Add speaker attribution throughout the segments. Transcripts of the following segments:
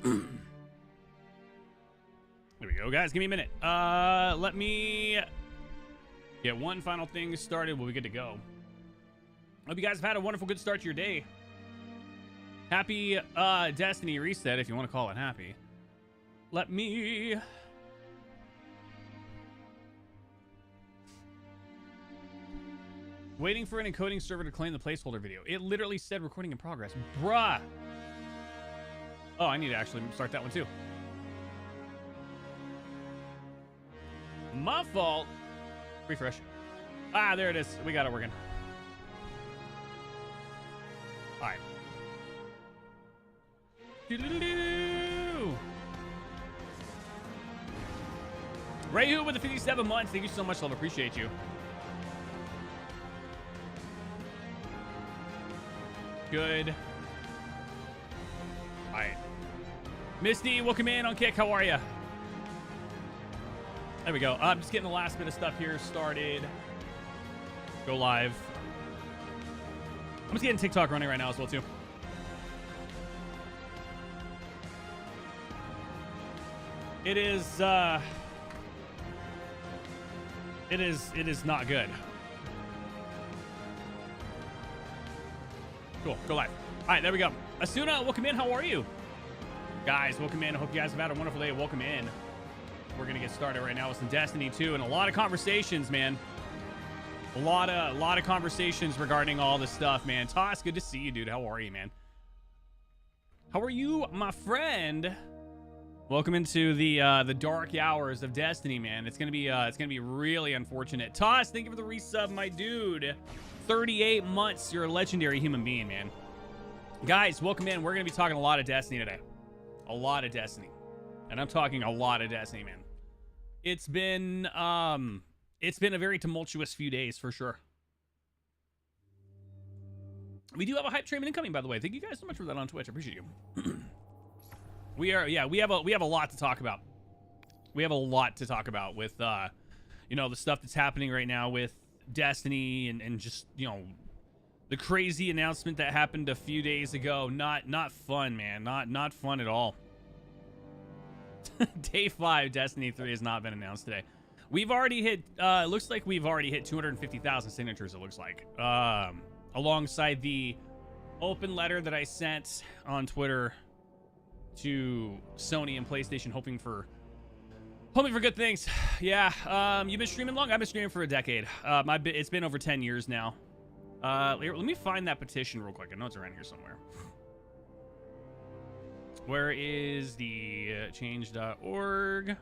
Speaker 1: There we go, guys. Give me a minute. Let me get one final thing started. We'll be good to go. Hope you guys have had a wonderful, good start to your day. Happy Destiny reset, if you want to call it happy. Let me... Waiting for an encoding server to claim the placeholder video. It literally said recording in progress. Bruh. Oh, I need to actually start that one too. My fault. Refresh. Ah, there it is. We got it working. All right. Doo-doo-doo-doo. Rayu with the 57 months. Thank you so much, love. Appreciate you. Good. All right. Misty, welcome in on Kick. How are you? There we go. I'm just getting the last bit of stuff here started. Go live. I'm just getting TikTok running right now as well too. It is not good. Cool. Go live. All right, there we go. Asuna, welcome in. How are you? Guys, welcome in. I hope you guys have had a wonderful day. Welcome in. We're going to get started right now with some Destiny 2 and a lot of conversations, man. A lot of conversations regarding all this stuff, man. Toss, good to see you, dude. How are you, man? How are you, my friend? Welcome into the dark hours of Destiny, man. It's gonna be really unfortunate. Toss, thank you for the resub, my dude. 38 months. You're a legendary human being, man. Guys, welcome in. We're gonna be talking a lot of Destiny today. A lot of Destiny, and I'm talking a lot of Destiny, man. It's been a very tumultuous few days for sure. We do have a hype train incoming, by the way. Thank you guys so much for that on Twitch. I appreciate you. we have a lot to talk about. We have a lot to talk about with you know, the stuff that's happening right now with Destiny and just, you know, the crazy announcement that happened a few days ago. Not fun, man. Not fun at all. Day 5 Destiny 3 has not been announced today. We've already hit looks like we've already hit 250,000 signatures, it looks like. Alongside the open letter that I sent on Twitter to Sony and PlayStation, hoping for good things. Yeah, you've been streaming long? I've been streaming for a decade. It's been over 10 years now. Let me find that petition real quick. I know it's around here somewhere. Where is the change.org?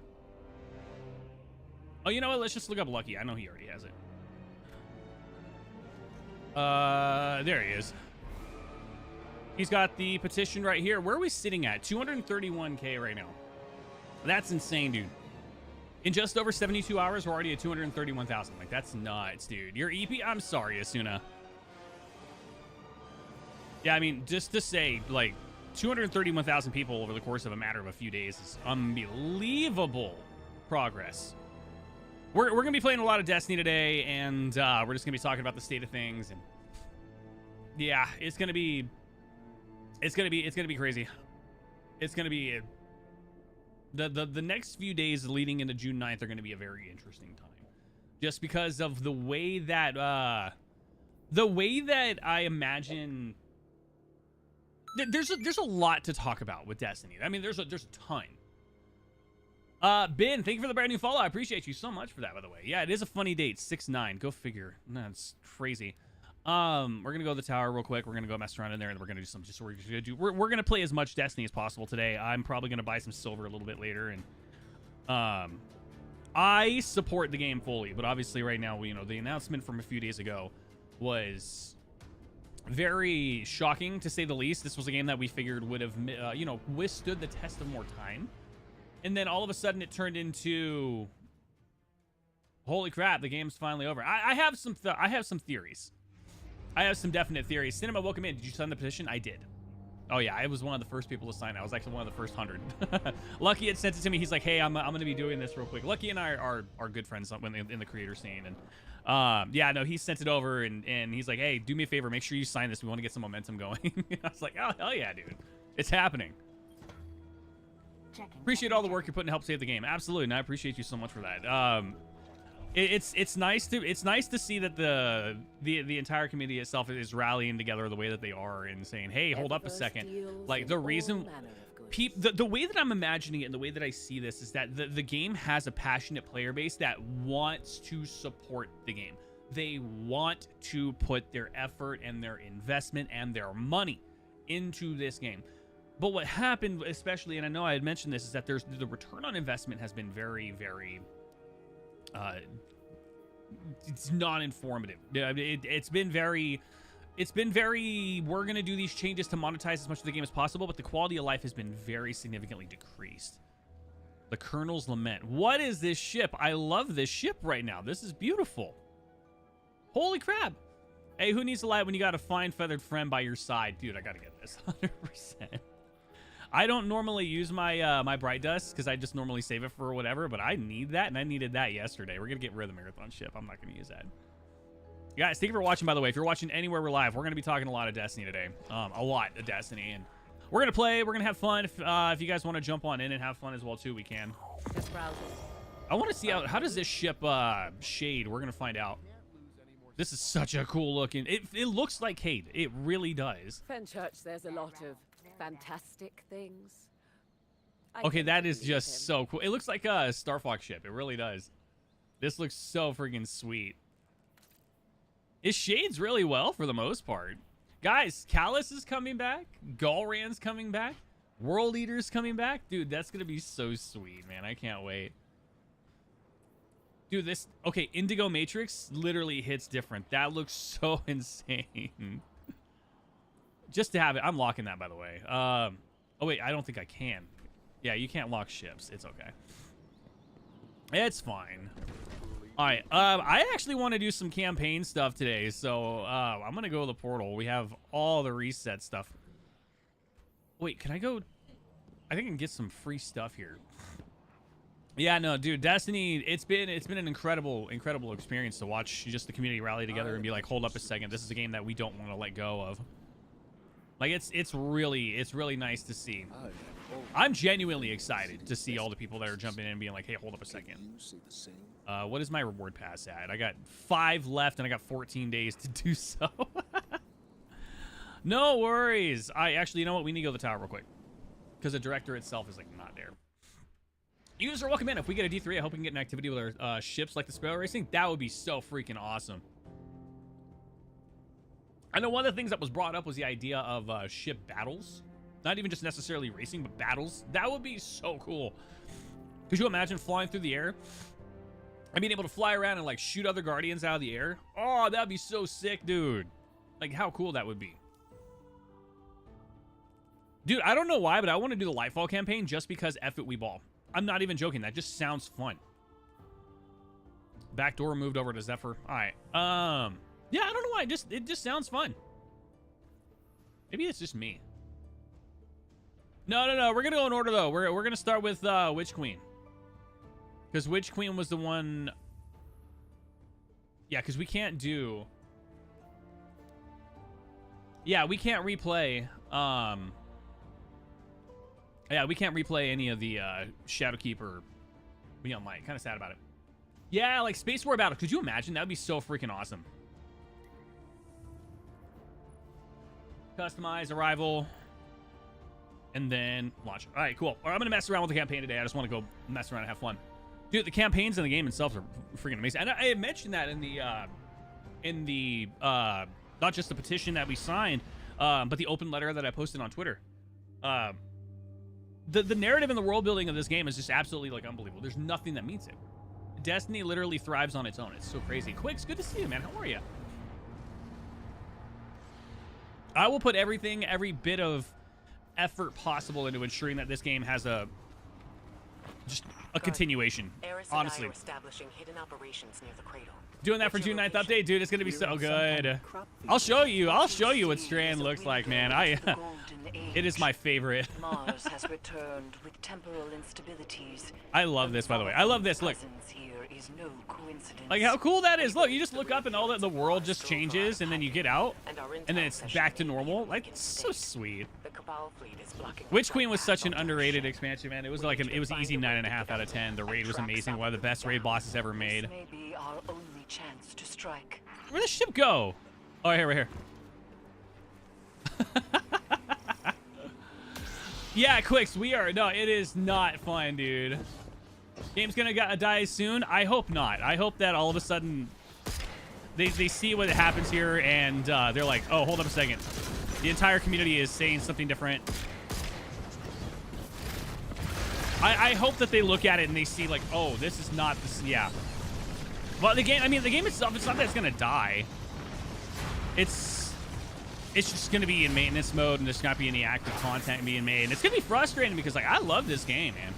Speaker 1: Oh, you know what? Let's just look up Lucky. I know he already has it. There he is. He's got the petition right here. Where are we sitting at? 231K right now. That's insane, dude. In just over 72 hours, we're already at 231,000. Like, that's nuts, dude. Your EP? I'm sorry, Asuna. Yeah, I mean, just to say, like, 231,000 people over the course of a matter of a few days is unbelievable progress. We're gonna be playing a lot of Destiny today, and we're just gonna be talking about the state of things, and yeah, it's gonna be crazy. It's gonna be the next few days leading into June 9th are gonna be a very interesting time, just because of the way that I imagine. There's a lot to talk about with Destiny. I mean, there's a ton. Ben, thank you for the brand new follow. I appreciate you so much for that, by the way. Yeah, it is a funny date. 6/9. Go figure. That's crazy. We're gonna go to the tower real quick. We're gonna go mess around in there, and we're gonna do some. We're gonna play as much Destiny as possible today. I'm probably gonna buy some silver a little bit later, and I support the game fully, but obviously right now, you know, the announcement from a few days ago was very shocking, to say the least. This was a game that we figured would have, you know, withstood the test of more time. And then all of a sudden it turned into, holy crap, the game's finally over. I have some theories. I have some definite theories. Cinema, welcome in. Did you sign the petition? I did. Oh yeah, I was one of the first people to sign. I was actually one of the first 100. Lucky had sent it to me. He's like, hey, I'm gonna be doing this real quick. Lucky and I are good friends in the creator scene, and yeah, no, he sent it over, and he's like, hey, do me a favor, make sure you sign this. We want to get some momentum going. I was like, oh hell yeah, dude, it's happening. Appreciate all the work you're putting to help save the game. Absolutely, and I appreciate you so much for that. It's nice to see that the entire community itself is rallying together the way that they are and saying, hey, hold up a second. Like, the reason the way that I'm imagining it and the way that I see this is that the game has a passionate player base that wants to support the game. They want to put their effort and their investment and their money into this game. But what happened, especially, and I know I had mentioned this, is that the return on investment has been very, very it's not informative. It's been very we're gonna do these changes to monetize as much of the game as possible, but the quality of life has been very significantly decreased. The Colonel's Lament. What is this ship? I love this ship right now. This is beautiful. Holy crap. Hey, who needs a light when you got a fine feathered friend by your side? Dude, I gotta get this 100%. I don't normally use my my bright dust because I just normally save it for whatever, but I need that, and I needed that yesterday. We're gonna get rid of the marathon ship. I'm not gonna use that. Guys, thank you for watching, by the way. If you're watching anywhere we're live, we're gonna be talking a lot of Destiny today. A lot of Destiny, and we're gonna play. We're gonna have fun. If you guys want to jump on in and have fun as well too, we can.
Speaker 2: Just browsing.
Speaker 1: I want to see how does this ship shade. We're gonna find out. This is such a cool looking. It looks like Cade. It really does.
Speaker 2: Fenchurch, there's a lot of fantastic things.
Speaker 1: Okay, that is just so cool. It looks like a Star Fox ship. It really does. This looks so freaking sweet. It shades really well for the most part. Guys, Callus is coming back. Galran's coming back. World Eater's coming back. Dude, that's going to be so sweet, man. I can't wait. Dude, this... Okay, Indigo Matrix literally hits different. That looks so insane. Just to have it. I'm locking that, by the way. Oh, wait. I don't think I can. Yeah, you can't lock ships. It's okay. It's fine. All right. I actually want to do some campaign stuff today, so I'm going to go to the portal. We have all the reset stuff. Wait, can I go... I think I can get some free stuff here. Yeah, no, dude, Destiny, it's been an incredible experience to watch just the community rally together and be like, hold up a second, this is a game that we don't want to let go of. Like, it's really nice to see. I'm genuinely excited to see all the people that are jumping in and being like, hey, hold up a second. What is my reward pass at? I got 5 left and I got 14 days to do so. No worries. Actually, you know what? We need to go to the tower real quick because the director itself is like not there. User, welcome in. If we get a D3, I hope we can get an activity with our ships like the Sparrow Racing. That would be so freaking awesome. I know one of the things that was brought up was the idea of ship battles. Not even just necessarily racing, but battles. That would be so cool. Could you imagine flying through the air? I mean, able to fly around and like shoot other Guardians out of the air? Oh, that'd be so sick, dude. Like, how cool that would be. Dude, I don't know why, but I want to do the Lightfall campaign just because F it, we ball. I'm not even joking. That just sounds fun. Backdoor moved over to Zephyr. All right. Yeah, I don't know why. It just sounds fun. Maybe it's just me. No. We're gonna go in order though. We're gonna start with Witch Queen. Because Witch Queen was the one. Yeah, because we can't do. Yeah, we can't replay. Yeah, we can't replay any of the Shadowkeep or Beyond Light. Kind of sad about it. Yeah, like Space War Battle. Could you imagine? That would be so freaking awesome. Customize, arrival, and then launch. All right, cool. All right, I'm going to mess around with the campaign today. I just want to go mess around and have fun. Dude, the campaigns in the game themselves are freaking amazing. And I had mentioned that in the not just the petition that we signed, but the open letter that I posted on Twitter. The narrative and the world building of this game is just absolutely like unbelievable. There's nothing that meets it. Destiny literally thrives on its own. It's so crazy. Quicks, good to see you, man. How are you? I will put every bit of effort possible into ensuring that this game has a just a continuation.
Speaker 3: Eris and I
Speaker 1: Honestly,
Speaker 3: are establishing hidden operations near the cradle.
Speaker 1: doing that for June 9th update, dude. It's gonna be so good. I'll show you what Strand looks like, man. It is my favorite.
Speaker 3: Mars has returned with temporal instabilities.
Speaker 1: I love this, by the way. I love this. Look,
Speaker 3: Presence here is no coincidence.
Speaker 1: like how cool that is. Look, you just look up and all that the world just changes, and then you get out, and then it's back to normal. Like, it's so sweet.
Speaker 3: The Cabal fleet is blocking
Speaker 1: Witch Queen was such an underrated expansion, man. It was like it was an easy 9.5 out of 10. The raid was amazing. One of the best raid bosses ever made.
Speaker 3: This may be our only chance to strike.
Speaker 1: Where'd the ship go? Oh, right here. Yeah, Quicks, we are. No, it is not fun, dude. Game's gonna die soon. I hope not. I hope that all of a sudden they see what happens here and they're like, oh, hold up a second. The entire community is saying something different. I hope that they look at it and they see like, oh, this is not this. Yeah. Well, the game itself, it's not that it's gonna die. It's just gonna be in maintenance mode and there's not be any active content being made. And it's gonna be frustrating because like I love this game, man.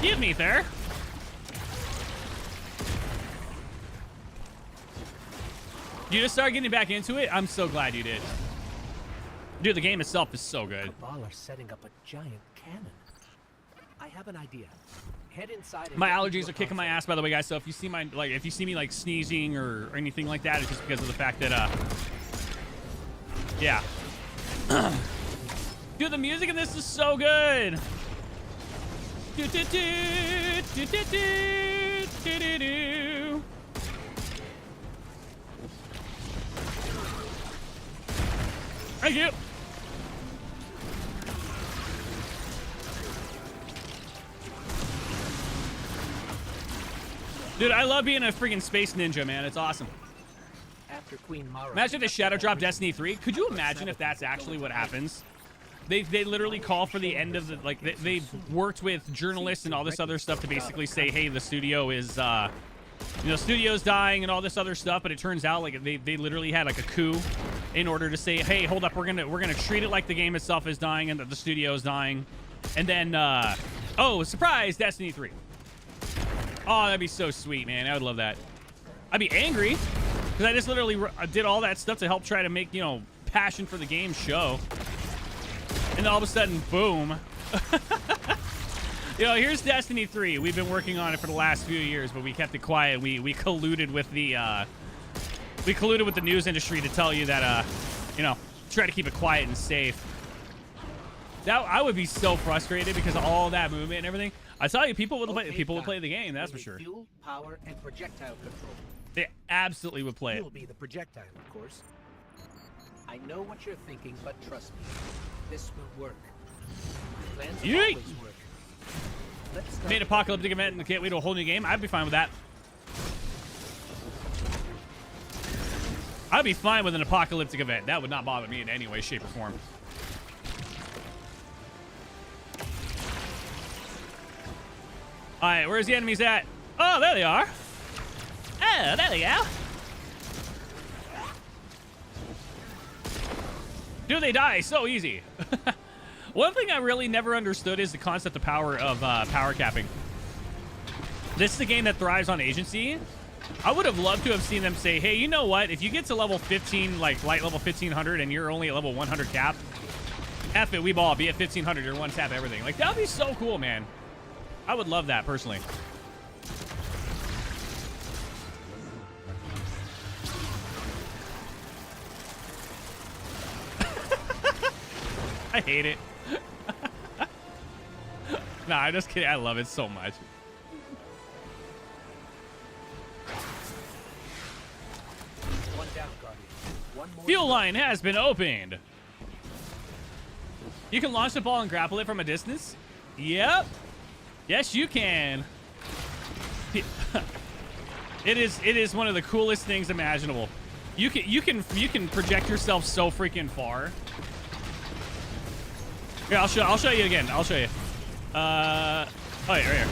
Speaker 1: Give me there. You just started getting back into it? I'm so glad you did. Dude, the game itself is so good.
Speaker 4: Cabal are setting up a giant cannon. I have an idea. Head inside.
Speaker 1: My allergies are kicking my ass, by the way, guys. So if you see me like sneezing or anything like that, it's just because of the fact that yeah. Dude, the music in this is so good. Do, do, do, do, do, do, do, do, do. Thank you. Dude, I love being a freaking space ninja, man. It's awesome.
Speaker 4: After Queen Mara.
Speaker 1: Imagine if they shadow drop Destiny 3. Could you imagine if that's actually what happens? They literally call for the end of the, like, they've worked with journalists and all this other stuff to basically say, hey, the studio is, you know, studio's dying and all this other stuff, but it turns out like they literally had like a coup in order to say, hey, hold up, we're gonna treat it like the game itself is dying and that the studio is dying, and then oh, surprise, Destiny 3. Oh, that'd be so sweet, man. I would love that. I'd be angry because I just literally did all that stuff to help try to make, you know, passion for the game show, and then all of a sudden, boom. You know, here's Destiny 3. We've been working on it for the last few years, but we kept it quiet. We colluded with the news industry to tell you that you know, try to keep it quiet and safe. That I would be so frustrated because of all that movement and everything. I tell you, people would play the game. That's for sure.
Speaker 4: Fuel, power, and projectile control.
Speaker 1: They absolutely would play it.
Speaker 4: You'll be the projectile, of course. I know what you're thinking, but trust me, this will work. Plans
Speaker 1: Yeet!
Speaker 4: always work. Let's start.
Speaker 1: Made apocalyptic event and can't wait to a whole new game. I'd be fine with that. I'd be fine with an apocalyptic event. That would not bother me in any way, shape, or form. All right, where's the enemies at? Oh, there they are. Oh, there they go. Dude, they die so easy. One thing I really never understood is the concept of power capping. This is a game that thrives on agency. I would have loved to have seen them say, hey, you know what? If you get to level 15, like light level 1500, and you're only at level 100 cap, F it, we ball, be at 1500, you're one tap everything. Like, that would be so cool, man. I would love that, personally. I hate it. Nah, I'm just kidding. I love it so much.
Speaker 4: One down, Guardian. One more.
Speaker 1: Fuel line has been opened. You can launch the ball and grapple it from a distance? Yep. Yes, you can. It is one of the coolest things imaginable. You can project yourself so freaking far. Here, I'll show you again. I'll show you. Oh, yeah, right here.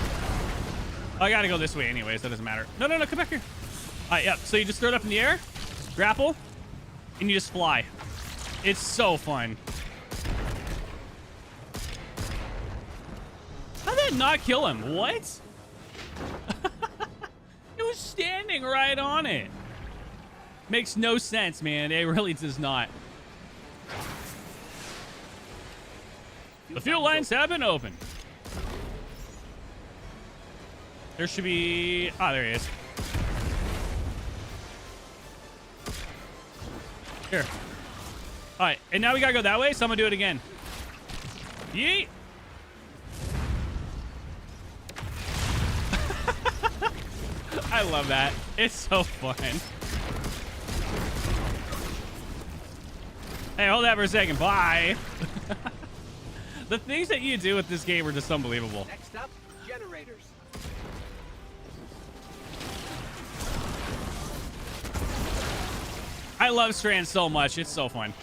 Speaker 1: Oh, I gotta go this way anyways. That doesn't matter. No, come back here. All right, yep. So you just throw it up in the air, grapple, and you just fly. It's so fun. did it not kill him? What? It was standing right on it. Makes no sense, man. It really does not. The fuel lines have been opened. There should be... Ah, there he is. Here. All right, and now we gotta go that way, so I'm gonna do it again. Yeet. I love that. It's so fun. Hey, hold that for a second. Bye. The things that you do with this game are just unbelievable.
Speaker 4: Next up, generators.
Speaker 1: I love Strand so much. It's so fun.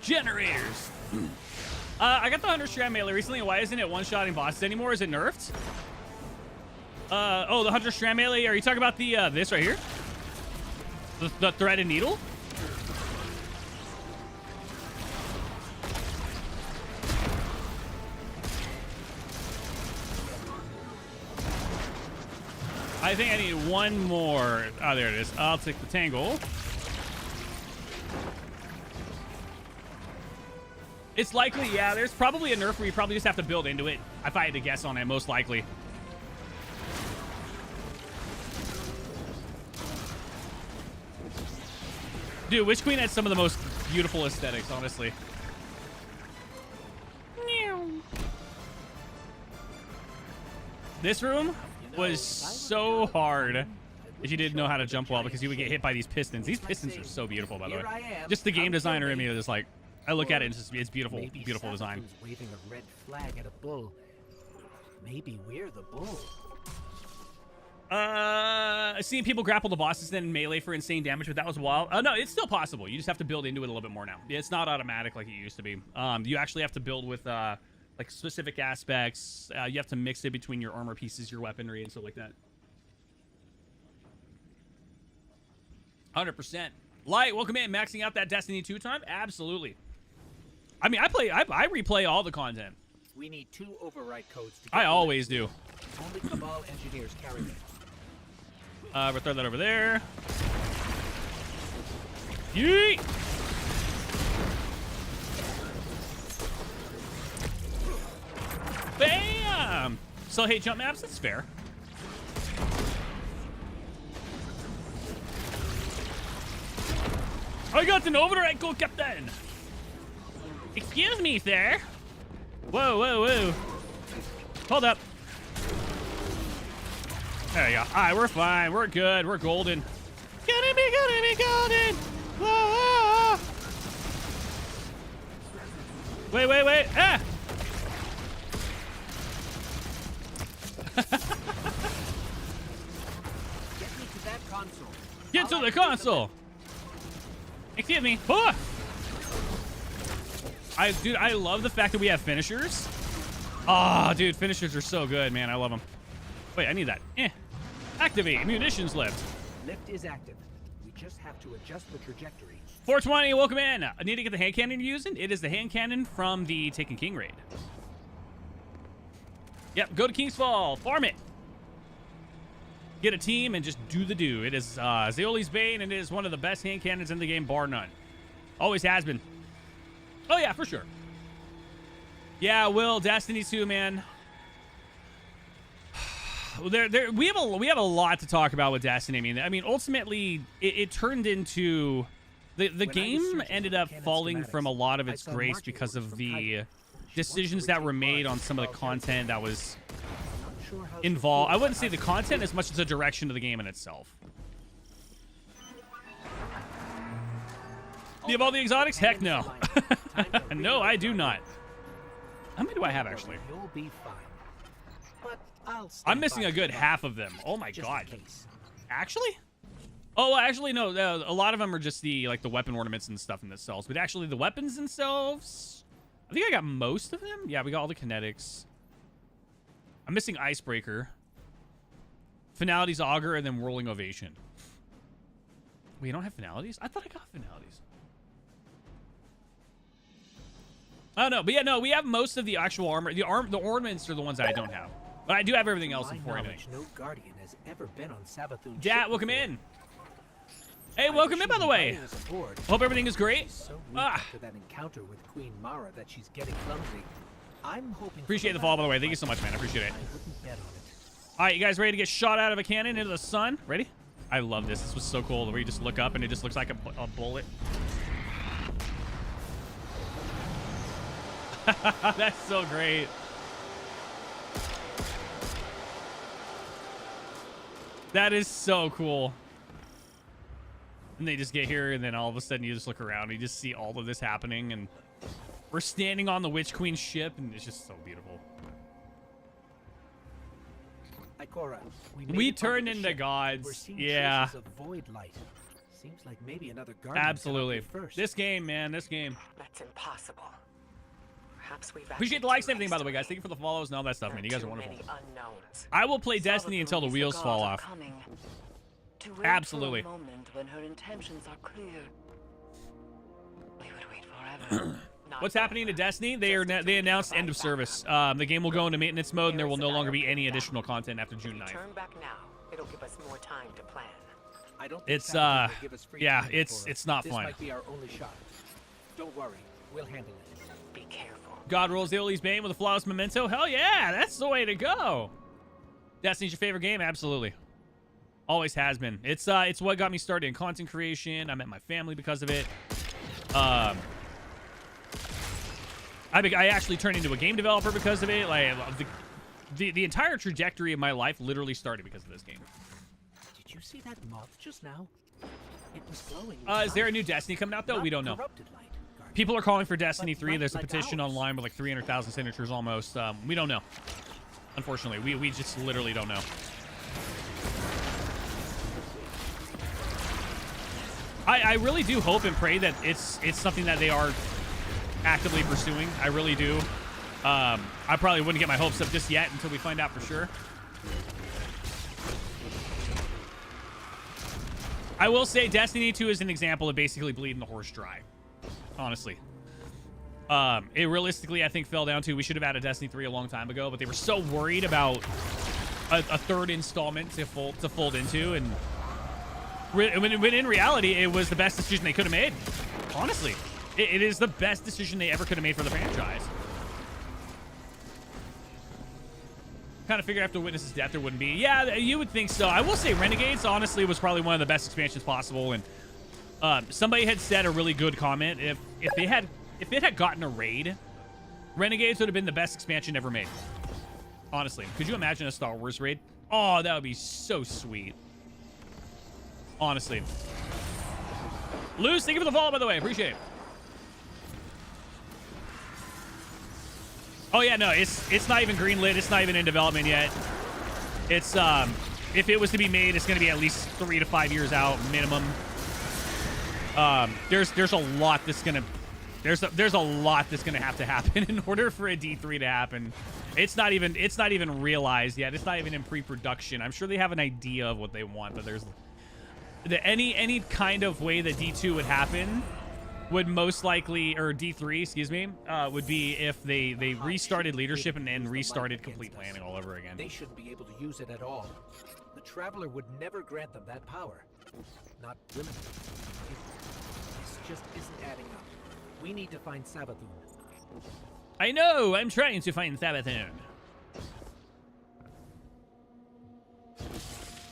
Speaker 1: Generators. I got the 100 Strand melee recently. Why isn't it one-shotting bosses anymore? Is it nerfed? Oh, the 100 Strand melee. Are you talking about the this right here? The threaded needle? I think I need one more. Oh, there it is. I'll take the tangle. It's likely, yeah. There's probably a nerf where you probably just have to build into it. If I had to guess on it, most likely. Dude, Witch Queen had some of the most beautiful aesthetics, honestly. This room was so hard if you didn't know how to jump well, because you would get hit by these pistons. These pistons are so beautiful, by the way. Just the game designer in me is like, I look at it and it's beautiful, beautiful design.
Speaker 4: Waving a red flag at a bull. Maybe we're the bull.
Speaker 1: Seeing people grapple the bosses then melee for insane damage, but that was wild. No, it's still possible. You just have to build into it a little bit more now. It's not automatic like it used to be. You actually have to build with like specific aspects. You have to mix it between your armor pieces, your weaponry, and stuff like that. 100%. Light, welcome in. Maxing out that Destiny 2 time? Absolutely. I mean, I replay all the content.
Speaker 4: We need 2 override codes to get
Speaker 1: I always do.
Speaker 4: Only Cabal engineers carry them.
Speaker 1: We'll throw that over there. Yeet! Bam! So, hey, jump maps, that's fair. I got an override code, Captain! Excuse me, sir. Whoa, whoa, whoa. Hold up. There you go. All right, we're fine. We're good. We're golden. Gonna be golden. Whoa. Wait, wait, wait. Ah!
Speaker 4: Get me to that console.
Speaker 1: Get to the console. Excuse me. Oh! Dude, I love the fact that we have finishers. Oh, dude, finishers are so good, man. I love them. Wait, I need that. Activate. Munitions lift.
Speaker 4: Lift is active. We just have to adjust the trajectory.
Speaker 1: 420, welcome in. I need to get the hand cannon you're using. It is the hand cannon from the Taken King raid. Yep, go to King's Fall. Farm it. Get a team and just do the do. It is Zeoli's Bane, and it is one of the best hand cannons in the game, bar none. Always has been. Oh, yeah, for sure. Yeah, Will, Destiny 2, man. We have a lot to talk about with Destiny. I mean, ultimately, it turned into the game ended up falling from a lot of its grace because of the decisions that were made on some of the content that was involved. I wouldn't say the content as much as the direction of the game in itself. Do you have all the exotics? Heck no. No, I do not. How many do I have, actually?
Speaker 4: You'll be fine. But
Speaker 1: I'm missing a good half of them. Oh my god. Actually? Oh, actually, no. A lot of them are just the weapon ornaments and stuff in themselves. But actually, the weapons themselves, I think I got most of them. Yeah, we got all the kinetics. I'm missing Icebreaker, Finality's Augur, and then Whirling Ovation. Wait, you don't have finalities? I thought I got finalities. Oh no, but yeah, no, we have most of the actual armor. The ornaments are the ones that I don't have, but I do have everything else
Speaker 4: To
Speaker 1: in
Speaker 4: my
Speaker 1: 489.
Speaker 4: knowledge, no Guardian has ever been on Savathun's
Speaker 1: Dad,
Speaker 4: ship
Speaker 1: welcome
Speaker 4: before.
Speaker 1: in. Hey,
Speaker 4: I
Speaker 1: welcome
Speaker 4: wish
Speaker 1: in, by
Speaker 4: she'd
Speaker 1: the way.
Speaker 4: invite us aboard.
Speaker 1: Hope everything is great.
Speaker 4: She's so weak
Speaker 1: Ah.
Speaker 4: after that encounter with Queen Mara that she's getting clumsy. I'm hoping. for
Speaker 1: Appreciate the follow, by the way. Thank you so much, man. I appreciate it.
Speaker 4: I wouldn't bet on it.
Speaker 1: All right, you guys ready to get shot out of a cannon into the sun? Ready? I love this. This was so cool where you just look up and it just looks like a bullet. That's so great. That is so cool. And they just get here, and then all of a sudden you just look around and you just see all of this happening, and we're standing on the Witch Queen's ship, and it's just so beautiful.
Speaker 4: Ikora,
Speaker 1: We
Speaker 4: made it
Speaker 1: turned
Speaker 4: onto the
Speaker 1: into
Speaker 4: ship.
Speaker 1: gods.
Speaker 4: We're seeing
Speaker 1: Yeah.
Speaker 4: traces of void light. Seems like maybe another Guardian
Speaker 1: Absolutely.
Speaker 4: came up here first.
Speaker 1: This game, man, this game.
Speaker 3: That's impossible. Perhaps we've
Speaker 1: Appreciate the likes and everything, by the way, guys. Thank you for the follows and all that stuff, man. You guys are wonderful.
Speaker 3: Unknowns.
Speaker 1: I will play Destiny until the
Speaker 3: Savathun is
Speaker 1: wheels
Speaker 3: god
Speaker 1: fall
Speaker 3: of
Speaker 1: off.
Speaker 3: coming. To wait
Speaker 1: Absolutely.
Speaker 3: For a moment when her intentions are clear. We would wait forever. Not
Speaker 1: What's happening to
Speaker 3: forever.
Speaker 1: Destiny? They announced end of service. The game will go into maintenance mode, and there will no longer be any additional content after June 9th.
Speaker 3: Turn back now. It'll give us more time to plan.
Speaker 4: I don't think
Speaker 1: It's
Speaker 4: Savathun will give us free
Speaker 1: yeah,
Speaker 4: time,
Speaker 1: it's
Speaker 4: Ikora.
Speaker 1: not
Speaker 4: This
Speaker 1: fun.
Speaker 4: might be our only shot. Don't worry, we'll handle it.
Speaker 3: Be careful.
Speaker 1: God rolls the Ollie's Bane with a flawless memento. Hell yeah, that's the way to go. Destiny's your favorite game? Absolutely. Always has been. It's what got me started in content creation. I met my family because of it. I actually turned into a game developer because of it. Like the entire trajectory of my life literally started because of this game.
Speaker 4: Did you see that moth just now? It was glowing.
Speaker 1: Is there a new Destiny coming out though? We don't know. People are calling for Destiny 3. There's a petition online with like 300,000 signatures almost. We don't know. Unfortunately, we just literally don't know. I really do hope and pray that it's something that they are actively pursuing. I really do. I probably wouldn't get my hopes up just yet until we find out for sure. I will say Destiny 2 is an example of basically bleeding the horse dry. Honestly. It realistically, I think, fell down to we should have added Destiny 3 a long time ago, but they were so worried about a third installment to fold into, and when in reality, it was the best decision they could have made. Honestly. It is the best decision they ever could have made for the franchise. Kind of figured after Witness's death there wouldn't be. Yeah, you would think so. I will say Renegades, honestly, was probably one of the best expansions possible, and somebody had said a really good comment. If it had gotten a raid, Renegades would have been the best expansion ever made. Honestly. Could you imagine a Star Wars raid? Oh, that would be so sweet. Honestly. Luz, thank you for the follow, by the way. Appreciate it. Oh, yeah, no, it's not even greenlit. It's not even in development yet. It's, if it was to be made, it's going to be at least 3 to 5 years out minimum. There's a lot that's going to... There's a lot that's going to have to happen in order for a D3 to happen. It's not even realized yet. It's not even in pre-production. I'm sure they have an idea of what they want, but there's any kind of way that D2 would happen would most likely, or D3, excuse me, would be if they restarted leadership and restarted complete planning all over again.
Speaker 4: They shouldn't be able to use it at all. The Traveler would never grant them that power. Not willingly. This just isn't adding up. We need to find Savathun.
Speaker 1: I know! I'm trying to find Savathun.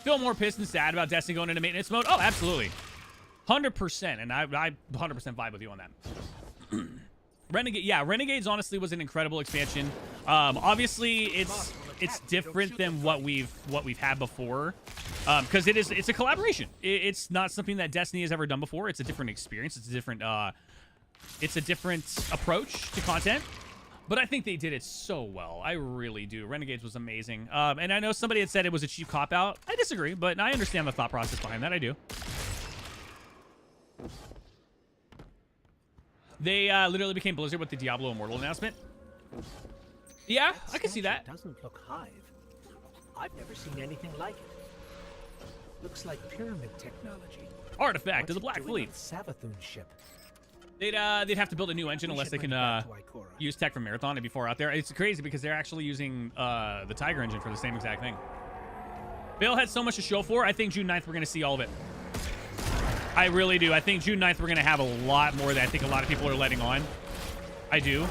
Speaker 1: Feel more pissed and sad about Destiny going into maintenance mode? Oh, absolutely. 100%, and I 100% vibe with you on that. Renegades honestly was an incredible expansion. Obviously, it's different than what we've had before, because it's a collaboration. It's not something that Destiny has ever done before. It's a different experience. It's a different approach to content. But I think they did it so well. I really do. Renegades was amazing. And I know somebody had said it was a cheap cop-out. I disagree, but I understand the thought process behind that. I do. They literally became Blizzard with the Diablo Immortal announcement. Yeah, I can see that.
Speaker 4: Doesn't look Hive. I've never seen anything like it. Looks like pyramid technology.
Speaker 1: Artifact of the
Speaker 4: What's
Speaker 1: Black
Speaker 4: it doing
Speaker 1: Fleet.
Speaker 4: on Savathun's ship?
Speaker 1: They'd have to build a new engine
Speaker 4: We
Speaker 1: unless
Speaker 4: should
Speaker 1: they
Speaker 4: bring
Speaker 1: can
Speaker 4: it back to Ikora.
Speaker 1: use tech from Marathon and be far out there. It's crazy because they're actually using the Tiger engine for the same exact thing. Bill had so much to show for. I think June 9th we're going to see all of it. I really do. I think June 9th we're going to have a lot more that I think a lot of people are letting on. I do.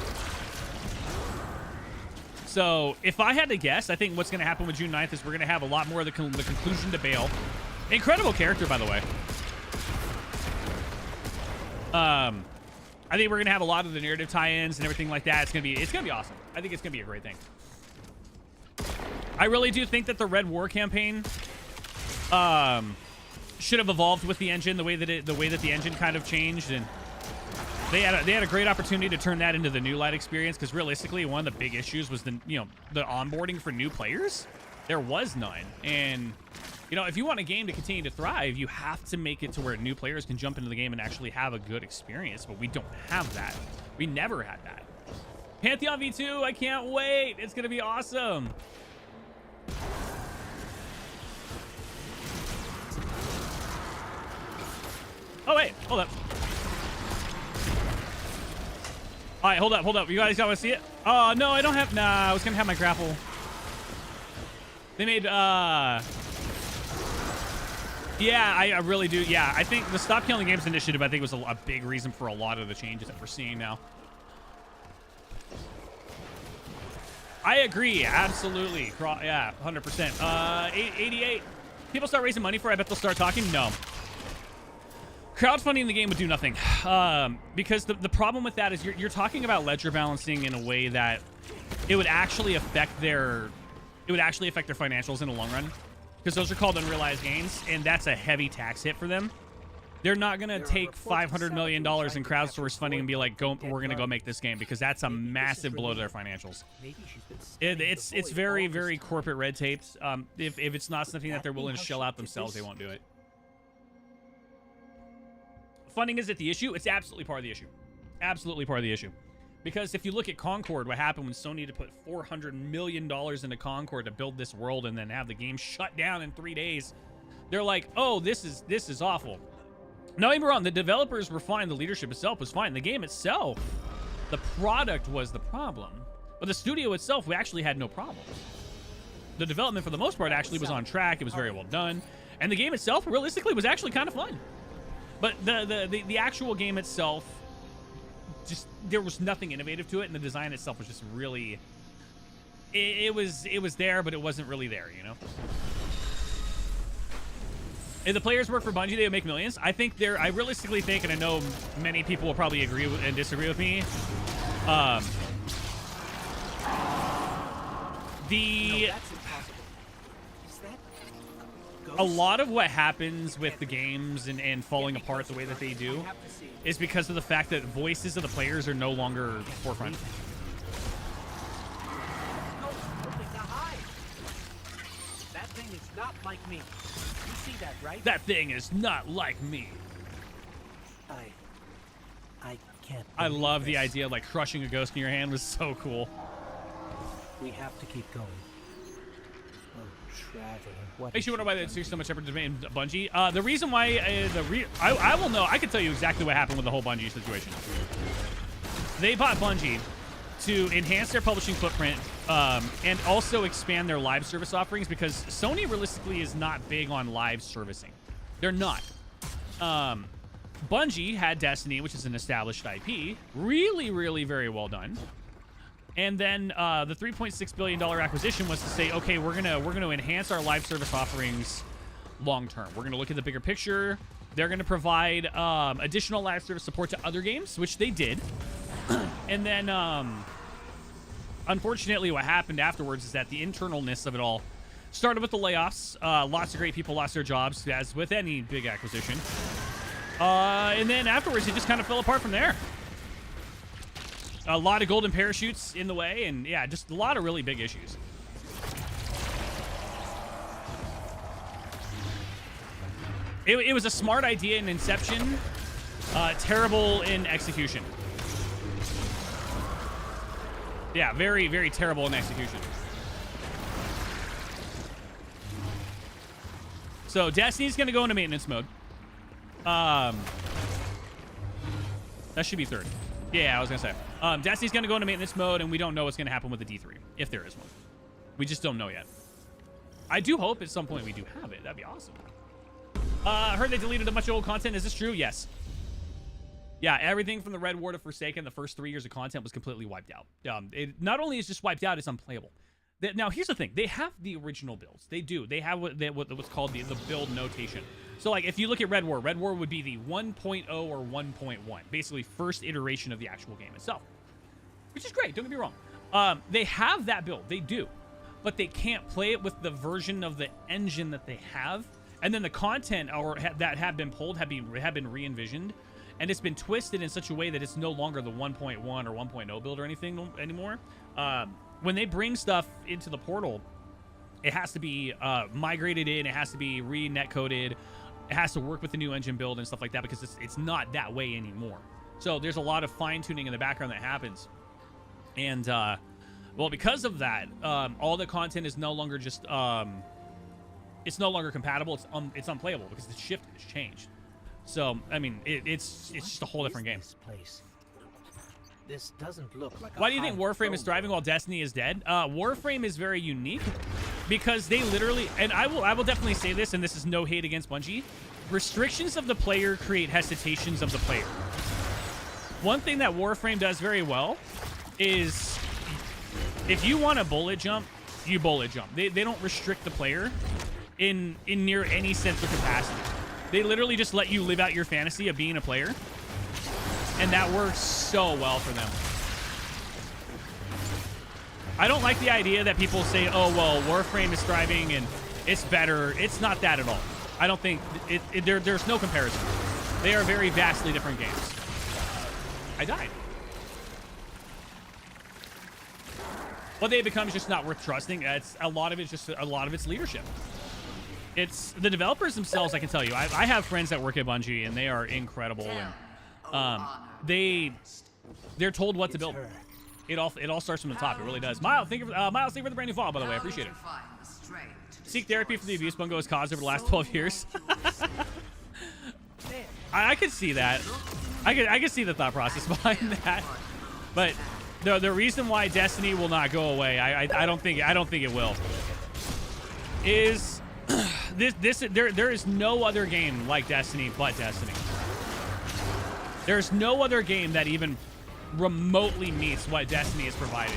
Speaker 1: So if I had to guess, I think what's going to happen with June 9th is we're going to have a lot more of the conclusion to Bale. Incredible character, by the way. I think we're going to have a lot of the narrative tie-ins and everything like that. It's going to be awesome. I think it's going to be a great thing. I really do think that the Red War campaign should have evolved with the engine the way that the engine kind of changed, and they had a great opportunity to turn that into the New Light experience, because realistically one of the big issues was the onboarding for new players. There was none, and if you want a game to continue to thrive, you have to make it to where new players can jump into the game and actually have a good experience, but we don't have that. We never had that. Pantheon V2, I can't wait. It's gonna be awesome. Oh, wait. Hold up. All right, hold up. You guys want to see it? Oh, no, I don't have... Nah, I was going to have my grapple. They made... Yeah, I really do. Yeah, I think the Stop Killing Games initiative, I think, was a big reason for a lot of the changes that we're seeing now. I agree. Absolutely. Yeah, 100%. 88. People start raising money for it. I bet they'll start talking. No. Crowdfunding the game would do nothing, because the problem with that is you're talking about ledger balancing in a way that it would actually affect their financials in the long run, because those are called unrealized gains, and that's a heavy tax hit for them. They're not gonna take $500 million in crowdsource funding and be like, we're gonna go make this game, because that's a massive blow to their financials. It's very, very corporate red tape. If it's not something that they're willing to shell out themselves, they won't do it. Funding isn't the issue. It's absolutely part of the issue. Absolutely part of the issue. Because if you look at Concord, what happened when Sony had to put $400 million into Concord to build this world and then have the game shut down in 3 days, they're like, oh, this is awful. Now, don't get me wrong, the developers were fine. The leadership itself was fine. The game itself, the product was the problem. But the studio itself, we actually had no problems. The development, for the most part, actually was on track. It was very well done. And the game itself, realistically, was actually kind of fun. But the actual game itself, just there was nothing innovative to it, and the design itself was just really, it was there, but it wasn't really there, If the players work for Bungie, they would make millions. I realistically think, and I know many people will probably agree and disagree with me.
Speaker 4: No, that's impossible. Is that
Speaker 1: a lot of what happens with the games and falling apart the way that they do is because of the fact that voices of the players are no longer forefront.
Speaker 4: That thing is not like me. You see that, right?
Speaker 1: That thing is not like me.
Speaker 4: I can't.
Speaker 1: I love the idea of like crushing a ghost in your hand was so cool.
Speaker 4: We have to keep going. Oh, Traveler. What
Speaker 1: Makes you wonder why they took so much effort to make Bungie. The reason why I will know. I can tell you exactly what happened with the whole Bungie situation. They bought Bungie to enhance their publishing footprint and also expand their live service offerings, because Sony realistically is not big on live servicing. They're not. Bungie had Destiny, which is an established IP, really very well done. And then the $3.6 billion acquisition was to say, okay, we're gonna enhance our live service offerings long term. We're gonna look at the bigger picture. They're gonna provide additional live service support to other games, which they did. And then, unfortunately, what happened afterwards is that the internalness of it all started with the layoffs. Lots of great people lost their jobs, as with any big acquisition. And then afterwards, it just kind of fell apart from there. A lot of golden parachutes in the way, and yeah, just a lot of really big issues. It was a smart idea in inception, terrible in execution. Yeah, very terrible in execution. So Destiny's gonna go into maintenance mode. That should be third. Yeah, I was gonna say. Destiny's gonna go into maintenance mode, and we don't know what's gonna happen with the D3, if there is one. We just don't know yet. I do hope at some point we do have it. That'd be awesome. I heard they deleted a bunch of old content. Is this true? Yes. Yeah, everything from the Red War to Forsaken, the first 3 years of content was completely wiped out. It not only is just wiped out, it's unplayable. Now, here's the thing. They have the original builds. They do. They have what's called the build notation. So, like, if you look at Red War would be the 1.0 or 1.1. Basically, first iteration of the actual game itself. Which is great. Don't get me wrong. They have that build. They do. But they can't play it with the version of the engine that they have. And then the content that have been pulled have been re-envisioned. And it's been twisted in such a way that it's no longer the 1.1 or 1.0 build or anything anymore. When they bring stuff into the portal, it has to be migrated in. It has to be re-netcoded. It has to work with the new engine build and stuff like that because it's not that way anymore. So there's a lot of fine-tuning in the background that happens. And, well, because of that, all the content is no longer just... it's no longer compatible. It's unplayable because the shift has changed. So, I mean, it's just a whole different game.
Speaker 4: This place? This doesn't look like.
Speaker 1: Why do you think Warframe is thriving while Destiny is dead? Warframe is very unique because they literally, and I will definitely say this, and this is no hate against Bungie, restrictions of the player create hesitations of the player. One thing that Warframe does very well is if you want to bullet jump, you bullet jump. They don't restrict the player in near any sense or capacity. They literally just let you live out your fantasy of being a player. And that works so well for them. I don't like the idea that people say, oh, well, Warframe is thriving and it's better. It's not that at all. I don't think... there's no comparison. They are very vastly different games. I died. What they become is just not worth trusting. A lot of it's leadership. It's the developers themselves. I can tell you, I have friends that work at Bungie and they are incredible. And they're told what to build. It all starts from the top. It really does. Miles, thank you for the brand new follow, by the way. I appreciate it. Seek therapy for the abuse Bungo has caused over the last 12 years. I could see that. I could see the thought process behind that. But the reason why Destiny will not go away, I don't think it will, is there is no other game like Destiny but Destiny. There's no other game that even remotely meets what Destiny has provided.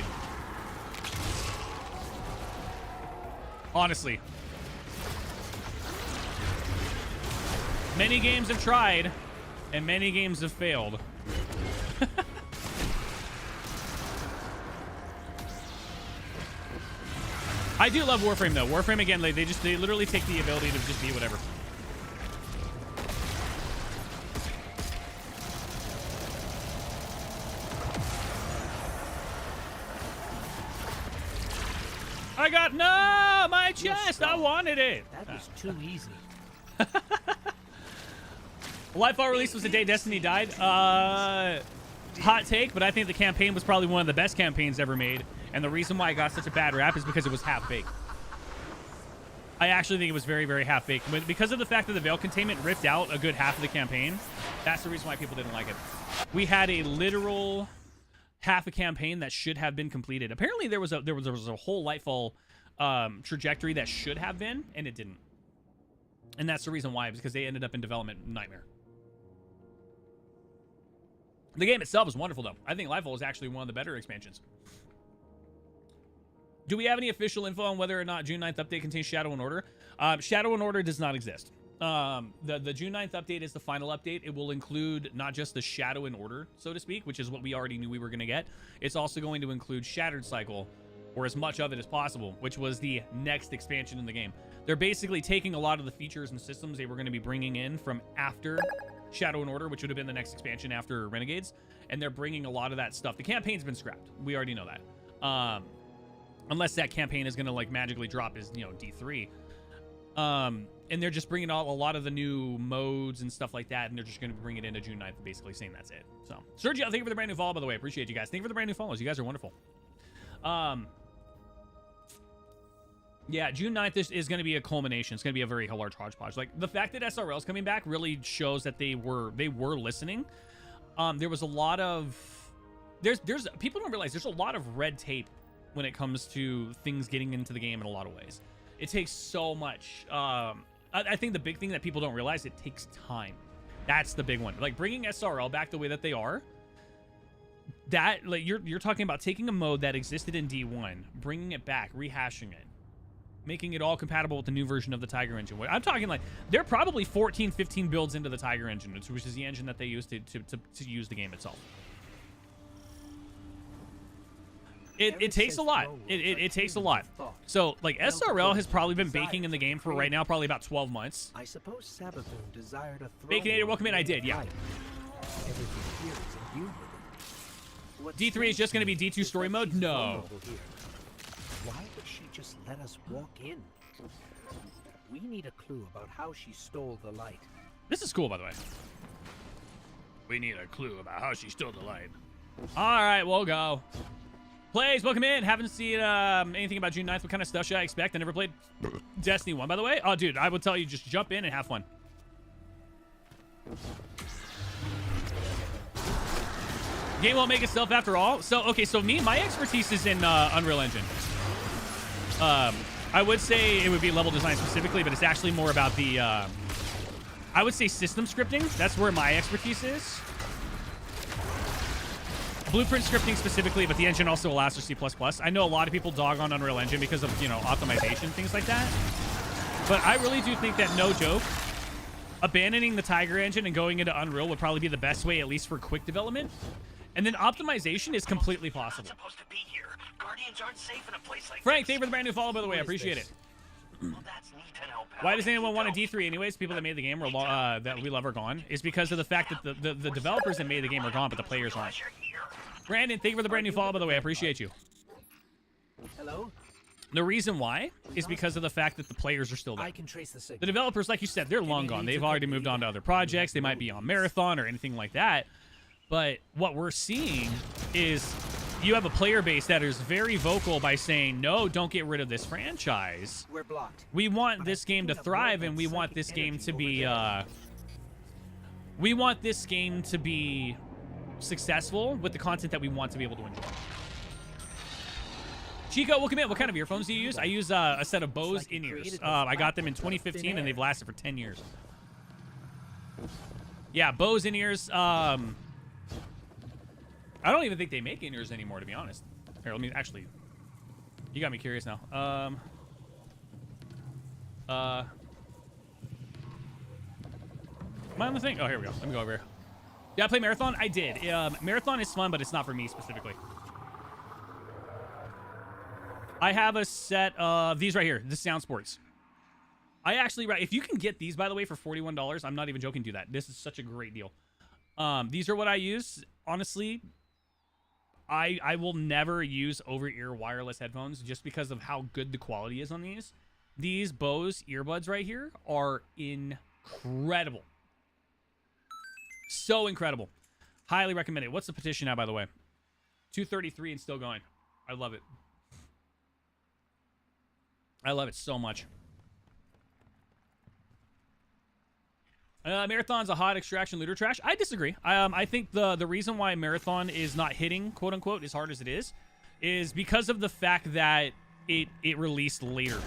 Speaker 1: Honestly. Many games have tried, and many games have failed. I do love Warframe, though. Warframe, again, they literally take the ability to just be whatever. I got my chest. I wanted it.
Speaker 4: That was too easy.
Speaker 1: Lightfall release was the day Destiny died. Hot take, but I think the campaign was probably one of the best campaigns ever made. And the reason why it got such a bad rap is because it was half-baked. I actually think it was very, very half-baked. But because of the fact that the Veil Containment ripped out a good half of the campaign, that's the reason why people didn't like it. We had a literal half a campaign that should have been completed. Apparently there was a whole Lightfall trajectory that should have been, and it didn't. And that's the reason why, because they ended up in development nightmare. The game itself is wonderful, though. I think Lightfall is actually one of the better expansions. Do we have any official info on whether or not June 9th update contains Shadow and Order? Shadow and Order does not exist. The June 9th update is the final update. It will include not just the Shadow and Order, so to speak, which is what we already knew we were going to get. It's also going to include Shattered Cycle, or as much of it as possible, which was the next expansion in the game. They're basically taking a lot of the features and systems they were going to be bringing in from after Shadow and Order, which would have been the next expansion after Renegades, and they're bringing a lot of that stuff. The campaign's been scrapped. We already know that. Unless that campaign is going to like magically drop as, D3. And they're just bringing out a lot of the new modes and stuff like that, and they're just going to bring it into June 9th, basically saying that's it. So, Sergio, thank you for the brand new follow, by the way. Appreciate you guys. Thank you for the brand new follows. You guys are wonderful. Yeah, June 9th is going to be a culmination. It's going to be a very large hodgepodge. Like, the fact that SRL is coming back really shows that they were listening. there was a lot of there's people don't realize there's a lot of red tape when it comes to things getting into the game in a lot of ways. It takes so much. I think the big thing that people don't realize, it takes time. That's the big one. Like bringing SRL back the way that they are. That like you're talking about taking a mode that existed in D1, bringing it back, rehashing it, making it all compatible with the new version of the Tiger engine. I'm talking like they're probably 14, 15 builds into the Tiger engine, which is the engine that they use to use the game itself. It takes a lot. It takes a lot. So like SRL has probably been baking in the game for right now probably about 12 months.
Speaker 4: I suppose Sabathun desired a throne.
Speaker 1: Baconator, welcome in. I did, yeah.
Speaker 4: Everything here is imbued with it. What
Speaker 1: D3 is just going to be D2 story mode? No.
Speaker 4: Why would she just let us walk in? We need a clue about how she stole the light.
Speaker 1: This is cool, by the way. We need a clue about how she stole the light. All right, we'll go. Plays, welcome in. Haven't seen anything about June 9th. What kind of stuff should I expect? I never played Destiny 1, by the way. Oh, dude, I would tell you just jump in and have fun. Game won't make itself after all. So, okay, so my expertise is in Unreal Engine. I would say it would be level design specifically, but it's actually more about the, I would say system scripting. That's where my expertise is. Blueprint scripting specifically, but the engine also allows for C++. I know a lot of people dog on Unreal Engine because of, you know, optimization, things like that. But I really do think that, no joke, abandoning the Tiger engine and going into Unreal would probably be the best way, at least for quick development. And then optimization is completely possible. Frank, thank you for the brand new follow, by the way. I appreciate it. Why does anyone want a D3 anyways? People that made the game that we love are gone. Is because of the fact that the developers that made the game are gone, but the players aren't. Brandon, thank you for the brand new follow, by the way. I appreciate you.
Speaker 4: Hello?
Speaker 1: The reason why is because of the fact that the players are still there.
Speaker 4: I can trace the signal.
Speaker 1: The developers, like you said, they're long gone. They've already moved on to other projects. They might be on Marathon or anything like that. But what we're seeing is you have a player base that is very vocal by saying, no, don't get rid of this franchise.
Speaker 4: We're blocked.
Speaker 1: We want this game to thrive, and we want this game to be successful with the content that we want to be able to enjoy. Chico, welcome in. What kind of earphones do you use? I use a set of Bose in-ears. I got them in 2015, and they've lasted for 10 years. Yeah, Bose in-ears. I don't even think they make in-ears anymore, to be honest. Here, let me actually... You got me curious now. Am I on the thing? Oh, here we go. Let me go over here. Did I play Marathon? I did. Marathon is fun, but it's not for me specifically. I have a set of these right here. The Sound Sports. I actually... If you can get these, by the way, for $41, I'm not even joking, do that. This is such a great deal. These are what I use. Honestly... I will never use over-ear wireless headphones just because of how good the quality is on these. These Bose earbuds right here are incredible. So incredible. Highly recommend it. What's the petition now, by the way? 233 and still going. I love it. I love it so much. Marathon's a hot extraction looter trash. I disagree. I think the reason why Marathon is not hitting, quote unquote, as hard as it is because of the fact that it released later.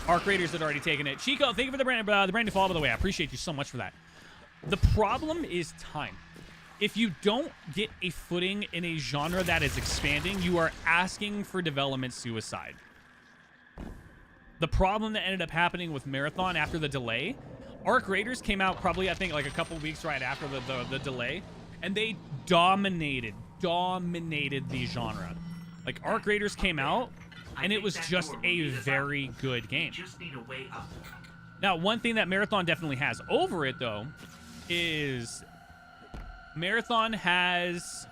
Speaker 1: Arc Raiders had already taken it. Chico, thank you for the brand new follow, by the way. I appreciate you so much for that. The problem is time. If you don't get a footing in a genre that is expanding, you are asking for development suicide. The problem that ended up happening with Marathon after the delay, Arc Raiders came out probably, I think, like a couple weeks right after the delay, and they dominated the genre. Like, Arc Raiders came out, and it was just a very good game. Now, one thing that Marathon definitely has over it, though, is Marathon has...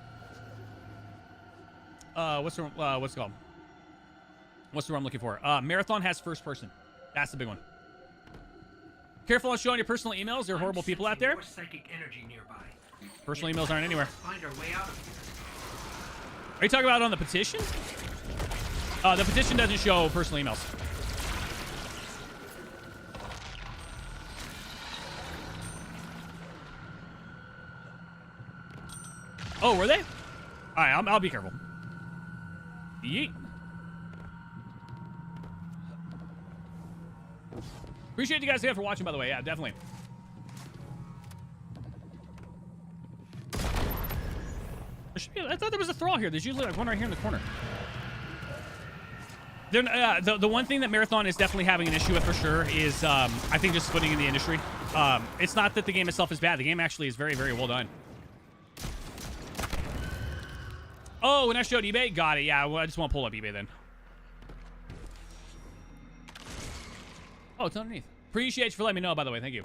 Speaker 1: what's it called? What's the word I'm looking for? Marathon has first person. That's the big one. Careful on showing your personal emails. There are horrible people out there. Personal emails aren't anywhere. Are you talking about on the petition? The petition doesn't show personal emails. Oh, were they? All right, I'll be careful. Yeet. Appreciate you guys again for watching, by the way. Yeah, definitely. I thought there was a thrall here. There's usually like one right here in the corner. The one thing that Marathon is definitely having an issue with for sure is, I think, just splitting in the industry. It's not that the game itself is bad. The game actually is very, very well done. Oh, when I showed eBay? Got it. Yeah, well, I just want to pull up eBay then. Oh, it's underneath. Appreciate you for letting me know, by the way. Thank you.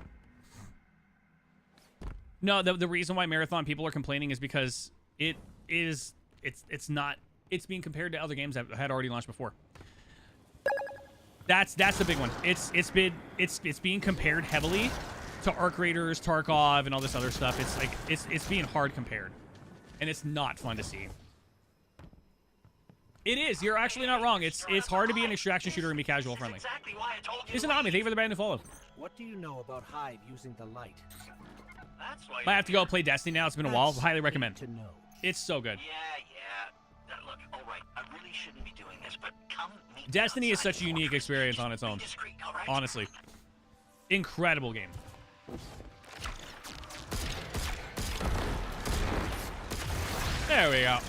Speaker 1: No, the reason why Marathon people are complaining is because it's being compared to other games that had already launched before. That's the big one. It's being compared heavily to Arc Raiders, Tarkov, and all this other stuff. It's like it's being hard compared, and it's not fun to see. It is. You're actually not wrong. It's hard to be an extraction shooter and be casual friendly. Isn't it me? Thank you for the brand new follow.
Speaker 4: What do you know about Hive using the light?
Speaker 1: Might have to go play Destiny now. It's been a while. Highly recommend.
Speaker 4: To know.
Speaker 1: It's so good.
Speaker 5: Yeah. Look, all right. I really shouldn't be doing this, but come meet me
Speaker 1: Destiny is
Speaker 5: outside
Speaker 1: such a
Speaker 5: the
Speaker 1: unique
Speaker 5: fortress.
Speaker 1: experience on its own.
Speaker 5: Discreet, all right?
Speaker 1: Honestly. Incredible game. There we go.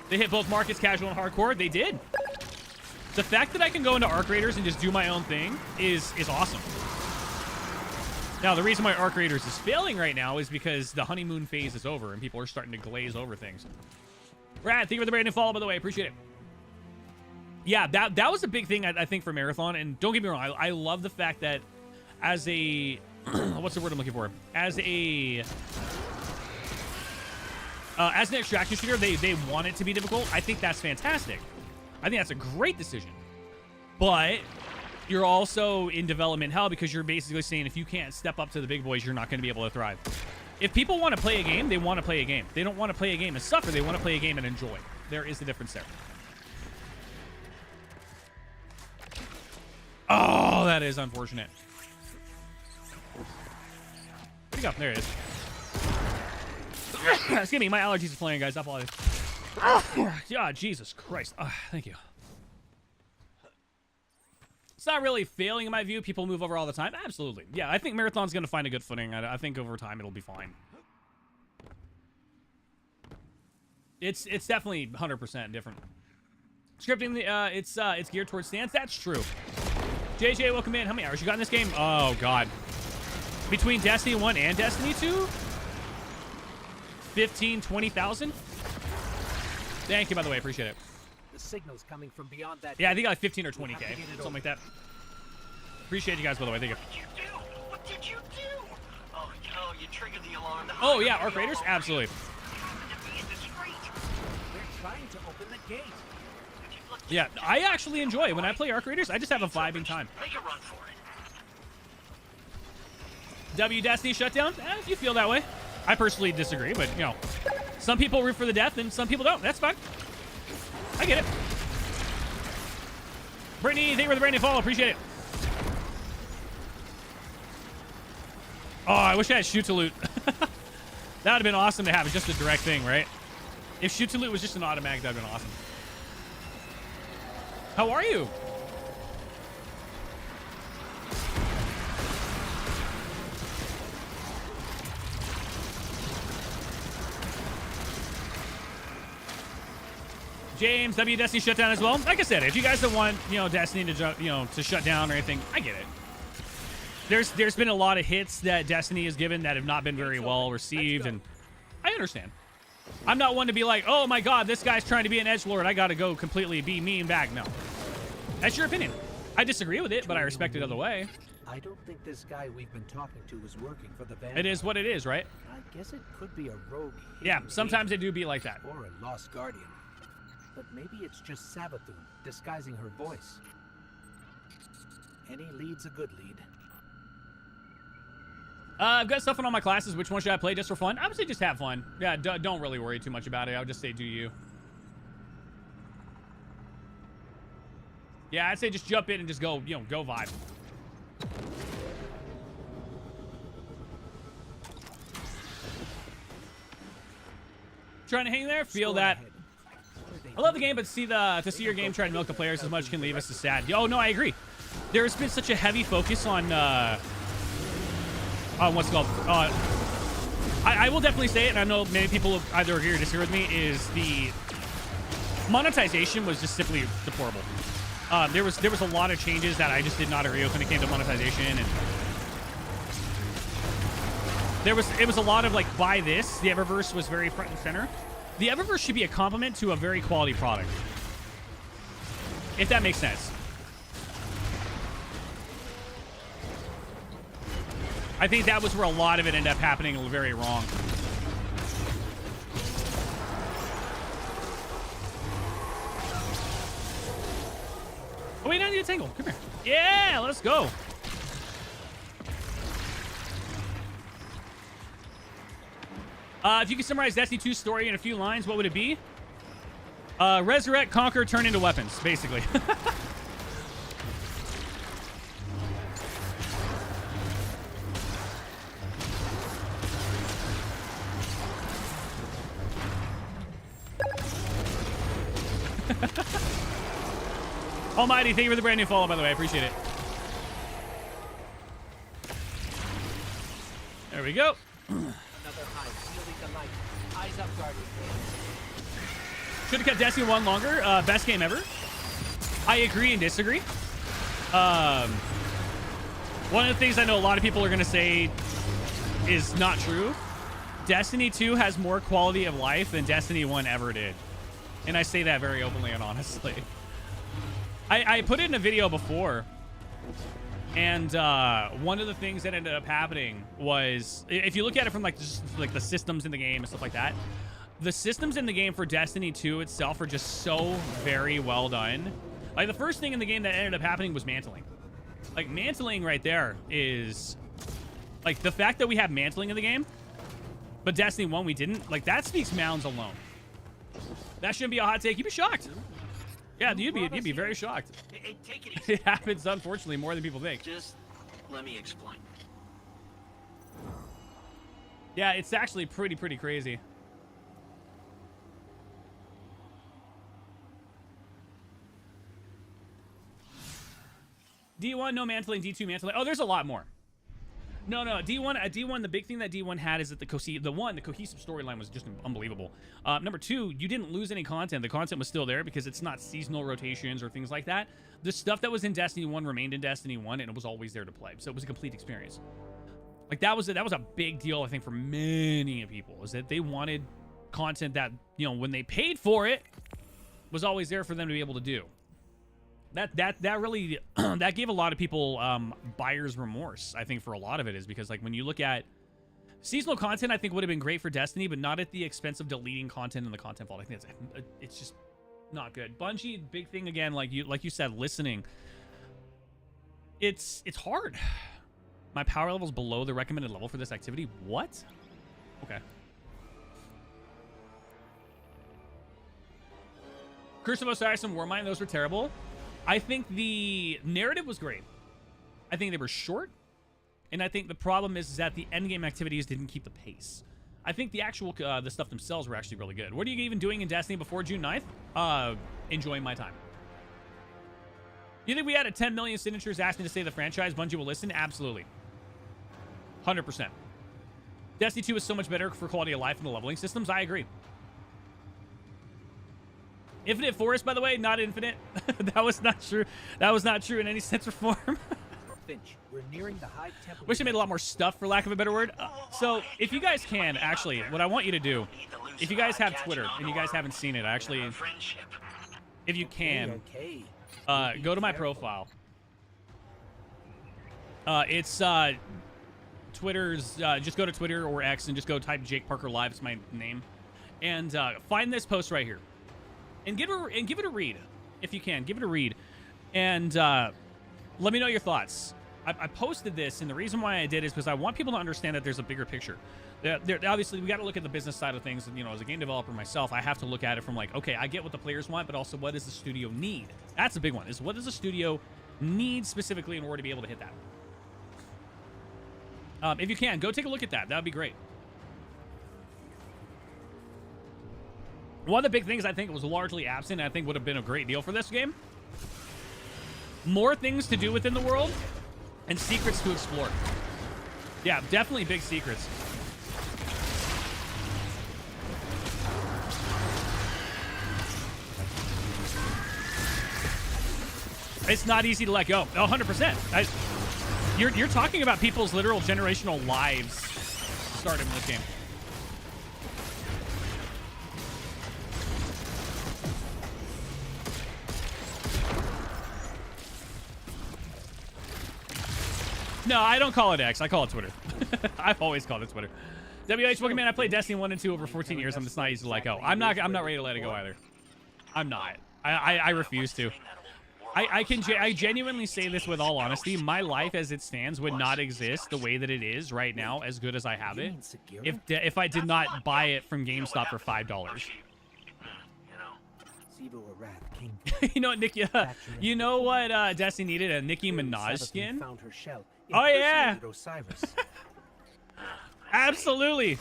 Speaker 1: They hit both markets, casual and hardcore. They did. The fact that I can go into Arc Raiders and just do my own thing is awesome. Now, the reason why Arc Raiders is failing right now is because the honeymoon phase is over and people are starting to glaze over things. Brad, thank you for the brand new follow, by the way. Appreciate it. Yeah, that was a big thing, I think, for Marathon. And don't get me wrong, I love the fact that as a... what's the word I'm looking for? As an extraction shooter, they want it to be difficult. I think that's fantastic. I think that's a great decision. But you're also in development hell because you're basically saying if you can't step up to the big boys, you're not going to be able to thrive. If people want to play a game, they want to play a game. They don't want to play a game and suffer. They want to play a game and enjoy. There is a difference there. Oh, that is unfortunate. Where'd he go? There it is. Excuse me, my allergies are flaring, guys. Stop all this. God, Jesus Christ. Thank you. It's not really failing in my view. People move over all the time. Absolutely. Yeah, I think Marathon's going to find a good footing. I think over time it'll be fine. It's definitely 100% different. Scripting, it's geared towards stance. That's true. JJ, welcome in. How many hours you got in this game? Oh, God. Between Destiny 1 and Destiny 2? 15, 20,000? Thank you, by the way. Appreciate it.
Speaker 4: The signal's coming from beyond that.
Speaker 1: Yeah, I think like 15 or 20K. Something like that. Appreciate you guys, by the way. Thank you.
Speaker 5: What did you do? What did you do? Oh, no, you triggered the alarm.
Speaker 1: Oh, yeah, Arc Raiders? Absolutely.
Speaker 4: They're trying to open the gate.
Speaker 1: Yeah, I actually enjoy it. When I play Arc Raiders, I just have a vibing time.
Speaker 5: Make a run for it.
Speaker 1: W Destiny shutdown? If you feel that way. I personally disagree, but, you know, some people root for the death and some people don't. That's fine. I get it. Brittany, thank you for the brand new follow. Appreciate it. Oh, I wish I had shoot to loot. That would have been awesome to have. It's just a direct thing, right? If shoot to loot was just an automatic, that would have been awesome. How are you? James, W Destiny shut down as well. Like I said, if you guys don't want, you know, Destiny to, you know, to shut down or anything, I get it. There's been a lot of hits that Destiny has given that have not been very well received, and I understand. I'm not one to be like, oh my God, this guy's trying to be an edgelord. I got to go completely be mean back. No, that's your opinion. I disagree with it, but I respect it other way.
Speaker 4: I don't think this guy we've been talking to is working for the band.
Speaker 1: It is what it is, right?
Speaker 4: I guess it could be a rogue.
Speaker 1: Yeah,
Speaker 4: hidden
Speaker 1: sometimes they
Speaker 4: agent
Speaker 1: do be like that.
Speaker 4: Or a lost guardian. But maybe it's just Savathun disguising her voice. Any lead's a good lead.
Speaker 1: I've got stuff on all my classes. Which one should I play just for fun? I would say just have fun. Yeah, don't really worry too much about it. I would just say do you. Yeah, I'd say just jump in and just go, you know, go vibe. Trying to hang there. Feel
Speaker 4: Score
Speaker 1: that.
Speaker 4: ahead. What are they
Speaker 1: I love the
Speaker 4: doing?
Speaker 1: game, but to see your game try to milk the players as much can leave us as sad. Oh no, I agree. There's been such a heavy focus on what's it called. I will definitely say it, and I know many people either agree or disagree with me. Is the monetization was just simply deplorable. There was a lot of changes that I just did not agree with when it came to monetization, and it was a lot of like, buy this. The Eververse was very front and center. The Eververse should be a complement to a very quality product, if that makes sense. I think that was where a lot of it ended up happening very wrong. Oh, wait, I need a tangle. Come here. Yeah, let's go. If you could summarize Destiny 2's story in a few lines, what would it be? Resurrect, conquer, turn into weapons, basically. Almighty, thank you for the brand new follow, by the way. I appreciate it. There we go.
Speaker 4: Another hive, shielding the light. Eyes up, Guardian.
Speaker 1: Should have kept Destiny 1 longer. Best game ever. I agree and disagree. One of the things I know a lot of people are going to say is not true. Destiny 2 has more quality of life than Destiny 1 ever did. And I say that very openly and honestly. I put it in a video before, and one of the things that ended up happening was, if you look at it from like just like the systems in the game and stuff like that, the systems in the game for Destiny 2 itself are just so very well done. Like, the first thing in the game that ended up happening was mantling. Like, mantling right there is, like, the fact that we have mantling in the game, but Destiny 1 we didn't, like, that speaks mounds alone. That shouldn't be a hot take. You'd be shocked. Yeah, you'd be very shocked.
Speaker 5: Hey, take it easy.
Speaker 1: It happens, unfortunately, more than people think.
Speaker 5: Just let me explain.
Speaker 1: Yeah, it's actually pretty crazy. D1, no mantling. D2, mantling. Oh, there's a lot more. No, D1, the big thing that D1 had is that the cohesive storyline was just unbelievable. Number two, you didn't lose any content. The content was still there because it's not seasonal rotations or things like that. The stuff that was in Destiny 1 remained in Destiny 1, and it was always there to play. So it was a complete experience. Like, that was a big deal, I think, for many people, is that they wanted content that, you know, when they paid for it, was always there for them to be able to do. That really that gave a lot of people buyer's remorse. I think for a lot of it is because, like, when you look at seasonal content, I think would have been great for Destiny, but not at the expense of deleting content in the content vault. I think it's just not good. Bungie, big thing again, like you said, listening. It's hard. My power level's below the recommended level for this activity. What? Okay. Curse of Osiris and Warmind, those were terrible. I think the narrative was great. I think they were short. And I think the problem is that the endgame activities didn't keep the pace. I think the actual, the stuff themselves were actually really good. What are you even doing in Destiny before June 9th? Enjoying my time. You think we had 10 million signatures asking to stay the franchise, Bungie will listen? Absolutely. 100%. Destiny 2 is so much better for quality of life and the leveling systems. I agree. Infinite Forest, by the way, not infinite. That was not true. That was not true in any sense or form.
Speaker 4: Finch, we're nearing the Hive Temple.
Speaker 1: Wish I made a lot more stuff, for lack of a better word. So, if you guys can, actually, what I want you to do, if you guys have Twitter and you guys haven't seen it, actually, if you can, go to my profile. It's Twitter's. Just go to Twitter or X and just go type Jake Parker Live. It's my name, and find this post right here. And give it a read, if you can. Give it a read, and let me know your thoughts. I posted this, and the reason why I did is because I want people to understand that there's a bigger picture. Obviously, we got to look at the business side of things. And, you know, as a game developer myself, I have to look at it from like, okay, I get what the players want, but also what does the studio need? That's a big one. Is what does the studio need specifically in order to be able to hit that? If you can, go take a look at that. That would be great. One of the big things I think was largely absent, and I think would have been a great deal for this game. More things to do within the world and secrets to explore. Yeah, definitely big secrets. It's not easy to let go. 100%. You're talking about people's literal generational lives started in this game. No, I don't call it X. I call it Twitter. I've always called it Twitter. WH Boogeyman, I played Destiny 1 and 2 over 14 years. It's not easy to let go. I'm not ready to let it go either. I'm not. I refuse to. I genuinely say this with all honesty. My life as it stands would not exist the way that it is right now, as good as I have it, if I did not buy it from GameStop for $5. You know what, Nicki? You know what Destiny needed? A Nicki Minaj skin? Oh yeah. Absolutely.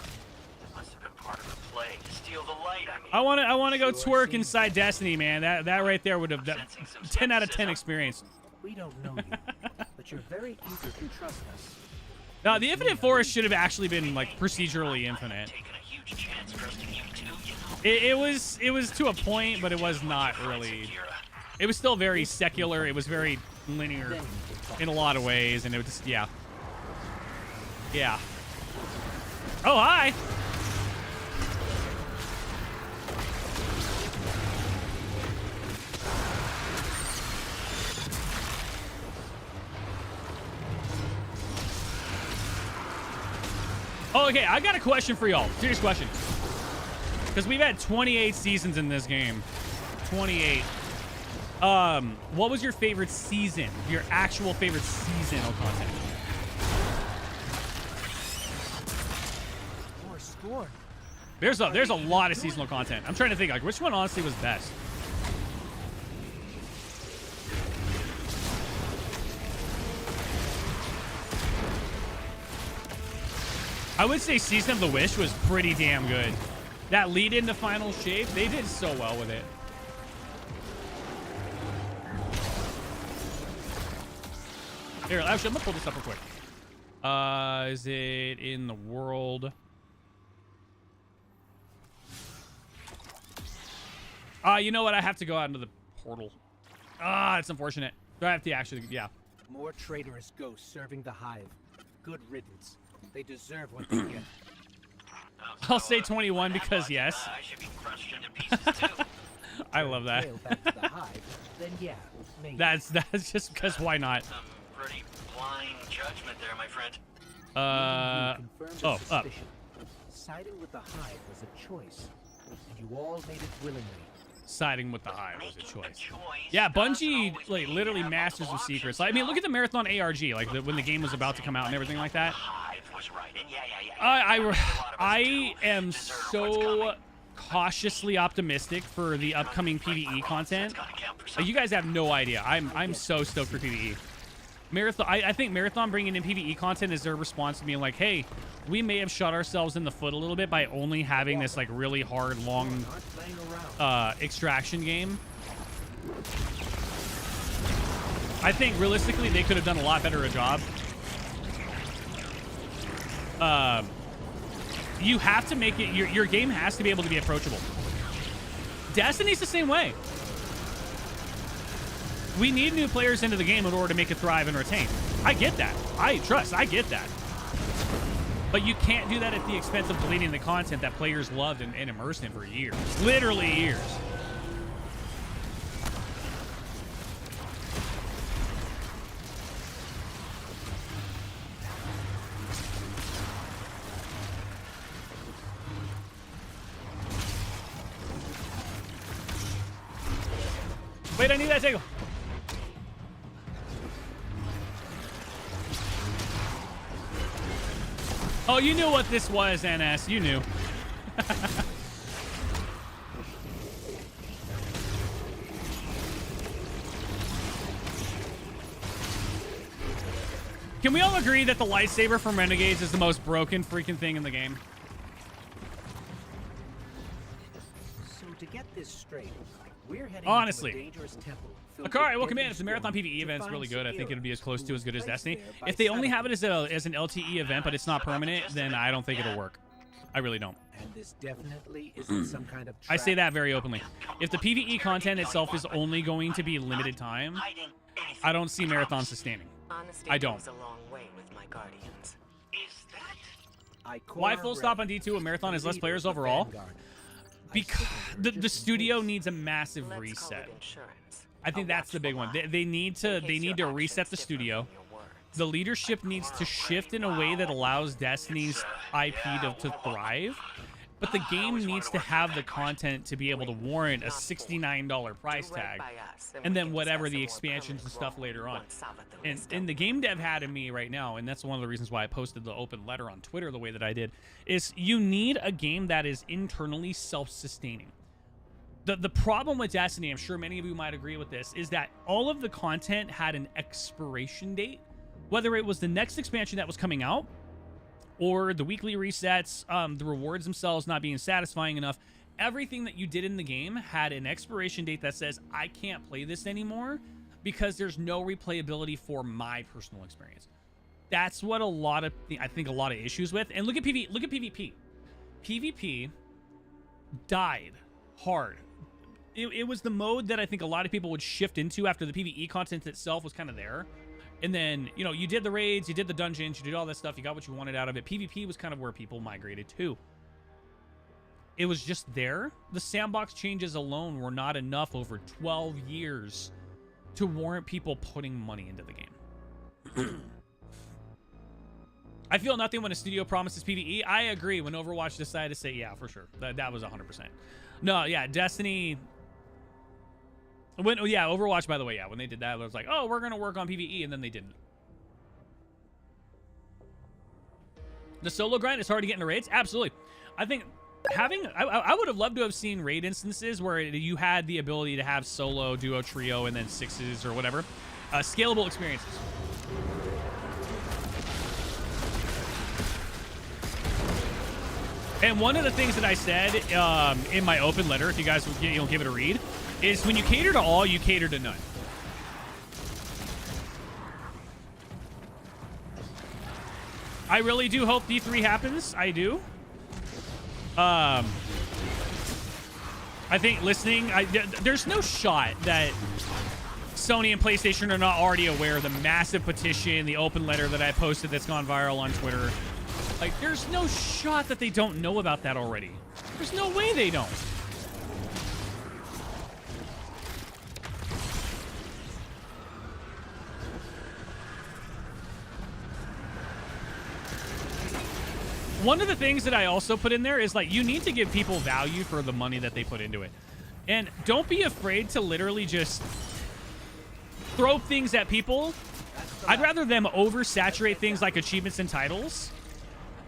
Speaker 1: I want to go twerk inside Destiny, man. That right there would have 10 out of 10 experience.
Speaker 4: We don't know you, but you're very eager to trust us.
Speaker 1: No, the Infinite Forest should have actually been like procedurally infinite. It was to a point, but it was not really. It was still very secular. It was very linear in a lot of ways, and it was just yeah. Oh hi. Oh, okay, I got a question for y'all. Serious question. Because we've had 28 seasons in this game. 28. What was your favorite season? Your actual favorite season of content? There's a lot of seasonal content. I'm trying to think, like, which one honestly was best? I would say Season of the Wish was pretty damn good. That lead into Final Shape, they did so well with it. Here, actually, I'm gonna pull this up real quick. Is it in the world? You know what? I have to go out into the portal. It's unfortunate. Do I have to actually? Yeah.
Speaker 4: More traitorous ghosts serving the hive. Good riddance. They deserve what they get.
Speaker 1: I'll say 21 because yes.
Speaker 5: I should be crushed into pieces too.
Speaker 1: I love that.
Speaker 4: Back to the hive, then yeah, maybe.
Speaker 1: That's just because why not?
Speaker 5: Some pretty blind judgment there, my friend.
Speaker 1: Up.
Speaker 4: Siding with the hive was a choice, and you all made it willingly.
Speaker 1: Siding with the hive was a choice. Yeah, Bungie like literally masters of secrets. Like, I mean, look at the Marathon ARG, like when the game was about to come out and everything like that. I am so cautiously optimistic for the upcoming PvE content. You guys have no idea. I'm so stoked for PvE. Marathon. I think Marathon bringing in PvE content is their response to being like, hey, we may have shot ourselves in the foot a little bit by only having this like really hard, long extraction game. I think realistically they could have done a lot better a job. You have to make it, your game has to be able to be approachable. Destiny's the same way. We need new players into the game in order to make it thrive and retain. I get that. I get that. But you can't do that at the expense of deleting the content that players loved and immersed in for years. Literally years. Wait, I need that table. Oh, you knew what this was, NS. You knew. Can we all agree that the lightsaber from Renegades is the most broken freaking thing in the game?
Speaker 4: So to get this straight, we're heading
Speaker 1: Honestly.
Speaker 4: into a dangerous temple. filled
Speaker 1: Akari,
Speaker 4: with
Speaker 1: welcome in.
Speaker 4: deadly
Speaker 1: If the Marathon
Speaker 4: storms.
Speaker 1: PvE event's
Speaker 4: To
Speaker 1: really
Speaker 4: find
Speaker 1: good, I think it'll be as close to as good as
Speaker 4: placed
Speaker 1: Destiny.
Speaker 4: there by
Speaker 1: If they only
Speaker 4: Sabathur.
Speaker 1: have it as an LTE event, but it's not permanent, then I don't think it'll work. I really don't.
Speaker 4: And this definitely isn't some kind of
Speaker 1: I say
Speaker 4: trap.
Speaker 1: that very openly. If the PvE content itself is only going to be limited time,
Speaker 5: Hiding anything.
Speaker 1: I don't see Marathon sustaining.
Speaker 3: Honesty
Speaker 1: I don't.
Speaker 3: goes a long way with my guardians.
Speaker 5: Is that?
Speaker 1: Why full stop on D2 when Marathon has less players overall? Because the studio needs a massive
Speaker 3: Let's call
Speaker 1: reset.
Speaker 3: it insurance.
Speaker 1: I think
Speaker 3: A
Speaker 1: that's the big one.
Speaker 3: watchful eye.
Speaker 1: They need to
Speaker 3: In case your
Speaker 1: reset the
Speaker 3: actions differ
Speaker 1: studio.
Speaker 3: from your words.
Speaker 1: The leadership needs to shift in a way that allows Destiny's IP to thrive. But the game needs to have the content to be able to warrant a $69 price
Speaker 3: Do right
Speaker 1: tag.
Speaker 3: by us,
Speaker 1: And
Speaker 3: we
Speaker 1: then
Speaker 3: can
Speaker 1: whatever
Speaker 3: discuss a
Speaker 1: the
Speaker 3: more
Speaker 1: expansions and
Speaker 3: permanent
Speaker 1: stuff
Speaker 3: role
Speaker 1: later on.
Speaker 3: once Sabathur is
Speaker 1: And
Speaker 3: done.
Speaker 1: the game dev had in me right now, and that's one of the reasons why I posted the open letter on Twitter the way that I did, is you need a game that is internally self-sustaining. The problem with Destiny, I'm sure many of you might agree with this, is that all of the content had an expiration date. Whether it was the next expansion that was coming out, or the weekly resets, the rewards themselves not being satisfying enough, everything that you did in the game had an expiration date that says, I can't play this anymore because there's no replayability for my personal experience. That's what I think a lot of issues with. And look at PvP. PvP died hard. It was the mode that I think a lot of people would shift into after the PvE content itself was kind of there. And then, you know, you did the raids, you did the dungeons, you did all that stuff, you got what you wanted out of it. PvP was kind of where people migrated to. It was just there. The sandbox changes alone were not enough over 12 years to warrant people putting money into the game. I feel nothing when a studio promises PvE. I agree when Overwatch decided to say, yeah, for sure. That was 100%. No, yeah, Destiny... Overwatch, by the way, yeah, when they did that, it was like, oh, we're going to work on PvE, and then they didn't. The solo grind is hard to get into raids? Absolutely. I think I would have loved to have seen raid instances where you had the ability to have solo, duo, trio, and then sixes or whatever. Scalable experiences. And one of the things that I said in my open letter, if you guys will give it a read, is when you cater to all, you cater to none. I really do hope D3 happens. I do. I think there's no shot that Sony and PlayStation are not already aware of the massive petition, the open letter that I posted that's gone viral on Twitter. Like, there's no shot that they don't know about that already. There's no way they don't. One of the things that I also put in there is, like, you need to give people value for the money that they put into it. And don't be afraid to literally just throw things at people. I'd rather them oversaturate things like achievements and titles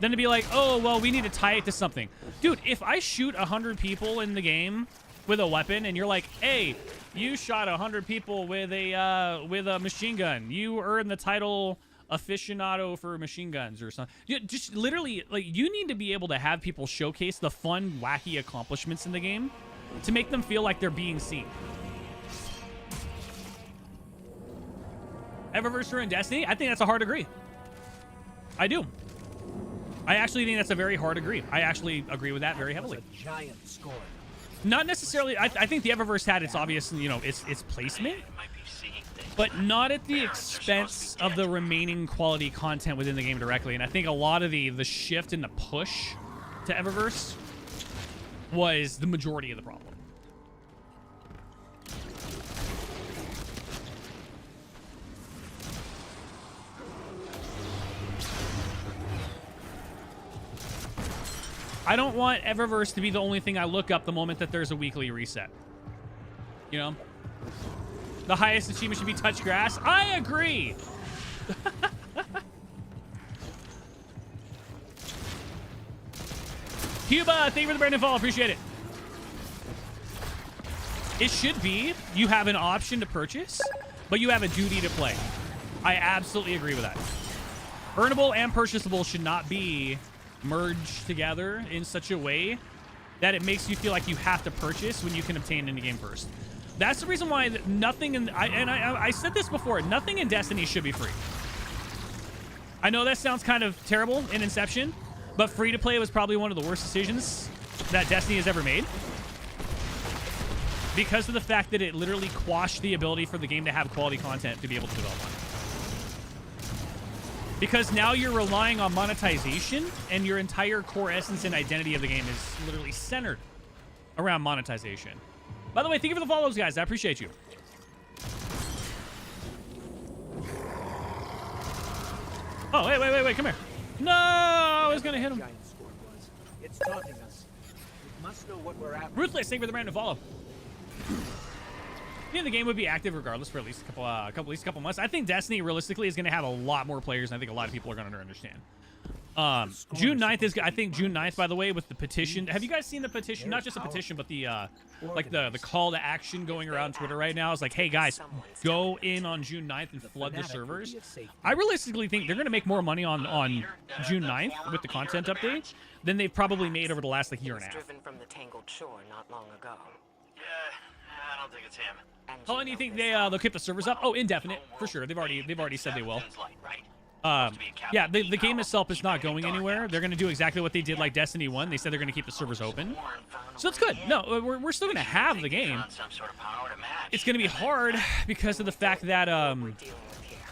Speaker 1: than to be like, oh, well, we need to tie it to something. Dude, if I shoot 100 people in the game with a weapon and you're like, hey, you shot 100 people with a machine gun, you earned the title aficionado for machine guns or something. Just literally, like, you need to be able to have people showcase the fun, wacky accomplishments in the game to make them feel like they're being seen. Eververse in Destiny? I think that's a hard agree. I do. I actually think that's a very hard agree. I actually agree with that very heavily.
Speaker 4: That was a giant score.
Speaker 1: Not necessarily. I think the Eververse had its obvious, you know, its placement, but not at the expense of the remaining quality content within the game directly. And I think a lot of the shift and the push to Eververse was the majority of the problem. I don't want Eververse to be the only thing I look up the moment that there's a weekly reset. You know? The highest achievement should be touch grass. I agree. Cuba, thank you for the brand new follow. Appreciate it. It should be you have an option to purchase, but you have a duty to play. I absolutely agree with that. Earnable and purchasable should not be merged together in such a way that it makes you feel like you have to purchase when you can obtain in the game first. That's the reason why nothing in I said this before, nothing in Destiny should be free. I know that sounds kind of terrible in Inception, but free to play was probably one of the worst decisions that Destiny has ever made, because of the fact that it literally quashed the ability for the game to have quality content to be able to develop on. Because now you're relying on monetization, and your entire core essence and identity of the game is literally centered around monetization. By the way, thank you for the follows, guys. I appreciate you. Oh, wait, come here. No, I was going to hit him.
Speaker 4: Giant sword was. It's taunting us. We must know what we're after.
Speaker 1: Ruthless, thank you for the random follow. Yeah, the game would be active regardless for at least a couple months. I think Destiny realistically is going to have a lot more players, and I think a lot of people are going to understand. June 9th is, I think June 9th, by the way, with the petition. Have you guys seen the petition? Not just a petition, but the like the call to action going around Twitter right now. It's like, hey guys, go in on June 9th and flood the servers. I realistically think they're going to make more money on June 9th with the content update than they've probably made over the last like year and a half.
Speaker 3: Driven from the tangled shore not long ago.
Speaker 5: Yeah, I don't think it's him.
Speaker 1: How long do you think they'll keep the servers up? Oh, indefinite for sure. They've already said they will. Yeah, the game itself is not going anywhere. They're going to do exactly what they did like Destiny 1. They said they're going to keep the servers open. So it's good. No, we're still going to have the game. It's going to be hard because of the fact that,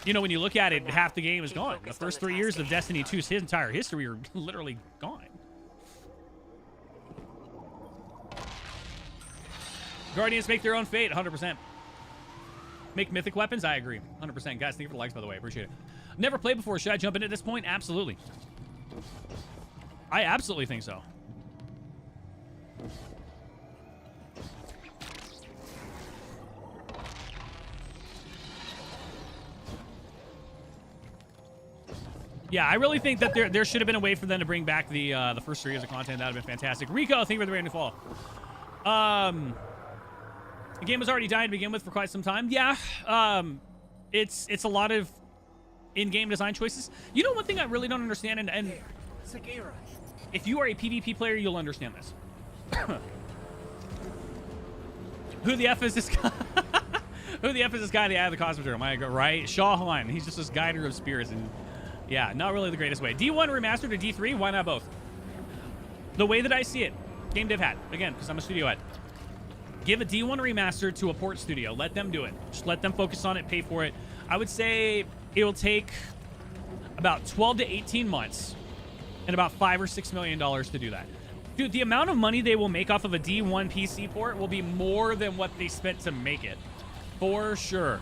Speaker 1: you know, when you look at it, half the game is gone. The first 3 years of Destiny 2's entire history are literally gone. Guardians make their own fate, 100%. Make mythic weapons? I agree, 100%. Guys, thank you for the likes, by the way. I appreciate it. Never played before. Should I jump in at this point? Absolutely. I absolutely think so. Yeah, I really think that there should have been a way for them to bring back the first 3 years of content. That would have been fantastic. Rico, thank you for the brand new follow. The game was already dying to begin with for quite some time. Yeah, it's a lot of in-game design choices. You know, one thing I really don't understand, and if you are a PvP player, you'll understand this. Who the F is this guy? Who the F is this guy in the Eye of the Cosmos? Am I right? Shaw Han. He's just this guider of spirits, and yeah, not really the greatest way. D1 remastered to D3? Why not both? The way that I see it, game dev hat. Again, because I'm a studio head. Give a D1 remaster to a port studio. Let them do it. Just let them focus on it, pay for it. I would say it will take about 12 to 18 months and about $5 or $6 million to do that. Dude, the amount of money they will make off of a D1 PC port will be more than what they spent to make it. For sure.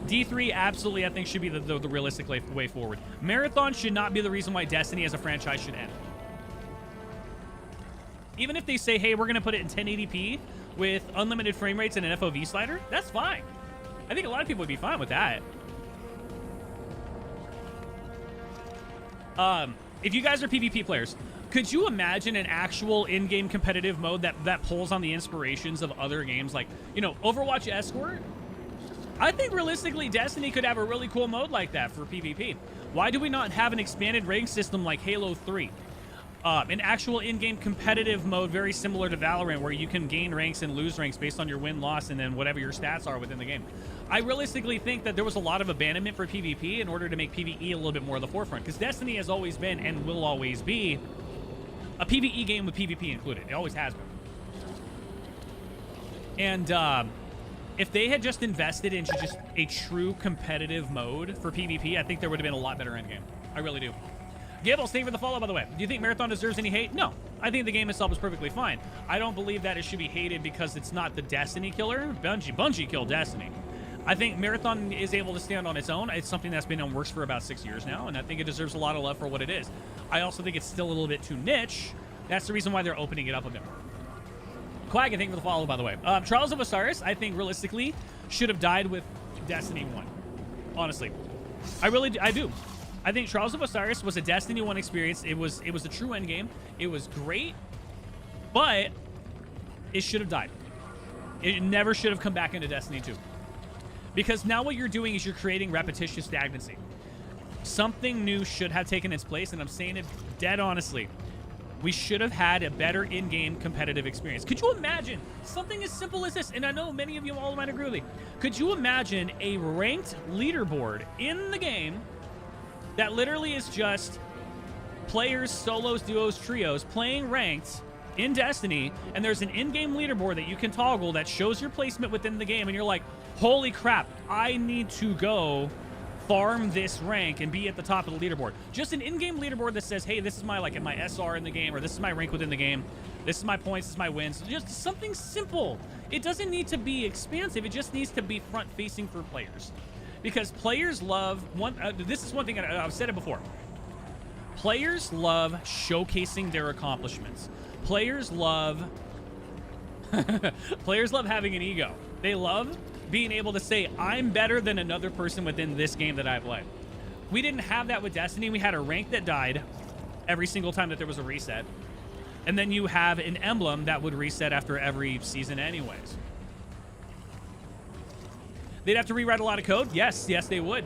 Speaker 1: D3 absolutely, I think, should be the realistic way forward. Marathon should not be the reason why Destiny as a franchise should end. Even if they say, hey, we're going to put it in 1080p with unlimited frame rates and an FOV slider, that's fine. I think a lot of people would be fine with that. If you guys are PvP players, could you imagine an actual in-game competitive mode that pulls on the inspirations of other games like, you know, Overwatch Escort? I think realistically Destiny could have a really cool mode like that for PvP. Why do we not have an expanded rank system like Halo 3? An actual in-game competitive mode very similar to Valorant where you can gain ranks and lose ranks based on your win-loss and then whatever your stats are within the game. I realistically think that there was a lot of abandonment for PvP in order to make PvE a little bit more at the forefront, because Destiny has always been and will always be a PvE game with PvP included. It always has been. And if they had just invested into just a true competitive mode for PvP, I think there would have been a lot better endgame. I really do. Gibbles, thank you for the follow, by the way. Do you think Marathon deserves any hate? No. I think the game itself is perfectly fine. I don't believe that it should be hated because it's not the Destiny killer. Bungie killed Destiny. I think Marathon is able to stand on its own. It's something that's been in works for about 6 years now, and I think it deserves a lot of love for what it is. I also think it's still a little bit too niche. That's the reason why they're opening it up a bit more. Quag, thank you for the follow, by the way. Trials of Osiris, I think, realistically, should have died with Destiny 1. Honestly. I do. I think Trials of Osiris was a Destiny 1 experience. It was a true endgame. It was great, but it should have died. It never should have come back into Destiny 2. Because now what you're doing is you're creating repetitious stagnancy. Something new should have taken its place, and I'm saying it dead honestly. We should have had a better in-game competitive experience. Could you imagine something as simple as this? And I know many of you all might agree with me. Could you imagine a ranked leaderboard in the game that literally is just players, solos, duos, trios playing ranked in Destiny, and there's an in-game leaderboard that you can toggle that shows your placement within the game, and you're like, holy crap, I need to go farm this rank and be at the top of the leaderboard. Just an in-game leaderboard that says, hey, this is my my SR in the game, or this is my rank within the game, this is my points, this is my wins. Just something simple. It doesn't need to be expansive. It just needs to be front-facing for players, because players love this is one thing I've said it before. Players love showcasing their accomplishments. Players love having an ego. They love being able to say, I'm better than another person within this game that I play. We didn't have that with Destiny. We had a rank that died every single time that there was a reset. And then you have an emblem that would reset after every season anyways. They'd have to rewrite a lot of code. Yes, they would.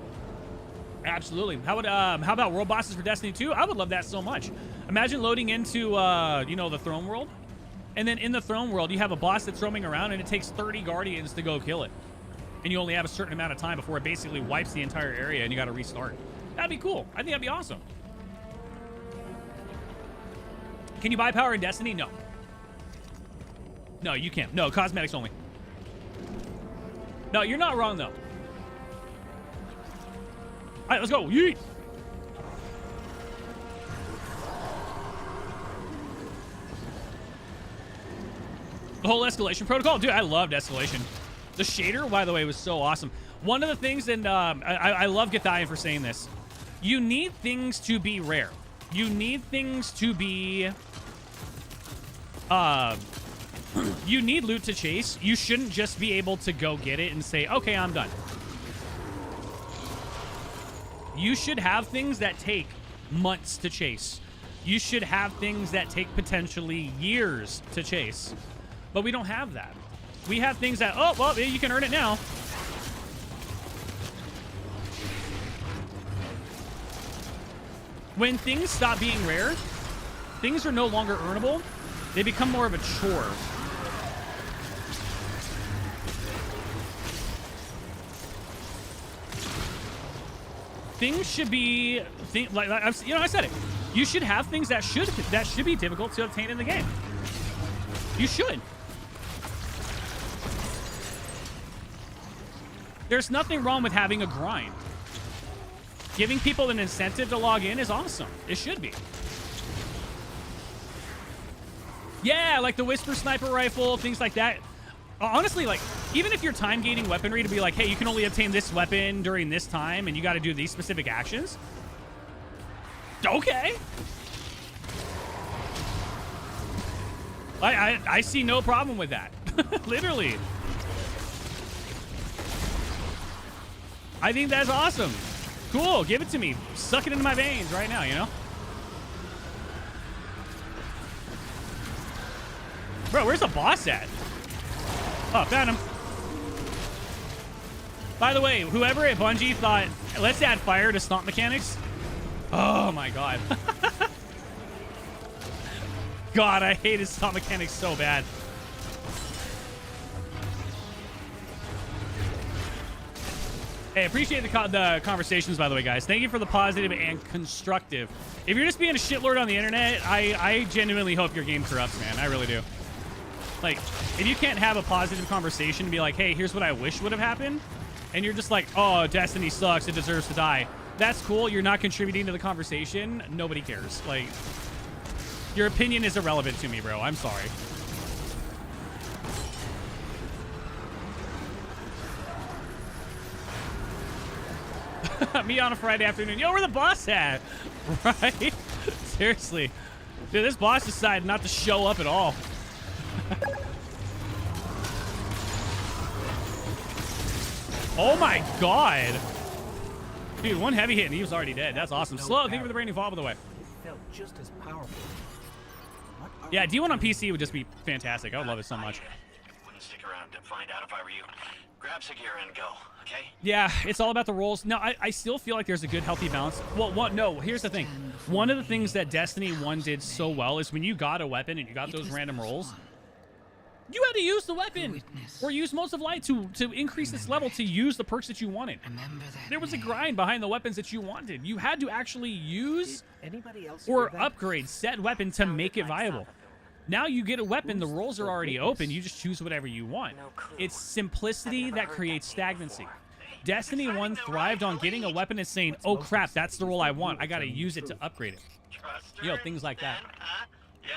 Speaker 1: Absolutely. How about world bosses for Destiny 2? I would love that so much. Imagine loading into, the throne world. And then in the throne world, you have a boss that's roaming around and it takes 30 guardians to go kill it. And you only have a certain amount of time before it basically wipes the entire area and you got to restart. That'd be cool. I think that'd be awesome. Can you buy power in Destiny? No. No, you can't. No, cosmetics only. No, you're not wrong, though. All right, let's go. Yeet. The whole escalation protocol. Dude, I loved escalation. The shader, by the way, was so awesome. One of the things, and I love Gathian for saying this, you need things to be rare. You need things to be... you need loot to chase. You shouldn't just be able to go get it and say, okay, I'm done. You should have things that take months to chase. You should have things that take potentially years to chase. But we don't have that. We have things that, oh, well, you can earn it now. When things stop being rare, things are no longer earnable. They become more of a chore. Things should be, I said it. You should have things that should be difficult to obtain in the game. You should. There's nothing wrong with having a grind. Giving people an incentive to log in is awesome. It should be. Yeah, like the Whisper Sniper Rifle, things like that. Honestly, like, even if you're time gating weaponry to be like, hey, you can only obtain this weapon during this time and you got to do these specific actions. Okay. I see no problem with that. Literally. I think that's awesome. Cool, give it to me. Suck it into my veins right now, you know? Bro, where's the boss at? Oh, found him. By the way, whoever at Bungie thought, let's add fire to stomp mechanics. Oh my god. God, I hated stomp mechanics so bad. Hey, appreciate the conversations, by the way, guys. Thank you for the positive and constructive. If you're just being a shitlord on the internet, I genuinely hope your game corrupts, man. I really do. Like, if you can't have a positive conversation and be like, hey, here's what I wish would have happened, and you're just like, oh, Destiny sucks, it deserves to die. That's cool. You're not contributing to the conversation. Nobody cares. Like, your opinion is irrelevant to me, bro. I'm sorry. Me on a Friday afternoon. Yo, where the boss at? Right? Seriously. Dude, this boss decided not to show up at all. Oh my god. Dude, one heavy hit and he was already dead. That's awesome. Slow, thank you for the brand new follow, by the way.
Speaker 4: It felt just as powerful.
Speaker 1: Yeah, D1 on PC would just be fantastic. I would love it so much.
Speaker 5: stick around to find out if I were you. Grab Sagira and go, okay?
Speaker 1: Yeah, it's all about the rolls. No, I still feel like there's a good, healthy balance. Well, no, here's the thing. One of the things that Destiny 1 did so well is when you got a weapon and you got those random rolls, you had to use the weapon or use Motes of Light to increase its level to use the perks that you wanted. There was a grind behind the weapons that you wanted. You had to actually use or upgrade said weapon to make it viable. Now you get a weapon, the rolls are already open, you just choose whatever you want. It's simplicity that creates stagnancy. Destiny 1 thrived on getting a weapon and saying, oh crap, that's the roll I want, I gotta use it to upgrade it. You know, things like that.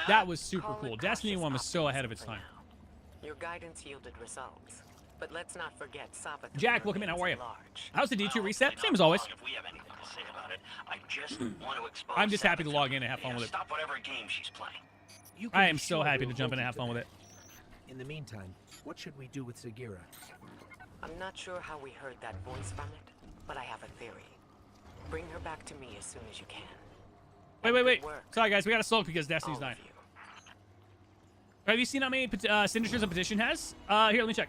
Speaker 1: That was super cool. Destiny 1 was so ahead of its time.
Speaker 3: Your guidance yielded results, but let's not forget Sabathur.
Speaker 1: Jack, welcome in, how are you?
Speaker 3: Large.
Speaker 1: How's the D2 reset? Same as always.
Speaker 5: If we have anything to say about it, I just want to expose
Speaker 1: I'm just happy to
Speaker 5: Sabathur.
Speaker 1: log in and have fun with it.
Speaker 5: Stop whatever game she's playing.
Speaker 1: I am so happy to jump in and have fun with it.
Speaker 4: In the meantime, what should we do with Sagira?
Speaker 3: I'm not sure how we heard that voice from it, but I have a theory. Bring her back to me as soon as you can.
Speaker 1: Wait. Sorry, guys, we got to sulk because Destiny's
Speaker 3: All
Speaker 1: dying.
Speaker 3: of you.
Speaker 1: Have you seen how many signatures a petition has? Here, let me check.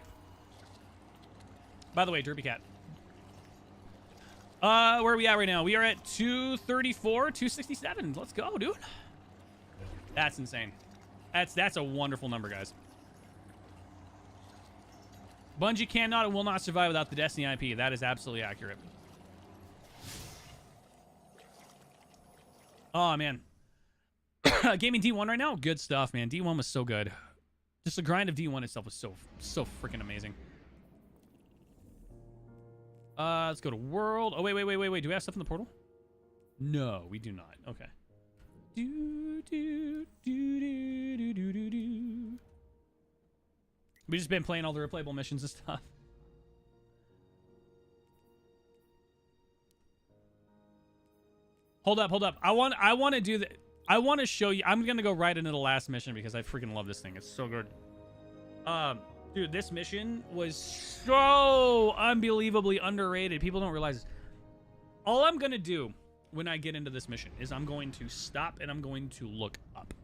Speaker 1: By the way, Derpy Cat. Where are we at right now? We are at 234, 267. Let's go, dude. That's insane. That's a wonderful number, guys. Bungie cannot and will not survive without the Destiny IP. That is absolutely accurate. Oh, man. Gaming D1 right now? Good stuff, man. D1 was so good. Just the grind of D1 itself was so freaking amazing. Let's go to world. Oh, wait. Do we have stuff in the portal? No, we do not. Okay. We've just been playing all the replayable missions and stuff. Hold up. I want to do that. I want to show you. I'm going to go right into the last mission because I freaking love this thing. It's so good. Dude, this mission was so unbelievably underrated. People don't realize this. All I'm going to do when I get into this mission is I'm going to stop and I'm going to look up.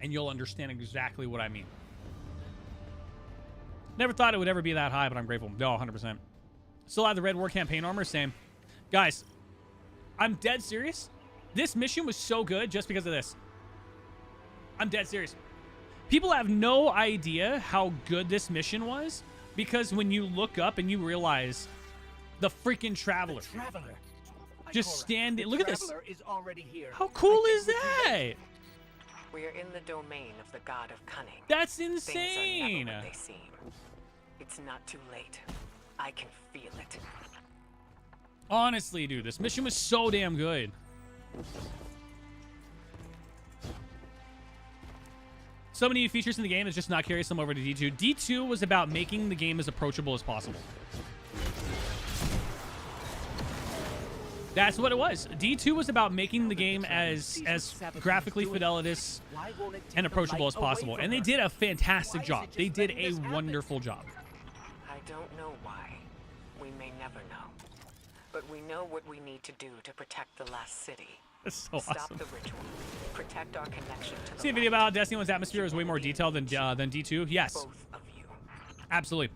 Speaker 1: And you'll understand exactly what I mean. Never thought it would ever be that high, but I'm grateful. No, 100%. Still have the Red War campaign armor, same. Guys, I'm dead serious. This mission was so good just because of this. I'm dead serious. People have no idea how good this mission was because when you look up and you realize the freaking Traveler. Just standing. Look at this.
Speaker 4: Is already here.
Speaker 1: How cool is that?
Speaker 3: We are in the domain of the god of cunning.
Speaker 1: That's
Speaker 3: Things
Speaker 1: insane.
Speaker 3: are never what they seem. It's not too late. I can feel it.
Speaker 1: Honestly, dude, this mission was so damn good. So many new features in the game is just not carry some over to D2. D2 was about making the game as approachable as possible. That's what it was. D2 was about making the game as graphically fidelitous and approachable as possible. And they did a fantastic job. They did a wonderful job.
Speaker 3: I don't know why. We may never know. But we know what we need to do to protect the last city.
Speaker 1: That's so
Speaker 3: Stop
Speaker 1: awesome.
Speaker 3: the ritual. Protect our connection to the
Speaker 1: See a video about Destiny 1's atmosphere is way more detailed than D2? Yes,
Speaker 3: both of you.
Speaker 1: absolutely.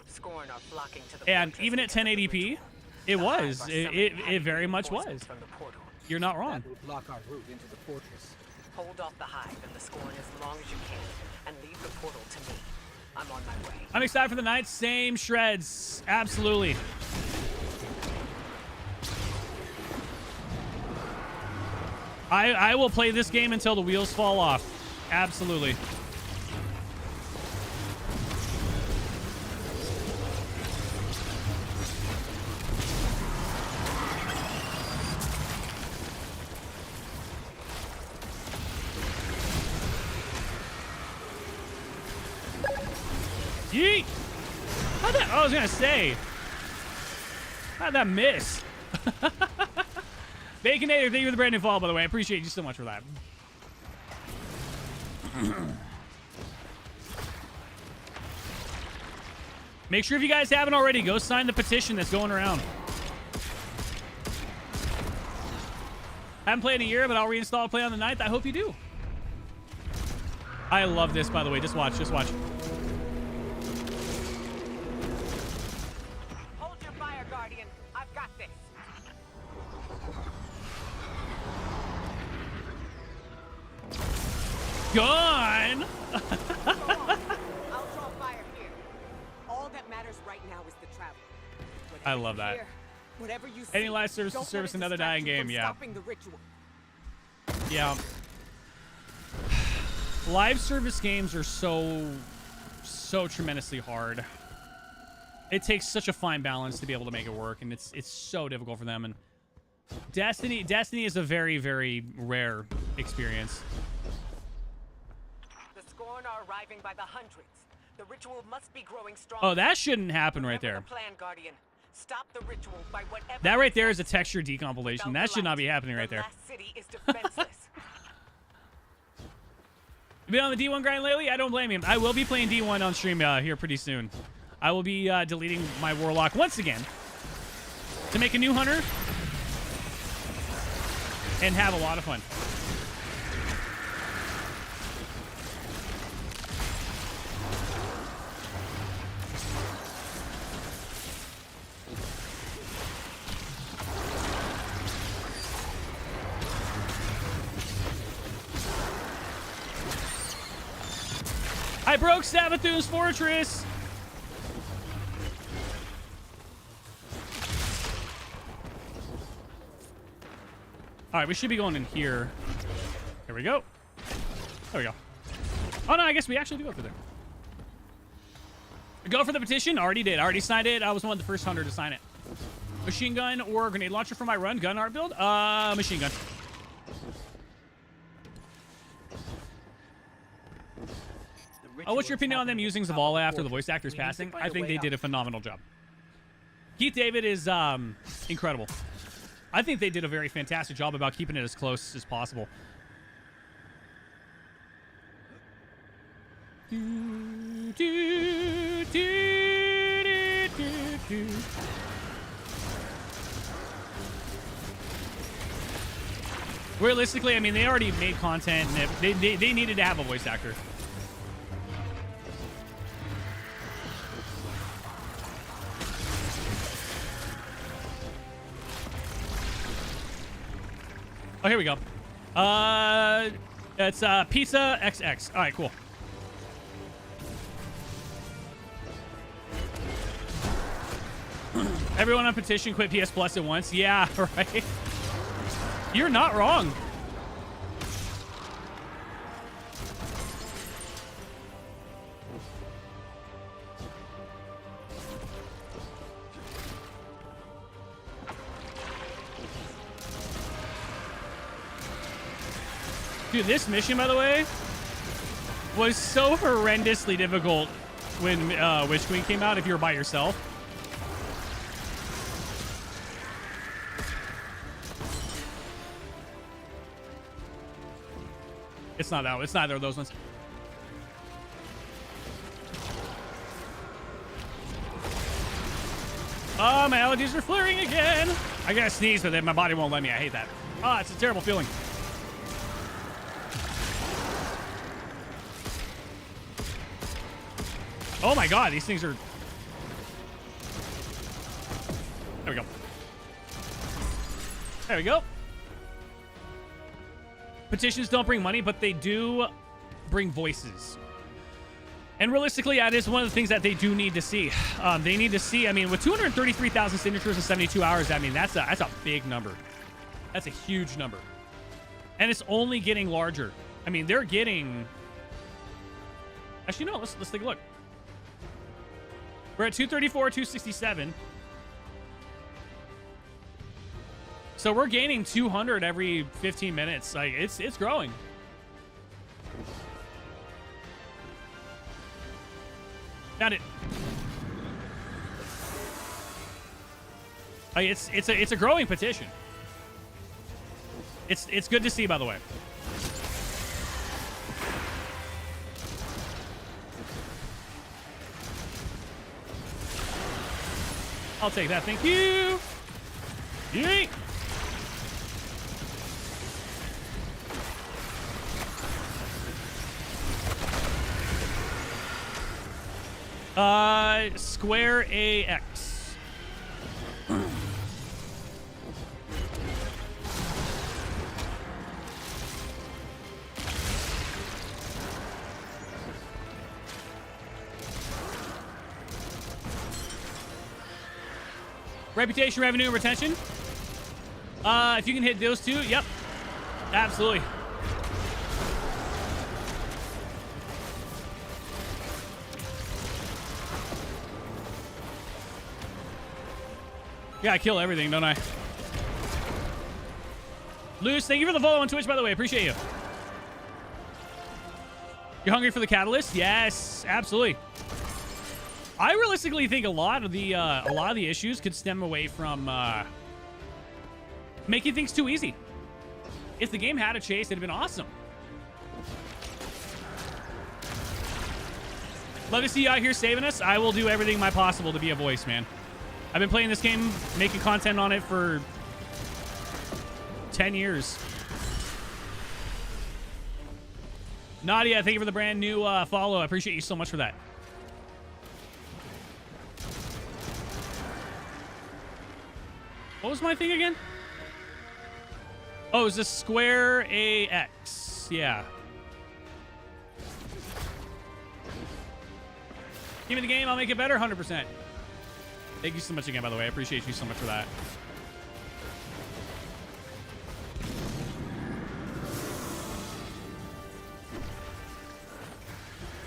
Speaker 3: Scorn are flocking to the
Speaker 1: And
Speaker 3: fortress
Speaker 1: even at
Speaker 3: because of the
Speaker 1: 1080p,
Speaker 3: ritual.
Speaker 1: it
Speaker 3: The
Speaker 1: was.
Speaker 3: Hive are summoning
Speaker 1: It
Speaker 3: heavy
Speaker 1: very much
Speaker 3: reinforcements
Speaker 1: was.
Speaker 3: from the portal.
Speaker 1: You're not wrong.
Speaker 4: That will block our route into the fortress.
Speaker 3: Hold off the hive and the Scorn as long as you can, and leave the portal to me. I'm on my way.
Speaker 1: I'm excited for the night. Same shreds. Absolutely. I will play this game until the wheels fall off. Absolutely. Yeet! How'd that, I was gonna say. How'd that miss? Baconator, thank you for the brand new follow, by the way. I appreciate you so much for that. Make sure if you guys haven't already, go sign the petition that's going around. Haven't played in a year, but I'll reinstall Play on the 9th. I hope you do. I love this, by the way. Just watch, just watch. gone.
Speaker 2: Go on. I'll draw fire here. All that matters right now is the travel.
Speaker 1: I love that.
Speaker 2: Whatever you
Speaker 1: Any
Speaker 2: see,
Speaker 1: live service to
Speaker 2: don't let
Speaker 1: service
Speaker 2: it
Speaker 1: another
Speaker 2: distract
Speaker 1: dying
Speaker 2: you
Speaker 1: game,
Speaker 2: from
Speaker 1: yeah.
Speaker 2: stopping the ritual.
Speaker 1: Yeah. Live service games are so tremendously hard. It takes such a fine balance to be able to make it work, and it's so difficult for them. And Destiny is a very, very rare experience.
Speaker 3: The Scorn are arriving by the hundreds. The ritual must be growing strong.
Speaker 1: Oh, that shouldn't happen right
Speaker 3: Remember
Speaker 1: there.
Speaker 3: the plan, Guardian. Stop the ritual by whatever.
Speaker 1: That right there
Speaker 3: means
Speaker 1: is a texture decompilation.
Speaker 3: Without
Speaker 1: That
Speaker 3: the
Speaker 1: should not
Speaker 3: light,
Speaker 1: be happening right
Speaker 3: the
Speaker 1: there.
Speaker 3: last city is defenseless.
Speaker 1: Been on the D1 grind lately? I don't blame him. I will be playing D1 on stream here pretty soon. I will be deleting my Warlock once again to make a new hunter and have a lot of fun. I broke Savathun's fortress. All right, we should be going in here. Here we go. There we go. Oh, no, I guess we actually do go for there. Go for the petition? Already did. Already signed it. I was one of the first 100 to sign it. Machine gun or grenade launcher for my run? Gun art build? Machine gun. Oh, what's your opinion on them using Zavala after the voice actor's passing? I think they did a phenomenal job. Keith David is incredible. I think they did a very fantastic job about keeping it as close as possible. Realistically, I mean, they already made content, and they needed to have a voice actor. Oh, here we go. It's Pizza XX. All right, cool. Everyone on petition quit PS Plus at once. Yeah, right. You're not wrong. Dude, this mission, by the way, was so horrendously difficult when Witch Queen came out if you were by yourself. It's not that. It's neither of those ones. Oh, my allergies are flaring again. I gotta sneeze, but then my body won't let me. I hate that. Ah, it's a terrible feeling. Oh my god, these things are... There we go. There we go. Petitions don't bring money, but they do bring voices. And realistically, that is one of the things that they do need to see. They need to see, I mean, with 233,000 signatures in 72 hours, I mean, that's a big number. That's a huge number. And it's only getting larger. I mean, they're getting... Actually, no, let's take a look. We're at 234, 267. So we're gaining 200 every 15 minutes. Like it's growing. Found it. Like it's a growing petition. It's good to see, by the way. I'll take that. Thank you. Yeet. Square AX. Reputation, revenue, and retention. If you can hit those two, yep. Absolutely. Yeah, I kill everything, don't I? Luce, thank you for the follow on Twitch, by the way. Appreciate you. You're hungry for the catalyst? Yes, absolutely. I realistically think a lot of the issues could stem away from making things too easy. If the game had a chase, it'd have been awesome. Love to see you out here saving us. I will do everything my possible to be a voice, man. I've been playing this game, making content on it for 10 years. Nadia, thank you for the brand new follow. I appreciate you so much for that. What was my thing again? Oh, it was a square AX. Yeah. Give me the game, I'll make it better, 100%. Thank you so much again, by the way. I appreciate you so much for that.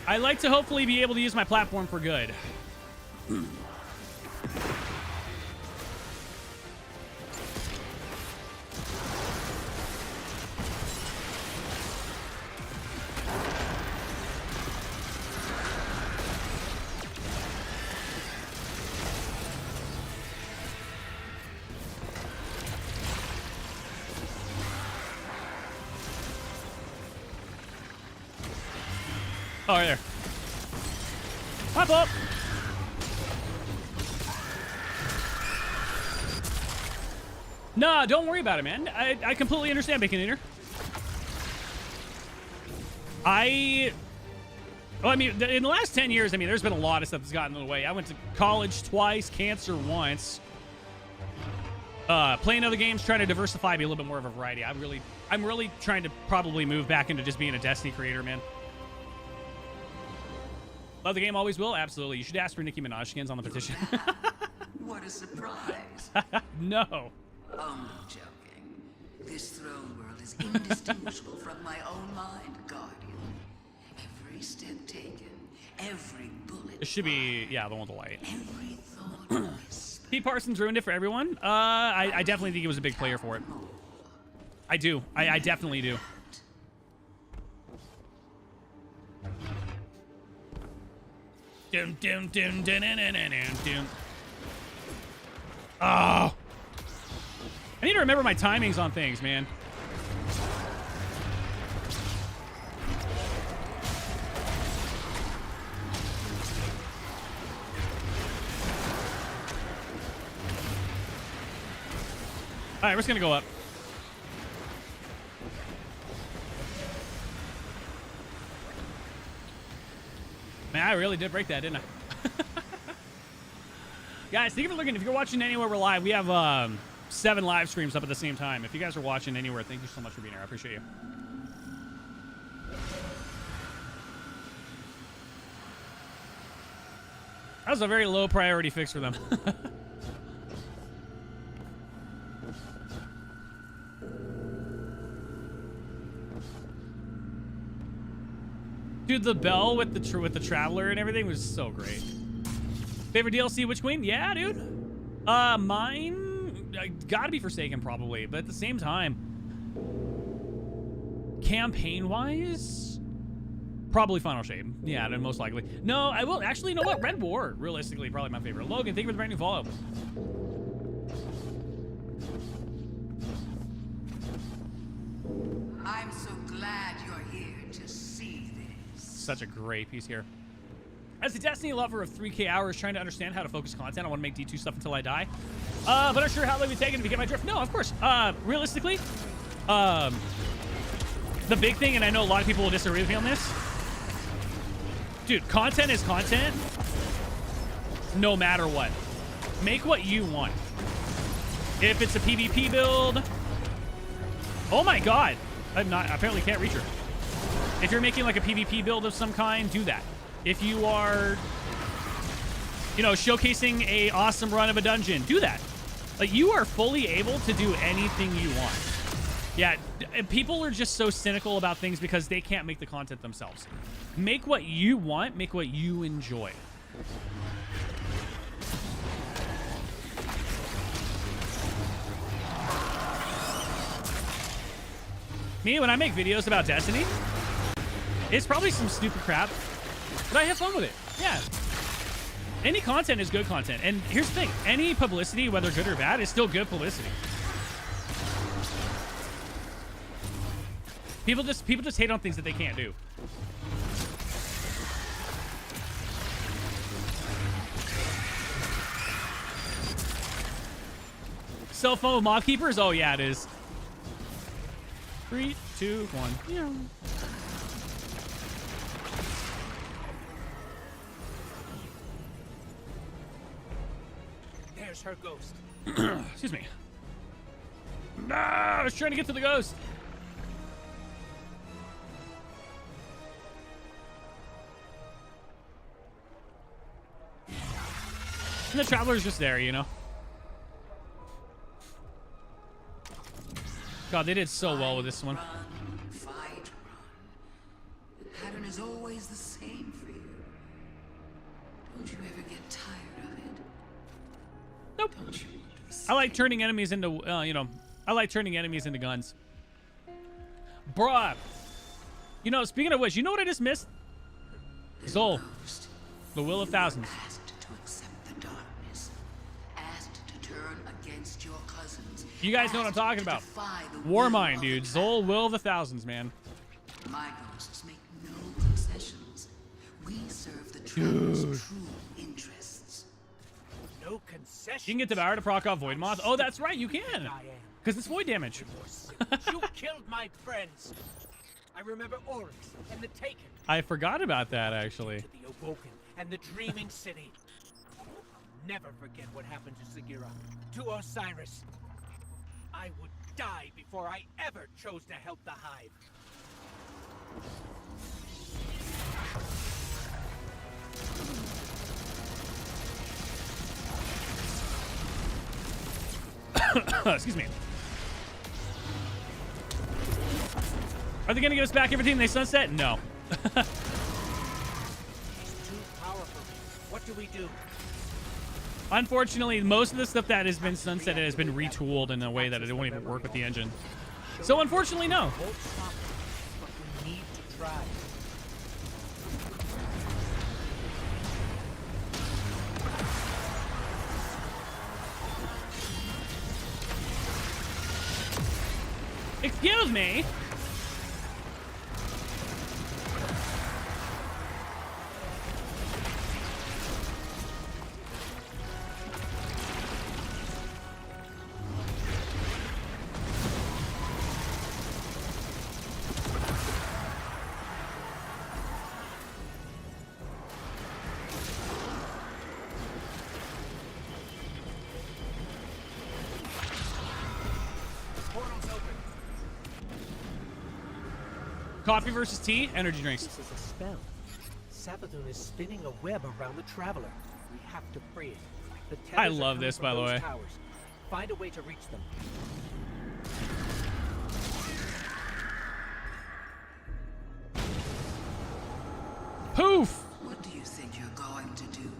Speaker 1: I like to hopefully be able to use my platform for good. Oh, right there. Pop up. Nah, don't worry about it, man. I completely understand, Bacon Eater. I mean, in the last 10 years, I mean, there's been a lot of stuff that's gotten in the way. I went to college twice, cancer once. Playing other games, trying to diversify, be a little bit more of a variety. I'm really trying to probably move back into just being a Destiny creator, man. Love the game, always will. Absolutely. You should ask for Nicki Minaj skins on the petition.
Speaker 6: What a surprise.
Speaker 1: No.
Speaker 6: Only joking. This throne world is indistinguishable from my own mind, Guardian. Every step taken, every bullet.
Speaker 1: It should be, yeah, the one with the light.
Speaker 6: Every thought is.
Speaker 1: Pete Parsons ruined it for everyone. I definitely think he was a big player for it. I do. I definitely do. Dun, dun, dun, dun, dun, dun, dun, dun. Oh. I need to remember my timings on things, man. All right, we're just going to go up. Man, I really did break that, didn't I? Guys, thank you for looking. If you're watching anywhere we're live, we have 7 live streams up at the same time. If you guys are watching anywhere, thank you so much for being here. I appreciate you. That was a very low priority fix for them. Dude, the bell with the traveler and everything was so great. Favorite DLC, Witch Queen? Yeah, dude. Mine gotta be Forsaken probably, but at the same time, campaign-wise, probably Final Shade. Yeah, then most likely. No, I will actually. You know what? Red War, realistically, probably my favorite. Logan, thank you for the brand new follow.
Speaker 6: I'm so glad you're here to see this.
Speaker 1: Such a great piece here. As a Destiny lover of 3K hours trying to understand how to focus content, I want to make D2 stuff until I die. But I'm sure how long it taken to get my drift. No, of course. Realistically, the big thing, and I know a lot of people will disagree with me on this. Dude, content is content no matter what. Make what you want. If it's a PvP build... Oh my god. I'm not... apparently can't reach her. If you're making like a PvP build of some kind, do that. If you are, you know, showcasing a awesome run of a dungeon, do that. Like, you are fully able to do anything you want. Yeah, people are just so cynical about things because they can't make the content themselves. Make what you want, make what you enjoy. Me, when I make videos about Destiny, it's probably some stupid crap, but I have fun with it. Yeah. Any content is good content. And here's the thing. Any publicity, whether good or bad, is still good publicity. People just hate on things that they can't do. Cell phone with moth keepers? Oh yeah, it is. 3, 2, 1. Yeah.
Speaker 4: There's her ghost.
Speaker 1: Excuse me. Nah, I was trying to get to the ghost. And the traveler's just there, you know. God, they did so well with this one.
Speaker 6: Run, fight, run. The pattern is always the same for you. Don't you ever get tired of it?
Speaker 1: Nope.
Speaker 6: Don't you?
Speaker 1: I like turning enemies into, you know, I like turning enemies into guns. Bruh. You know, speaking of which, you know what I just missed? Zol. The Will of Thousands.
Speaker 6: Asked to accept the darkness. Asked to turn against your cousins.
Speaker 1: You guys know what I'm talking about. Warmind, dude. Zol, Will of the Thousands, man.
Speaker 6: My ghosts make no concessions. We serve the traveler's true interests.
Speaker 4: No concession.
Speaker 1: You can get devoured to proc off Void Moth. Oh, that's right, you can. Because it's void damage.
Speaker 4: You killed my friends. I remember Oryx and the Taken.
Speaker 1: I forgot about that, actually.
Speaker 4: To the Awoken and the Dreaming City. I'll never forget what happened to Sagira, to Osiris. I would die before I ever chose to help the Hive.
Speaker 1: Excuse me. Are they gonna give us back everything they sunset? No.
Speaker 4: She's too powerful. What do we do?
Speaker 1: Unfortunately, most of the stuff that has been sunsetted has been retooled in a way that it won't even work with the engine. So unfortunately, no.
Speaker 4: Won't stop us, but we need to try.
Speaker 1: Excuse me. Coffee versus tea, energy drinks.
Speaker 4: This is a spell. Savathun is spinning a web around the Traveler. We have to free it. The tethers
Speaker 1: I
Speaker 4: are
Speaker 1: love
Speaker 4: coming
Speaker 1: this,
Speaker 4: from
Speaker 1: by the
Speaker 4: those
Speaker 1: way.
Speaker 4: Towers. Find a way to reach them.
Speaker 1: Poof!
Speaker 6: What do you think you're going to do?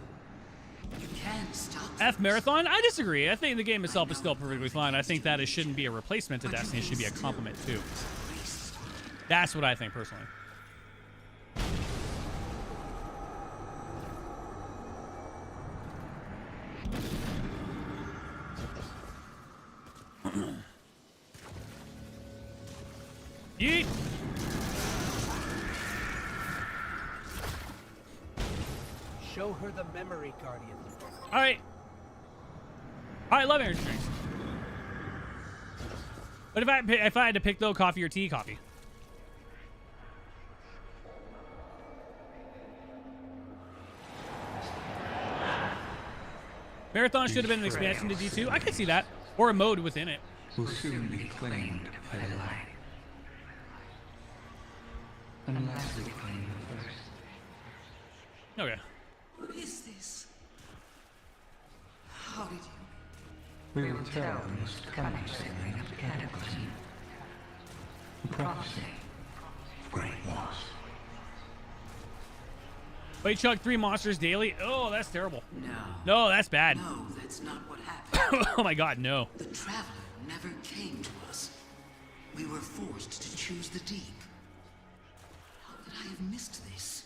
Speaker 6: You can't stop
Speaker 1: F Marathon? I disagree. I think the game itself is still perfectly fine. I think that it shouldn't be a replacement to Destiny. It should be a complement too. That's what I think personally. Yeet!
Speaker 4: Show her the memory, Guardian.
Speaker 1: Alright. I love energy drinks. But if I had to pick though, coffee or tea, coffee. Marathon should have been an expansion to D2. I could see that. Or a mode within it.
Speaker 7: Will soon be claimed by the light. Unless we claim it first.
Speaker 1: Okay.
Speaker 6: What is this? How did you?
Speaker 7: We will tell the most cunning secret of cataclysm. A prophecy of great loss.
Speaker 1: Wait, chug 3 monsters daily? Oh, that's terrible.
Speaker 6: No.
Speaker 1: No, that's bad.
Speaker 6: No, that's not what happened.
Speaker 1: Oh my god, no.
Speaker 6: The Traveler never came to us. We were forced to choose the deep. How could I have missed this?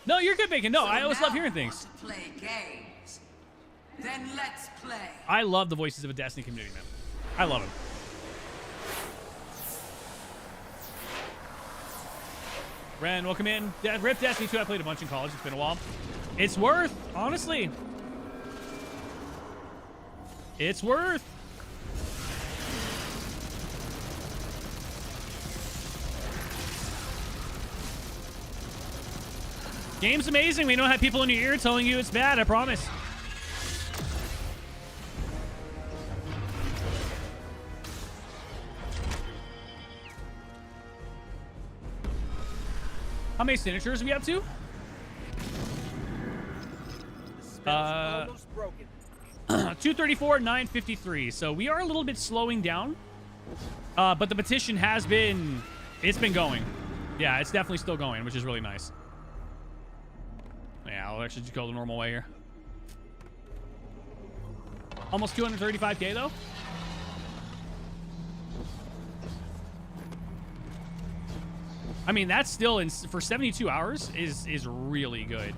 Speaker 1: No, you're good, Bacon. No,
Speaker 6: So
Speaker 1: I always love
Speaker 6: now
Speaker 1: hearing
Speaker 6: you
Speaker 1: things.
Speaker 6: want to play games. Then let's play.
Speaker 1: I love the voices of a Destiny community, man. I love them. Ren, welcome in. Rip Destiny 2, I played a bunch in college. It's been a while. It's worth, honestly. It's worth. Game's amazing. We don't have people in your ear telling you it's bad, I promise. How many signatures are we up to?
Speaker 4: Almost broken.
Speaker 1: 234, 953. So we are a little bit slowing down. But the petition has been, it's been going. Yeah, it's definitely still going, which is really nice. Yeah, I'll actually just go the normal way here. Almost 235K though. I mean, that's still in for 72 hours is really good.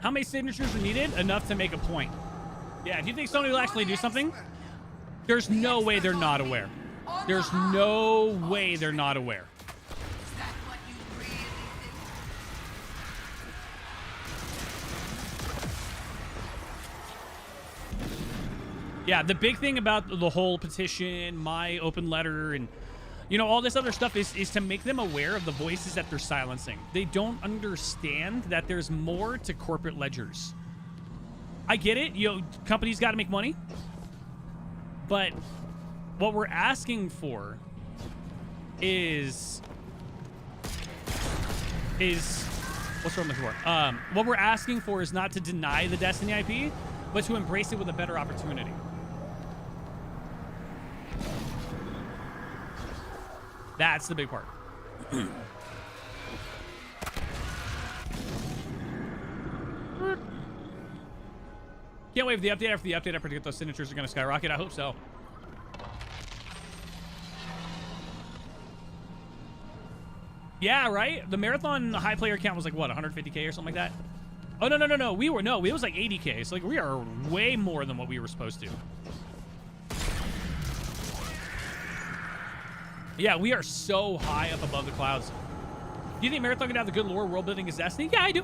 Speaker 1: How many signatures are needed? Enough to make a point. Yeah, do you think Sony will actually do something? There's no way they're not aware. There's no way they're not aware.
Speaker 6: Is that what you really think?
Speaker 1: Yeah, the big thing about the whole petition, my open letter, and you know, all this other stuff is to make them aware of the voices that they're silencing. They don't understand that there's more to corporate ledgers. I get it, you know, companies got to make money, but what we're asking for is what's wrong with the word? What we're asking for is not to deny the Destiny IP, but to embrace it with a better opportunity. That's the big part. Can't wait for the update. After the update, I predict those signatures are going to skyrocket. I hope so. Yeah, right? The marathon high player count was like, what, 150K or something like that? Oh, no. It was like 80K. So, like, we are way more than what we were supposed to. Yeah, we are so high up above the clouds. Do you think Marathon can have the good lore world building as Destiny? Yeah, I do.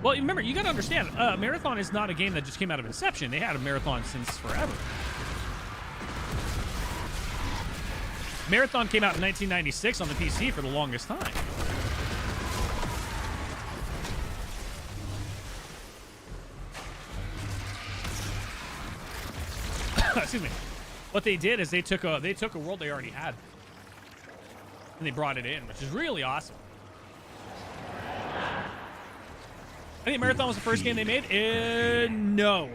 Speaker 1: Well, remember, you got to understand, Marathon is not a game that just came out of Inception. They had a Marathon since forever. Marathon came out in 1996 on the PC for the longest time. Excuse me. What they did is they took a world they already had, and they brought it in, which is really awesome. I think Marathon was the first game they made. No,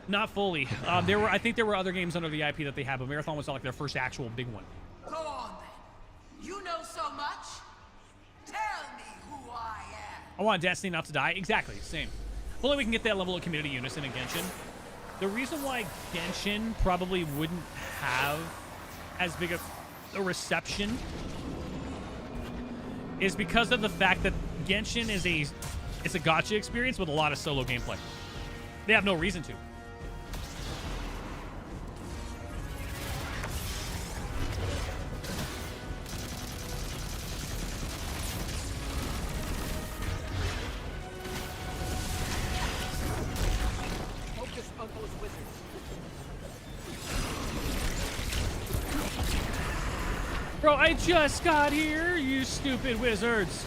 Speaker 1: not fully. I think there were other games under the IP that they had, but Marathon was like their first actual big one.
Speaker 6: Go on then. You know so much. Tell me who I am.
Speaker 1: I want Destiny not to die. Exactly, same. If only we can get that level of community unison in Genshin. The reason why Genshin probably wouldn't have as big a reception is because of the fact that Genshin is a gacha experience with a lot of solo gameplay. They have no reason to.
Speaker 4: Focus on those wizards.
Speaker 1: Bro, I just got here, you stupid wizards.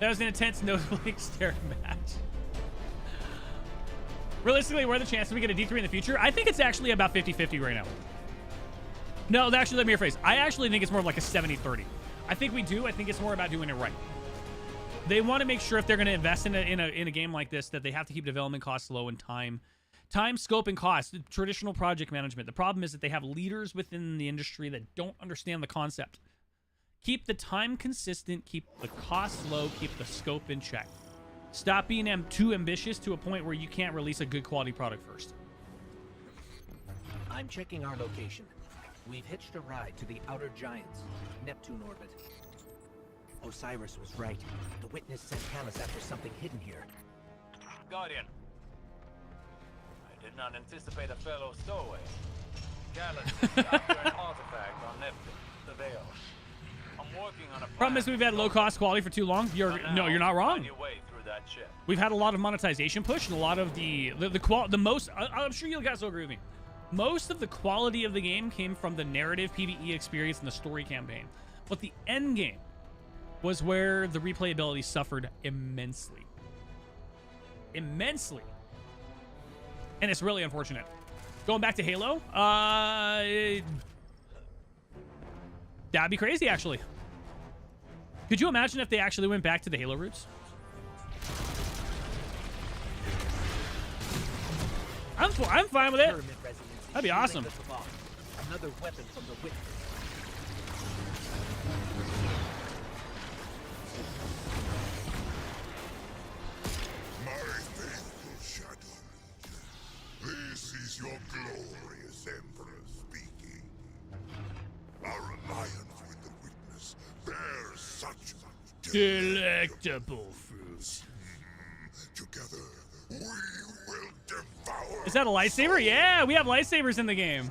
Speaker 1: That was an intense no-link stare match. Realistically, what are the chances we get a D3 in the future? I think it's actually about 50-50 right now. No, actually, let me rephrase. I actually think it's more like a 70-30. I think we do. I think it's more about doing it right. They want to make sure if they're going to invest in a game like this that they have to keep development costs low and time, scope, and cost. Traditional project management. The problem is that they have leaders within the industry that don't understand the concept. Keep the time consistent, keep the costs low, keep the scope in check. Stop being too ambitious to a point where you can't release a good quality product first.
Speaker 4: I'm checking our location. We've hitched a ride to the Outer Giants, Neptune orbit. Osiris was right. The Witness sent Callus after something hidden here.
Speaker 8: Guardian. I did not anticipate a fellow stowaway. Callus is after an artifact on Neptune, the Veil. I'm working on a plan.
Speaker 1: Problem is we've had low cost quality for too long. You're not wrong.
Speaker 8: Find your way through that ship.
Speaker 1: We've had a lot of monetization push and a lot of the most. I'm sure you guys will agree with me. Most of the quality of the game came from the narrative PvE experience and the story campaign, but the end game was where the replayability suffered immensely. And it's really unfortunate. Going back to Halo, that'd be crazy, actually. Could you imagine if they actually went back to the Halo roots? I'm fine with it. That'd be awesome.
Speaker 4: Another weapon from the Witness.
Speaker 9: This is your glorious Emperor speaking. Our alliance with the Witness bears such
Speaker 1: delectable fruit.
Speaker 9: Together, we will devour.
Speaker 1: Is that a lightsaber? Yeah, we have lightsabers in the game.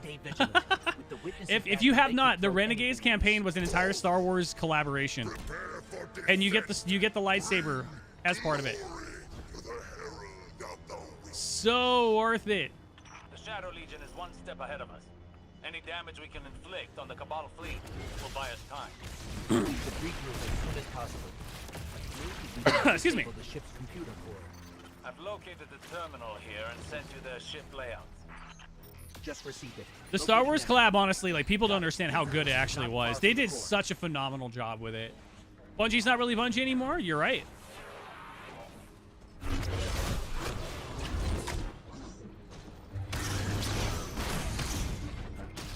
Speaker 1: If you have not, the Renegades campaign was an entire Star Wars collaboration, and you get the lightsaber as part of it. So worth it.
Speaker 8: The Shadow Legion is one step ahead of us. Any damage we can inflict on the Cabal fleet will buy us time.
Speaker 1: Excuse me.
Speaker 4: The ship's computer core.
Speaker 8: I've located the terminal here and sent you the ship layouts.
Speaker 4: Just received it.
Speaker 1: The Star Wars collab, honestly, like, people don't understand how good it actually was. They did such a phenomenal job with it. Bungie's not really Bungie anymore. You're right.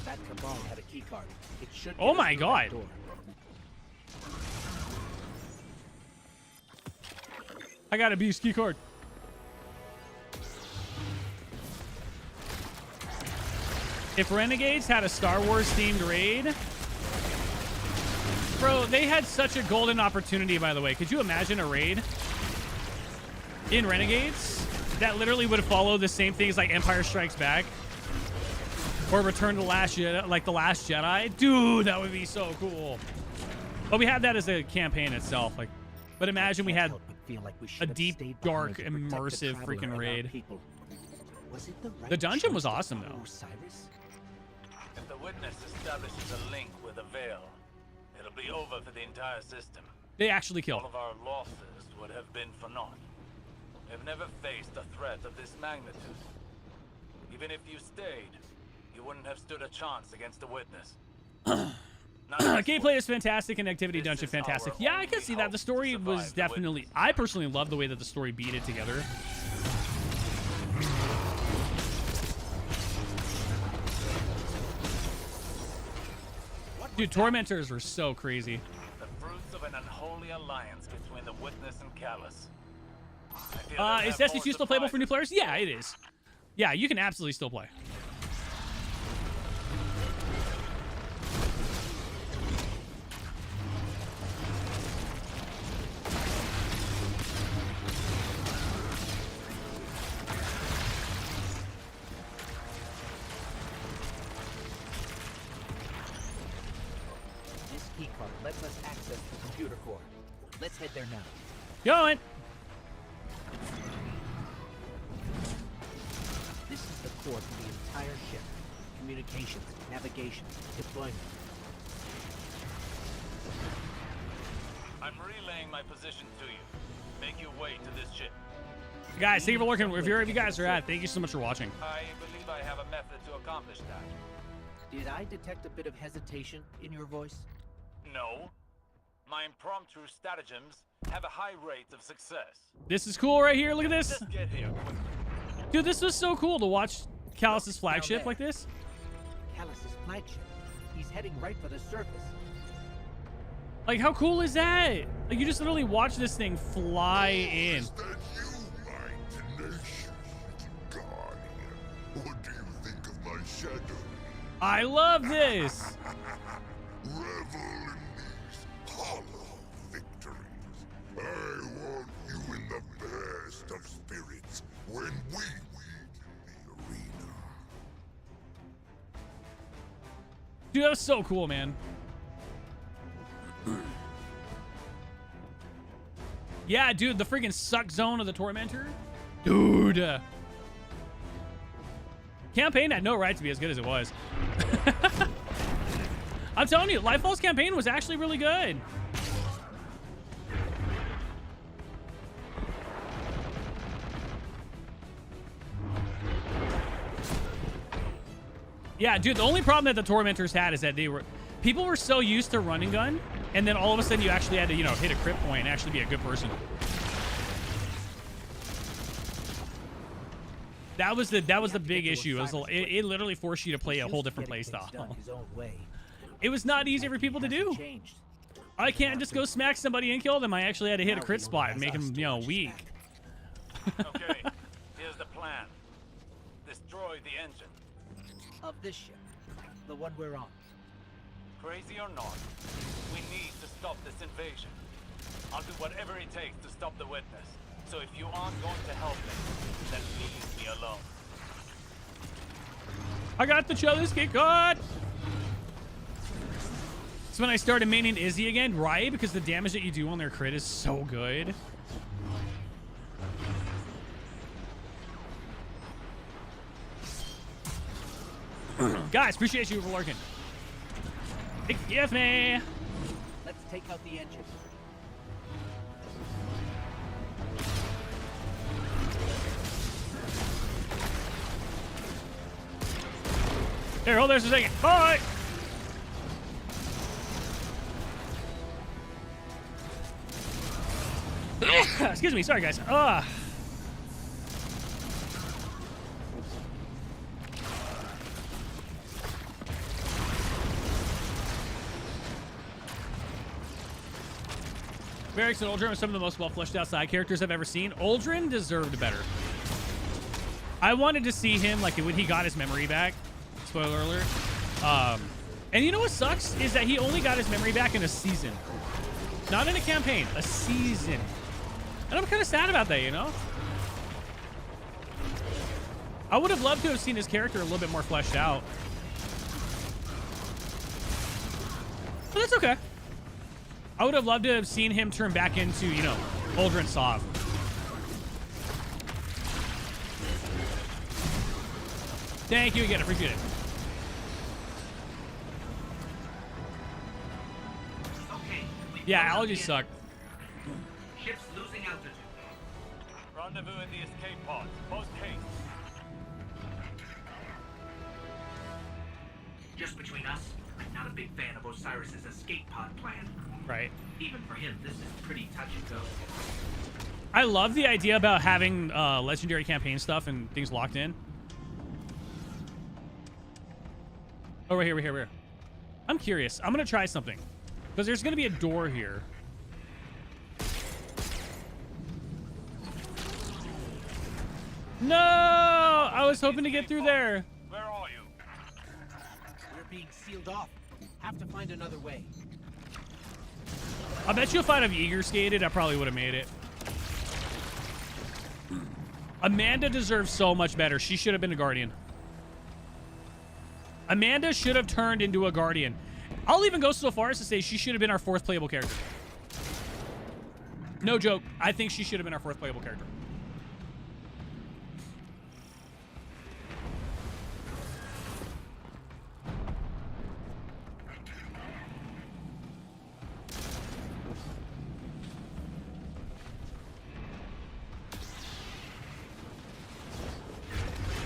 Speaker 4: That Cabal had a key card. It should.
Speaker 1: Oh my god. I got a beast key card. If Renegades had a Star Wars themed raid, bro, they had such a golden opportunity, by the way. Could you imagine a raid in Renegades that literally would follow the same things like Empire Strikes Back or Return to the Last Jedi, like The Last Jedi? Dude, that would be so cool. But we had that as a campaign itself. Like, but imagine we had a deep, dark, immersive freaking raid. The dungeon was awesome, though.
Speaker 8: If the Witness establishes a link with the Veil, it'll be over for the entire system.
Speaker 1: They actually killed.
Speaker 8: All of our losses would have been for naught. We've never faced a threat of this magnitude. Even if you stayed, you wouldn't have stood a chance against the Witness.
Speaker 1: Gameplay is fantastic and activity dungeon fantastic. Yeah, I can see that. The story was definitely... I personally love the way that the story beat it together. Dude, Tormentors were so crazy.
Speaker 8: The fruits of an unholy alliance between the Witness and Callus.
Speaker 1: Is SDQ still playable for new players? Yeah, it is. Yeah, you can absolutely still play.
Speaker 4: This key card lets us access the computer core. Let's head there now.
Speaker 1: Going.
Speaker 4: This is the core for the entire ship. Communications, navigation, deployment.
Speaker 8: I'm relaying my position to you. Make your way to this ship.
Speaker 1: Guys, thank you for looking. If you guys are at, thank you so much for watching.
Speaker 8: I believe I have a method to accomplish that.
Speaker 4: Did I detect a bit of hesitation in your voice?
Speaker 8: No. My impromptu stratagems have a high rate of success.
Speaker 1: This is cool right here. Look at this.
Speaker 8: Just get here quickly.
Speaker 1: Dude, this was so cool to watch Callus's flagship like this.
Speaker 4: Callus's flagship. He's heading right for the surface.
Speaker 1: Like, how cool is that? Like, you just literally watch this thing fly in.
Speaker 9: Is that you, my tenacious guardian? What do you think of my shadow?
Speaker 1: I love this.
Speaker 9: Revel in these hollow victories. I want you in the best of spirits when we meet in the arena.
Speaker 1: Dude, that was so cool, man. Yeah, dude, the freaking suck zone of the Tormentor. Dude. Campaign had no right to be as good as it was. I'm telling you, Lightfall's campaign was actually really good. Yeah, dude, the only problem that the Tormentors had is that people were so used to run and gun, and then all of a sudden you actually had to, hit a crit point and actually be a good person. That was the big issue. It literally forced you to play a whole different play style. It was not easy for people to do. I can't just go smack somebody and kill them. I actually had to hit a crit spot and make them, weak.
Speaker 8: Okay, here's the plan. Destroy the engine.
Speaker 4: Of this ship, the one we're on.
Speaker 8: Crazy or not, we need to stop this invasion. I'll do whatever it takes to stop the witness. So if you aren't going to help me, then leave me alone.
Speaker 1: I got the Chalice kick card. So when I started maining Izzy again, right? Because the damage that you do on their crit is so good. Guys, appreciate you for lurking. Forgive me.
Speaker 4: Let's take out the engine.
Speaker 1: Here, hold there a second. Bye. Excuse me. Sorry, guys. Barracks and Uldren are some of the most well fleshed out side characters I've ever seen. Uldren deserved better. I wanted to see him like when he got his memory back. Spoiler alert. And you know what sucks is that he only got his memory back in a season, not in a campaign. A season, and I'm kind of sad about that. I would have loved to have seen his character a little bit more fleshed out, but that's okay. I would have loved to have seen him turn back into, Uldren Sov. Thank you again. Appreciate it.
Speaker 5: Okay.
Speaker 1: Yeah, allergies suck.
Speaker 5: Ship's losing altitude.
Speaker 8: Rendezvous in the escape pods. Post haste.
Speaker 5: Just between us, I'm not a big fan of Osiris's escape pod plan.
Speaker 1: Right.
Speaker 5: Even for him, this is pretty touch and go.
Speaker 1: I love the idea about having legendary campaign stuff and things locked in. Oh, right here. I'm curious. I'm going to try something. Because there's going to be a door here. No! I was hoping to get through there.
Speaker 8: Where are you?
Speaker 4: We're being sealed off. Have to find another way.
Speaker 1: I bet you if I'd have eager skated, I probably would have made it. Amanda deserves so much better. She should have been a Guardian. Amanda should have turned into a Guardian. I'll even go so far as to say she should have been our 4th playable character. No joke. I think she should have been our 4th playable character.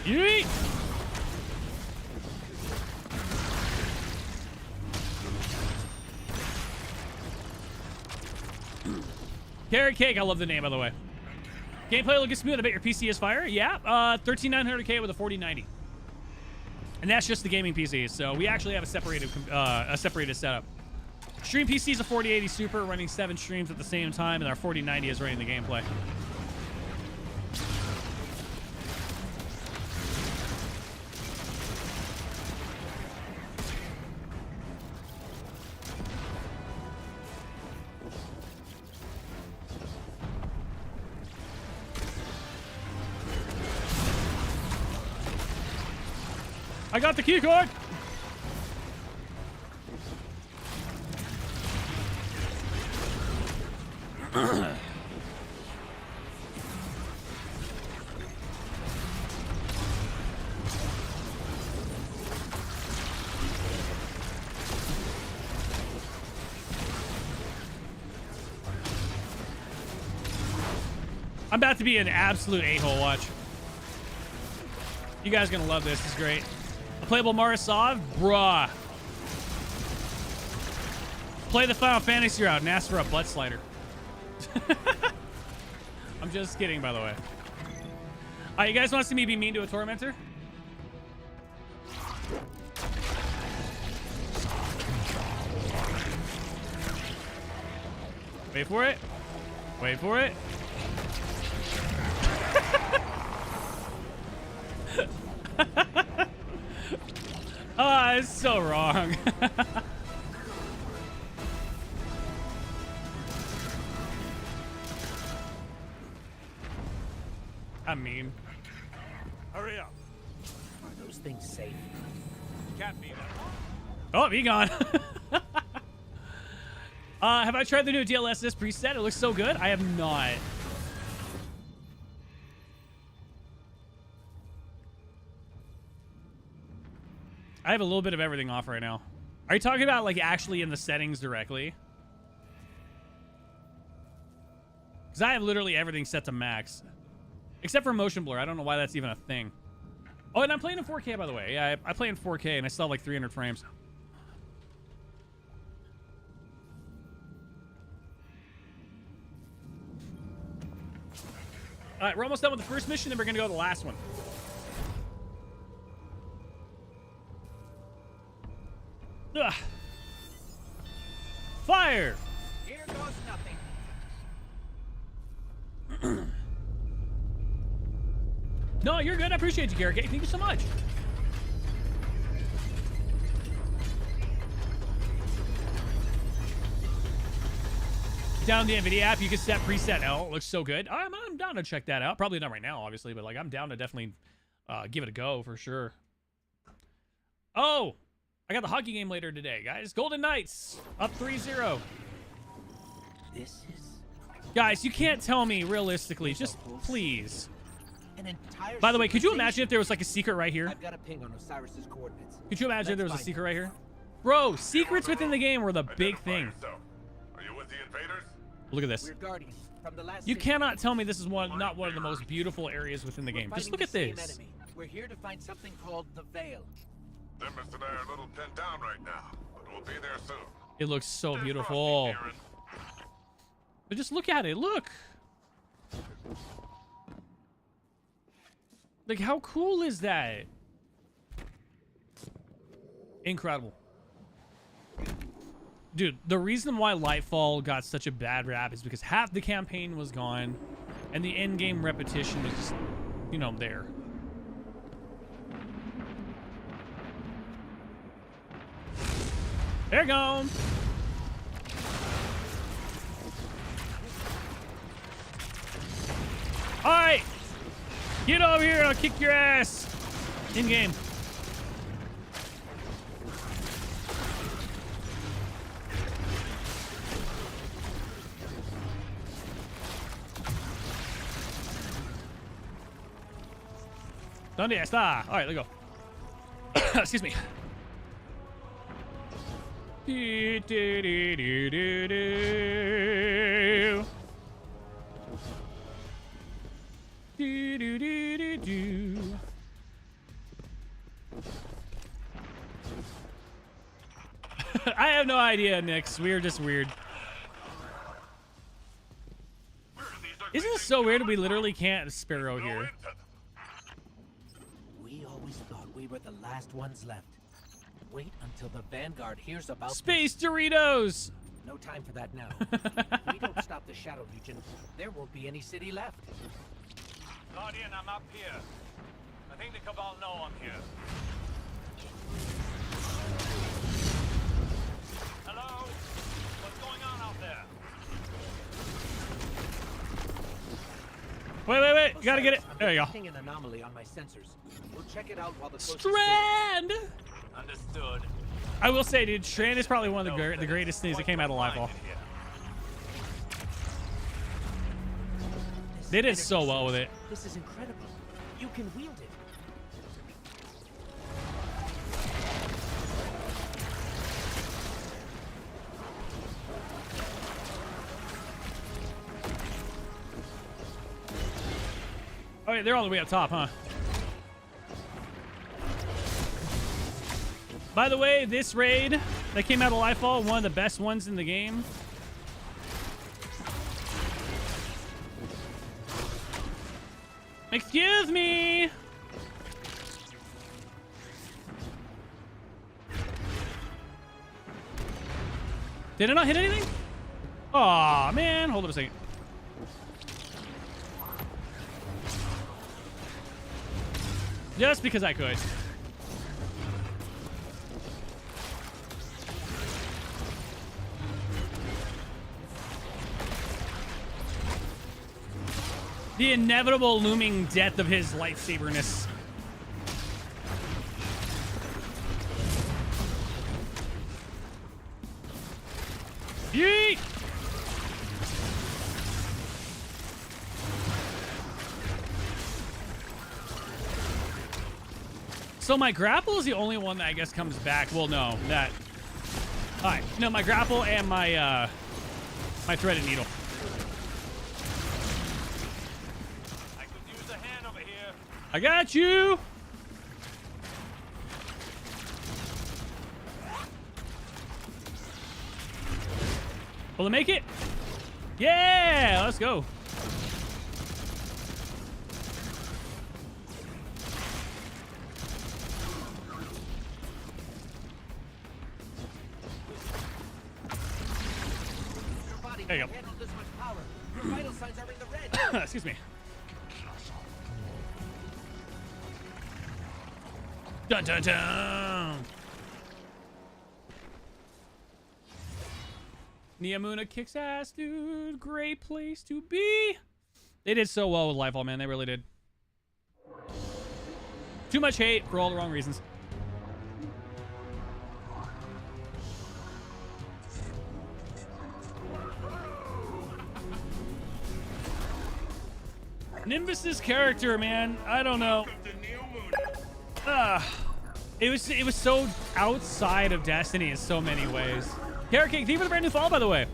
Speaker 1: Yeet! Carrot Cake, I love the name, by the way. Gameplay looking smooth. I bet your PC is fire. Yeah, 13900K with a 4090. And that's just the gaming PC, so we actually have a separated setup. Stream PC is a 4080 Super running 7 streams at the same time, and our 4090 is running the gameplay. I got the key card. I'm about to be an absolute a-hole. Watch. You guys are gonna love this. This is great. A playable Marisov? Bruh. Play the Final Fantasy route and ask for a butt slider. I'm just kidding, by the way. You guys want to see me be mean to a tormentor? Wait for it. Wait for it. Oh, it's so wrong. I mean,
Speaker 8: Hurry up.
Speaker 4: Are those things safe?
Speaker 8: Can't be that.
Speaker 1: oh, he gone. Have I tried the new DLSS preset? It looks so good. I have not. I have a little bit of everything off right now. Are you talking about like actually in the settings directly? Because I have literally everything set to max. Except for motion blur. I don't know why that's even a thing. Oh, and I'm playing in 4K, by the way. Yeah, I play in 4K and I still have like 300 frames. All right, we're almost done with the first mission, then we're going to go to the last one. Ugh. Fire!
Speaker 2: Here goes nothing.
Speaker 1: No, you're good. I appreciate you, Garrett. Thank you so much. Down the NVIDIA app, you can set preset L. It looks so good. I'm down to check that out. Probably not right now, obviously, but like I'm down to definitely give it a go for sure. Oh, I got the hockey game later today, guys. Golden Knights up 3-0.
Speaker 4: This is...
Speaker 1: Guys, you can't tell me realistically. Just please.
Speaker 4: an entire...
Speaker 1: By the way, could you imagine if there was like a secret right here?
Speaker 4: I've got a ping on Osiris's coordinates.
Speaker 1: Could you imagine if there was a secret right here? Bro, secrets within the game were the big thing.
Speaker 9: Are you with the invaders?
Speaker 1: Look at this.
Speaker 4: We're guardians from the last
Speaker 1: You
Speaker 4: city.
Speaker 1: cannot tell me this is not one of the most beautiful areas within the game. Just look at this.
Speaker 4: Enemy. We're here to find something called the Veil.
Speaker 9: Them and I are a little pinned down right now, but we'll be there soon.
Speaker 1: It looks so beautiful. But just look at it. Look. Like, how cool is that? Incredible. Dude, the reason why Lightfall got such a bad rap is because half the campaign was gone and the in-game repetition was just, you know, there. They're gone. All right. Get over here and I'll kick your ass. In-game. ¿Dónde está? All right, let's go. Excuse me. Do, do, do, do, do, do. Do, do, do, do, do. I have no idea, Nix. We're just weird. Isn't it so weird we literally can't Sparrow here?
Speaker 4: We always thought we were the last ones left. Wait until the Vanguard hears about
Speaker 1: Space Doritos!
Speaker 4: No time for that now. We don't stop the Shadow Legion, there won't be any city left.
Speaker 8: Guardian, I'm up here. I think the Cabal know I'm here. Hello? What's going on out there?
Speaker 1: Wait. You gotta get it. There you go.
Speaker 4: I'm an anomaly on my sensors. We'll check it out while the coast is
Speaker 1: Strand!
Speaker 8: Understood.
Speaker 1: I will say, dude, Strand is probably one of the greatest things that came out of Livefall. They did so well with it.
Speaker 4: This is incredible. You can wield it.
Speaker 1: Oh, yeah, they're all the way up top, huh? By the way, this raid that came out of Livefall, one of the best ones in the game. Excuse me! Did it not hit anything? Aw, man. Hold up a second. Just because I could. The inevitable looming death of his lightsaberness. Yeet! So my grapple is the only one that I guess comes back. Well, no, that. All right, no, my grapple and my my threaded needle.
Speaker 8: I could use a hand over here.
Speaker 1: I got you. Will it make it? Yeah, let's go. There you go.
Speaker 4: Your vital signs are in the red.
Speaker 1: Excuse me. Dun dun dun. Niamuna kicks ass, dude. Great place to be. They did so well with Livefall, man. They really did. Too much hate for all the wrong reasons. Nimbus's character, man, I don't know. It was so outside of Destiny in so many ways. Carrot Cake, thank you for the brand new follow, by the way.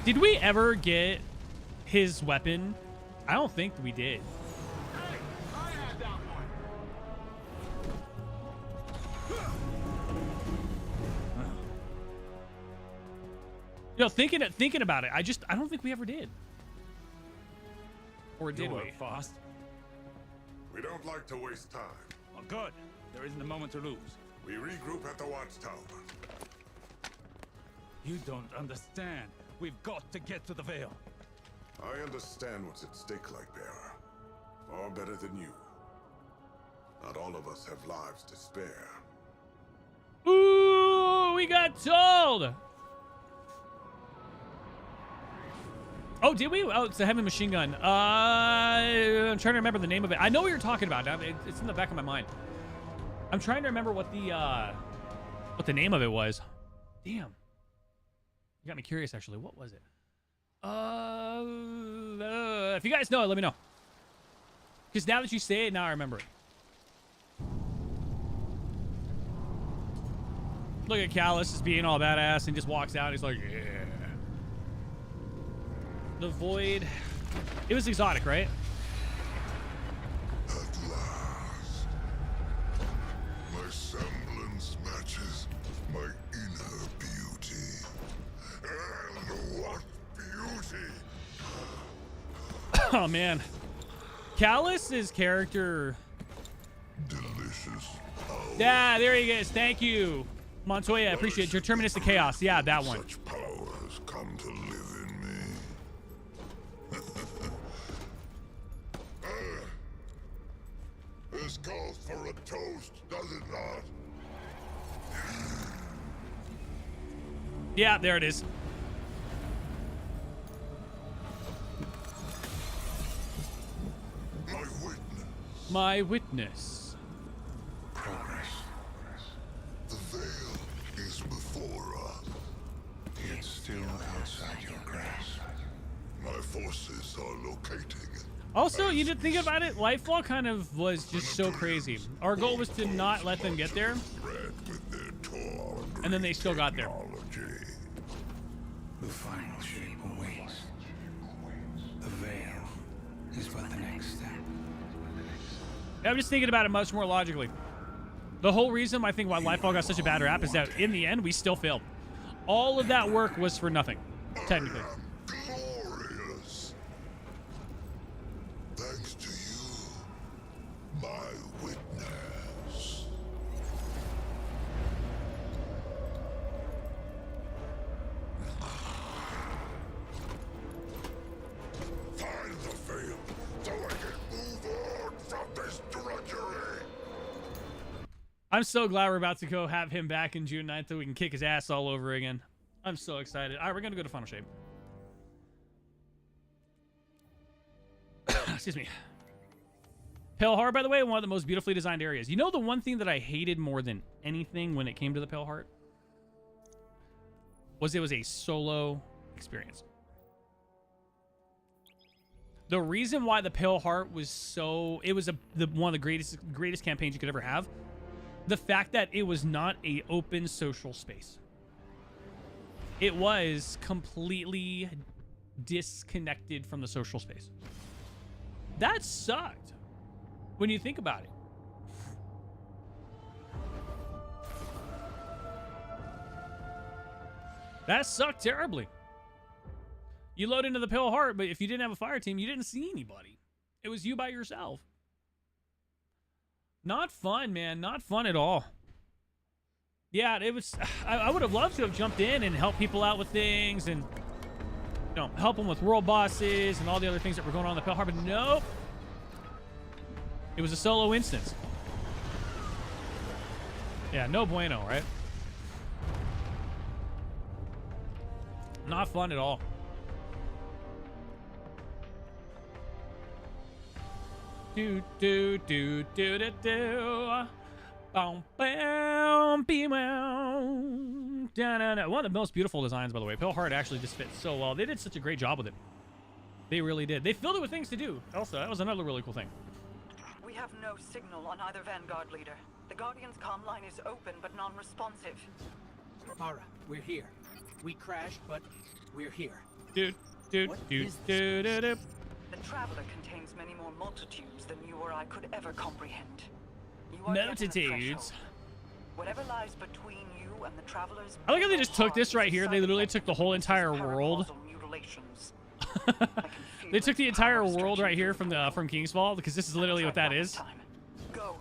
Speaker 1: Did we ever get his weapon? I don't think we did. Yo, thinking about it, I don't think we ever did. Or did we?
Speaker 10: Fast.
Speaker 9: We don't like to waste time.
Speaker 10: Oh, good. There isn't a moment to lose.
Speaker 9: We regroup at the watchtower.
Speaker 10: You don't understand. We've got to get to the Veil.
Speaker 9: I understand what's at stake, Lightbearer. Far better than you. Not all of us have lives to spare.
Speaker 1: Ooh, we got told. Oh, did we? Oh, it's a heavy machine gun. I'm trying to remember the name of it. I know what you're talking about. It's in the back of my mind. I'm trying to remember what the name of it was. Damn. You got me curious, actually. What was it? If you guys know it, let me know. Because now that you say it, now I remember it. Look at Callus just being all badass and just walks out. He's like, yeah. The Void. It was exotic, right?
Speaker 9: At last, my semblance matches my inner beauty. And what beauty!
Speaker 1: Oh, man. Callus's character.
Speaker 9: Delicious.
Speaker 1: Yeah, there he is. Thank you. Montoya, I appreciate your Terminus to Chaos. Yeah, that one.
Speaker 9: Such power has come to live in me. This calls for a toast, does it not?
Speaker 1: Yeah, there it is.
Speaker 9: My witness.
Speaker 1: My witness.
Speaker 9: Progress. The veil is before us. It's still outside your grasp. My forces are locating.
Speaker 1: Also, you did think about it, Lightfall kind of was just so crazy. Our goal was to not let them get there. And then they still got there.
Speaker 11: The final shape awaits. The veil is but the next step.
Speaker 1: I'm just thinking about it much more logically. The whole reason I think why Lightfall got such a bad rap is that in the end, we still failed. All of that work was for nothing, technically.
Speaker 9: Glorious. Thanks to you, my witness. Find the veil so I can move on from this drudgery.
Speaker 1: I'm so glad we're about to go have him back in June 9th so we can kick his ass all over again. I'm so excited. All right, we're going to go to Final Shape. Excuse me. Pale Heart, by the way, one of the most beautifully designed areas. You know the one thing that I hated more than anything when it came to the Pale Heart? Was it was a solo experience. The reason why the Pale Heart was so... It was one of the greatest campaigns you could ever have. The fact that it was not a open social space. It was completely disconnected from the social space. That sucked when you think about it. That sucked terribly. You load into the Pale Heart, but if you didn't have a fire team, you didn't see anybody. It was you by yourself. Not fun, man. Not fun at all. Yeah, it was... I would have loved to have jumped in and helped people out with things and, you know, help them with world bosses and all the other things that were going on in the Pale Heart, but nope. It was a solo instance. Yeah, no bueno, right? Not fun at all. Do do do do do do. Boom, bam, beam, one of the most beautiful designs, by the way. Pale Heart actually just fits so well. They did such a great job with it. They really did. They filled it with things to do. Also, that was another really cool thing.
Speaker 3: We have no signal on either Vanguard leader. The Guardian's comm line is open but non-responsive.
Speaker 4: Mara, we're here. We crashed, but we're here.
Speaker 1: The
Speaker 3: Traveler contains many more multitudes than you or I could ever comprehend. You are
Speaker 1: Multitudes.
Speaker 3: Whatever lies between you and the Travelers.
Speaker 1: I like how they just took this right here. They literally took the whole entire world. They took the entire world right here from King's Fall, because this is literally what that is.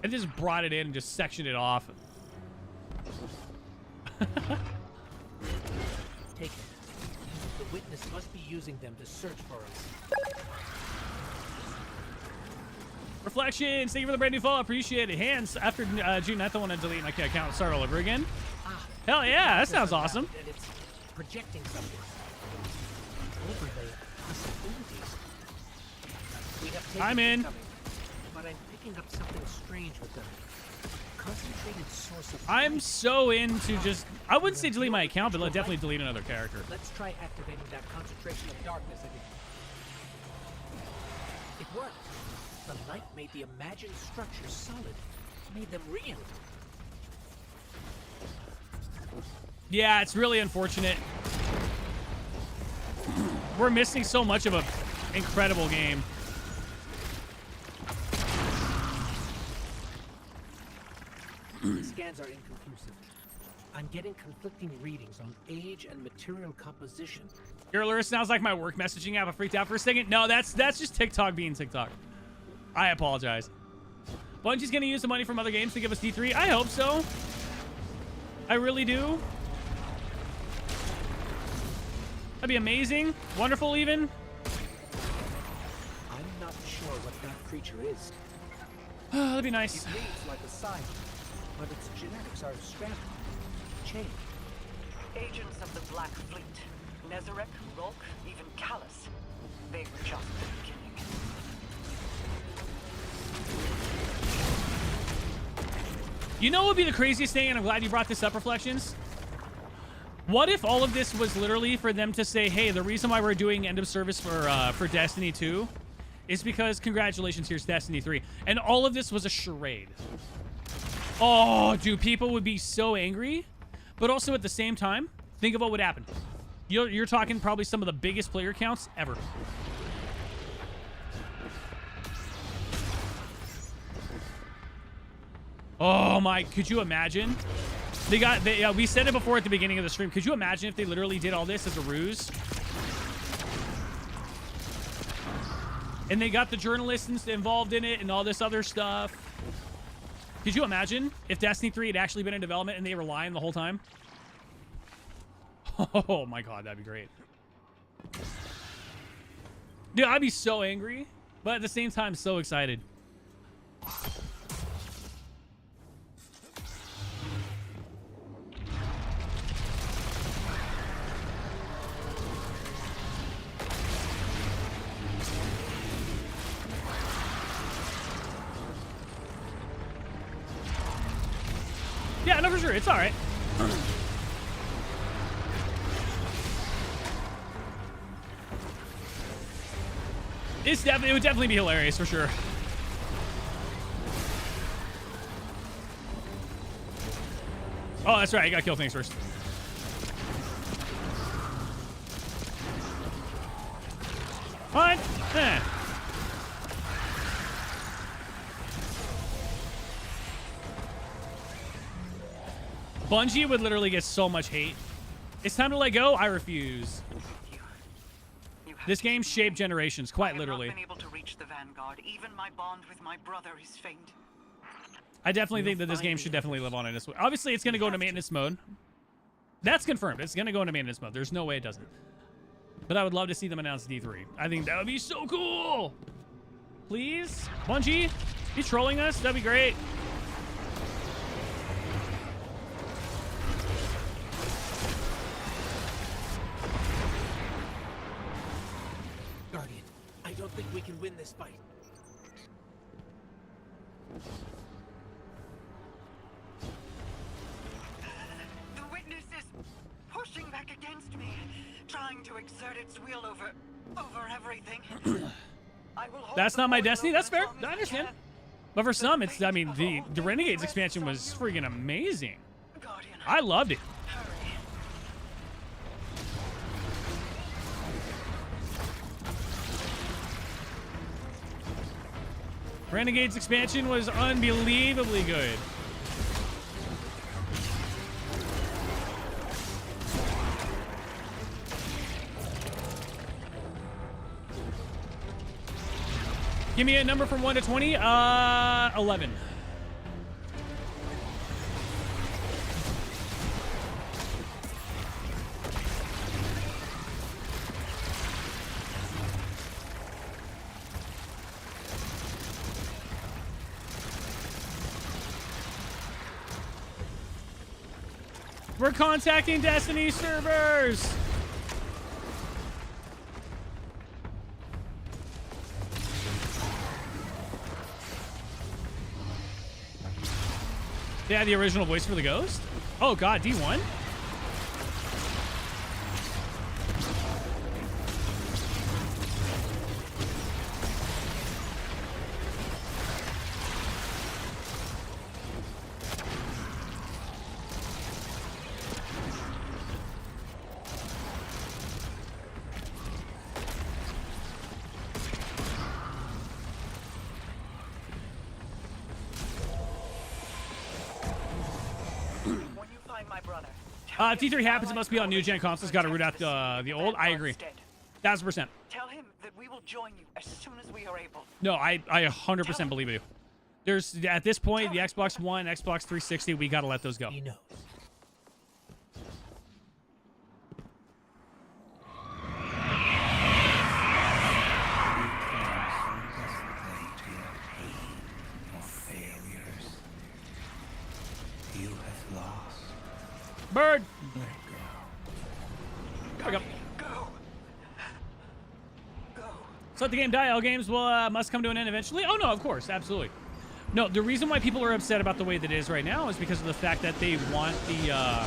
Speaker 1: And just brought it in and just sectioned it off.
Speaker 4: Take it. The witness must be using them to search for us.
Speaker 1: Reflections, thank you for the brand new follow. Appreciate it. Hands, after June 9th, I want to delete my account and start all over again. Hell yeah, that sounds awesome.
Speaker 4: And it's projecting something. Over the possibilities. We have
Speaker 1: I'm in.
Speaker 4: coming, but I'm picking up something strange with them. concentrated source of
Speaker 1: I'm
Speaker 4: light.
Speaker 1: so into just, I wouldn't say delete my account, but definitely delete another character.
Speaker 4: Let's try activating that concentration of darkness again. It worked. The light made the imagined structure solid, made them real.
Speaker 1: Yeah, it's really unfortunate. We're missing so much of an incredible game.
Speaker 4: The scans are inconclusive. I'm getting conflicting readings on age and material composition.
Speaker 1: Your alert sounds like my work messaging app. I freaked out for a second. No, that's just TikTok being TikTok. I apologize. Bungie's gonna use the money from other games to give us D3. I hope so. I really do. That'd be amazing. Wonderful, even.
Speaker 4: I'm not sure what that creature is.
Speaker 1: That'd be nice.
Speaker 4: It reads like a sign, but its genetics are scrambled, changed.
Speaker 3: Agents of the Black Fleet. Nezarek, Rolk, even Callus. They were just the beginning.
Speaker 1: You know what would be the craziest thing, and I'm glad you brought this up, Reflections? What if all of this was literally for them to say, hey, the reason why we're doing end of service for Destiny 2 is because, congratulations, here's Destiny 3. And all of this was a charade. Oh, dude, people would be so angry. But also at the same time, think of what would happen. You're talking probably some of the biggest player counts ever. Oh my, could you imagine? We said it before at the beginning of the stream. Could you imagine if they literally did all this as a ruse? And they got the journalists involved in it and all this other stuff. Could you imagine if Destiny 3 had actually been in development and they were lying the whole time? Oh my god, that'd be great. Dude, I'd be so angry, but at the same time, so excited. Yeah, no, for sure. It's all right. It would definitely be hilarious for sure. Oh, that's right. You gotta kill things first. What? Eh. Bungie would literally get so much hate. It's time to let go. I refuse. This game shaped generations, quite literally.
Speaker 3: I have not been able to reach the Vanguard. Even my bond with my brother is faint.
Speaker 1: I definitely think that this game should definitely live on in this way. Obviously, it's going to go into maintenance mode. That's confirmed. It's going to go into maintenance mode. There's no way it doesn't. But I would love to see them announce D3. I think that would be so cool. Please? Bungie? You trolling us? That'd be great.
Speaker 4: Guardian, I don't think we can win this fight.
Speaker 3: The witness is pushing back against me, trying to exert its will over everything. I will hold
Speaker 1: That's
Speaker 3: the
Speaker 1: not my
Speaker 3: portal
Speaker 1: destiny.
Speaker 3: open
Speaker 1: That's
Speaker 3: as
Speaker 1: fair.
Speaker 3: long as
Speaker 1: I understand.
Speaker 3: can.
Speaker 1: But for some, it's, I mean, the Renegades expansion was freaking amazing.
Speaker 3: Guardian,
Speaker 1: I loved it.
Speaker 3: hurry.
Speaker 1: Renegades expansion was unbelievably good. Give me a number from 1 to 20. 11. We're contacting Destiny servers. Yeah, the original voice for the ghost. Oh god, D1. If T3 happens, it must be on new gen consoles. Got to root out the old. I agree. 1000%.
Speaker 3: Tell him that we will join you as soon as we are able.
Speaker 1: No, I 100% believe you. There's at this point the Xbox One, Xbox 360. We got to let those go.
Speaker 4: He knows.
Speaker 1: Bird. There we go. So let the game die. All games will must come to an end eventually. Oh no, of course, absolutely. No, the reason why people are upset about the way that it is right now is because of the fact that they want the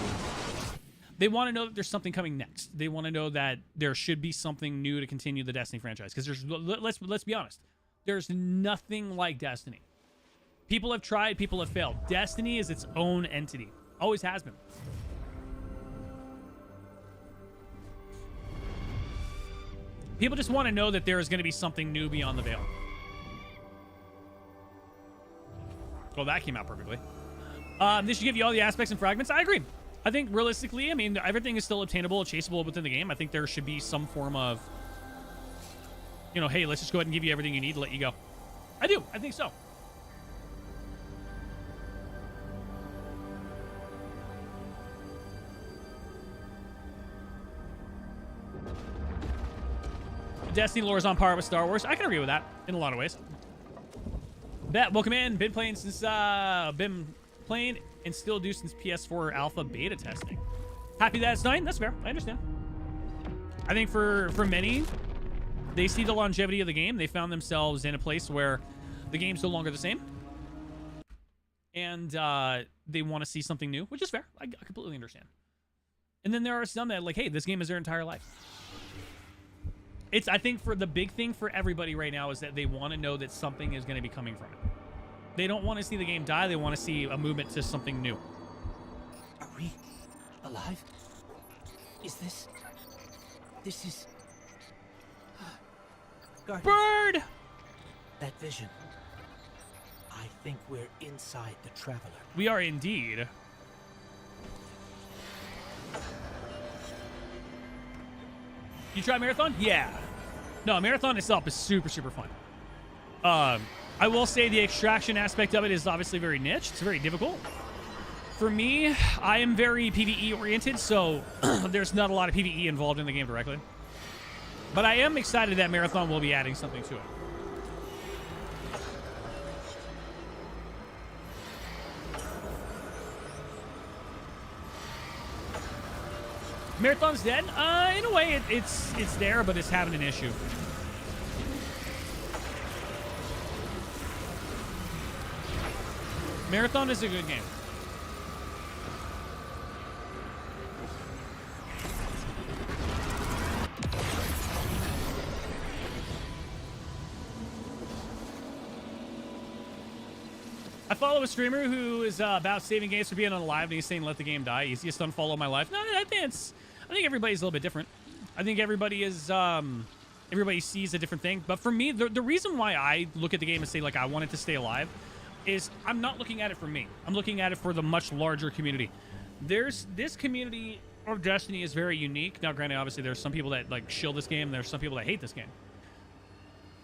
Speaker 1: they want to know that there's something coming next. They want to know that there should be something new to continue the Destiny franchise. Because there's let's be honest, there's nothing like Destiny. People have tried, people have failed. Destiny is its own entity. Always has been. People just want to know that there is going to be something new beyond the veil. Well, that came out perfectly. This should give you all the aspects and fragments. I agree. I think realistically, I mean, everything is still obtainable, chaseable within the game. I think there should be some form of, you know, hey, let's just go ahead and give you everything you need to let you go. I do. I think so. Destiny lore is on par with Star Wars. I can agree with that in a lot of ways. Bet, welcome in. Been playing and still do since PS4 alpha beta testing. Happy that it's 9. That's fair. I understand. I think for many, they see the longevity of the game. They found themselves in a place where the game's no longer the same, and they want to see something new, which is fair. I completely understand. And then there are some that like, hey, this game is their entire life. I think for the big thing for everybody right now is that they want to know that something is going to be coming from it. They don't want to see the game die. They want to see a movement to something new.
Speaker 4: Are we alive? Is this is... Guardian.
Speaker 1: Bird!
Speaker 4: That vision. I think we're inside the Traveler.
Speaker 1: We are indeed. You try Marathon? Yeah. No, Marathon itself is super, super fun. I will say the extraction aspect of it is obviously very niche. It's very difficult. For me, I am very PvE oriented, so there's not a lot of PvE involved in the game directly. But I am excited that Marathon will be adding something to it. Marathon's dead? In a way, it's there, but it's having an issue. Marathon is a good game. I follow a streamer who is about saving games for being unalive, and he's saying let the game die. Easiest to unfollow my life. No, I think everybody's a little bit different. I think everybody is everybody sees a different thing. But for me, the reason why I look at the game and say like I want it to stay alive is I'm not looking at it for me. I'm looking at it for the much larger community. This community of Destiny is very unique. Now, granted, obviously there's some people that like shill this game. There's some people that hate this game.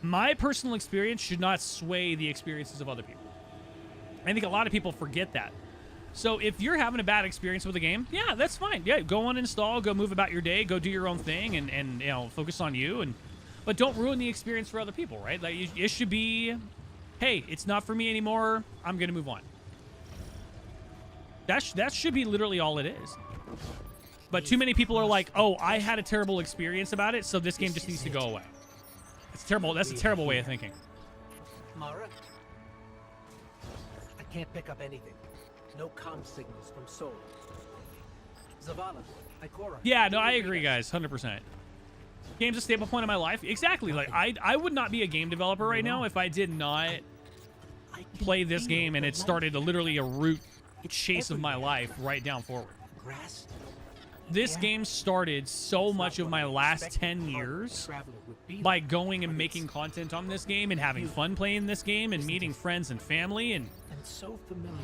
Speaker 1: My personal experience should not sway the experiences of other people. I think a lot of people forget that. So if you're having a bad experience with the game, yeah, that's fine. Yeah, go uninstall, go move about your day, go do your own thing, and you know, focus on you. But don't ruin the experience for other people, right? Like it should be, hey, it's not for me anymore. I'm gonna move on. That should be literally all it is. But too many people are like, oh, I had a terrible experience about it, so this game just needs to go away. It's terrible. That's a terrible way of thinking.
Speaker 4: Mara? I can't pick up anything. No comm signals from Seoul. Zavala, Ikora.
Speaker 1: Yeah, no, I agree, guys. 100%. Game's a staple point of my life. Exactly. Like, I would not be a game developer right now if I did not play this game and it started literally a route chase of my life right down forward.
Speaker 4: Grass.
Speaker 1: This game started so much of my last 10 years by going and making content on this game and having fun playing this game and meeting friends and family, and
Speaker 4: so familiar.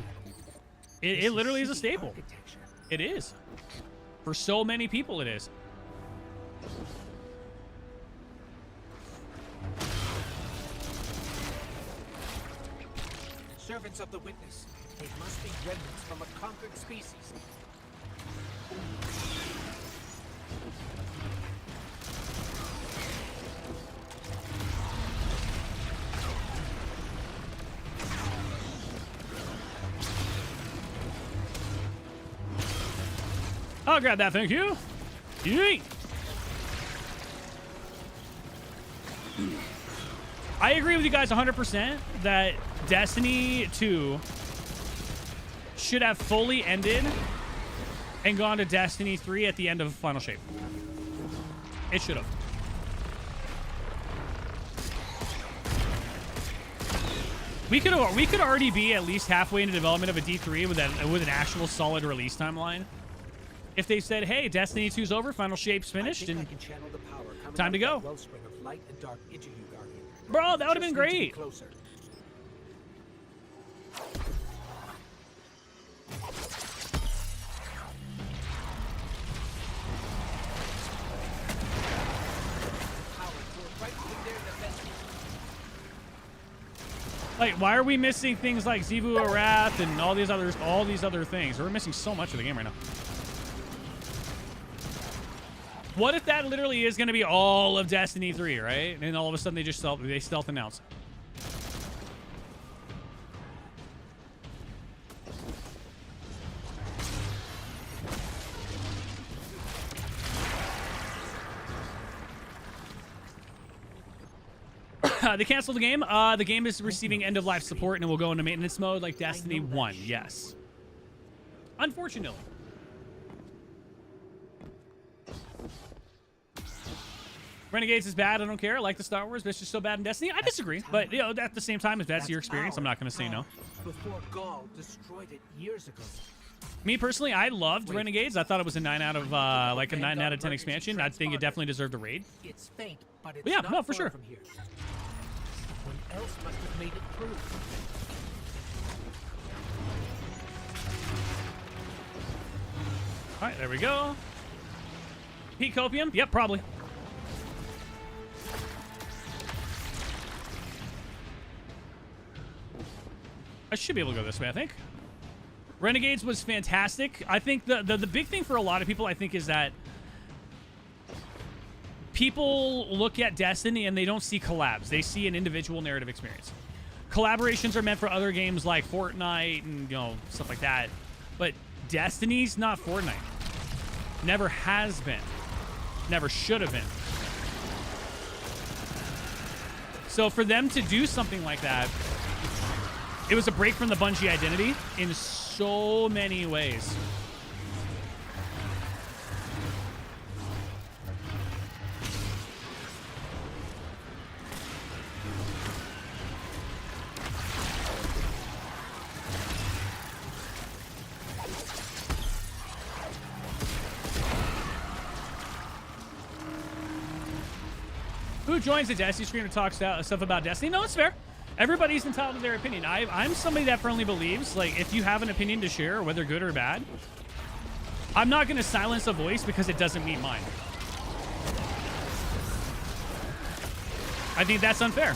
Speaker 1: It literally is a staple. It is. For so many people, it is.
Speaker 4: Servants of the Witness. They must be remnants from a conquered species.
Speaker 1: I'll grab that, thank you. Yeet. I agree with you guys 100% that Destiny 2 should have fully ended and gone to Destiny 3 at the end of Final Shape. It should have. We could already be at least halfway into development of a D3 with an actual solid release timeline. If they said, "Hey, Destiny 2's over, Final Shape's finished, and time to go." Bro, that would have been great. Like, why are we missing things like Zivu Arath and all these other things? We're missing so much of the game right now. What if that literally is going to be all of Destiny 3, right? And all of a sudden they just stealth announce. They canceled the game. The game is receiving end-of-life support and it will go into maintenance mode like Destiny 1. Yes. Unfortunately. Renegades is bad. I don't care. I like the Star Wars, but it's just so bad in Destiny. I disagree. But, you know, at the same time, if that's your experience, I'm not going to say no.
Speaker 4: Before Gaul destroyed it years ago.
Speaker 1: Me personally, I loved Renegades. I thought it was a 9 out of like a 9 out of 10 expansion. I think it definitely deserved a raid.
Speaker 4: It's faint, but it's
Speaker 1: yeah,
Speaker 4: not
Speaker 1: no, for sure.
Speaker 4: From here. Someone else must have made it through.
Speaker 1: All right, there we go. Heat copium? Yep, probably. I should be able to go this way, I think. Renegades was fantastic. I think the big thing for a lot of people, I think, is that people look at Destiny and they don't see collabs. They see an individual narrative experience. Collaborations are meant for other games like Fortnite and, you know, stuff like that. But Destiny's not Fortnite. Never has been. Never should have been. So for them to do something like that, it was a break from the Bungie identity in so many ways. Who joins the Destiny stream to talk stuff about Destiny? No, it's fair. Everybody's entitled to their opinion. I'm somebody that firmly believes, like, if you have an opinion to share, whether good or bad, I'm not going to silence a voice because it doesn't meet mine. I think that's unfair.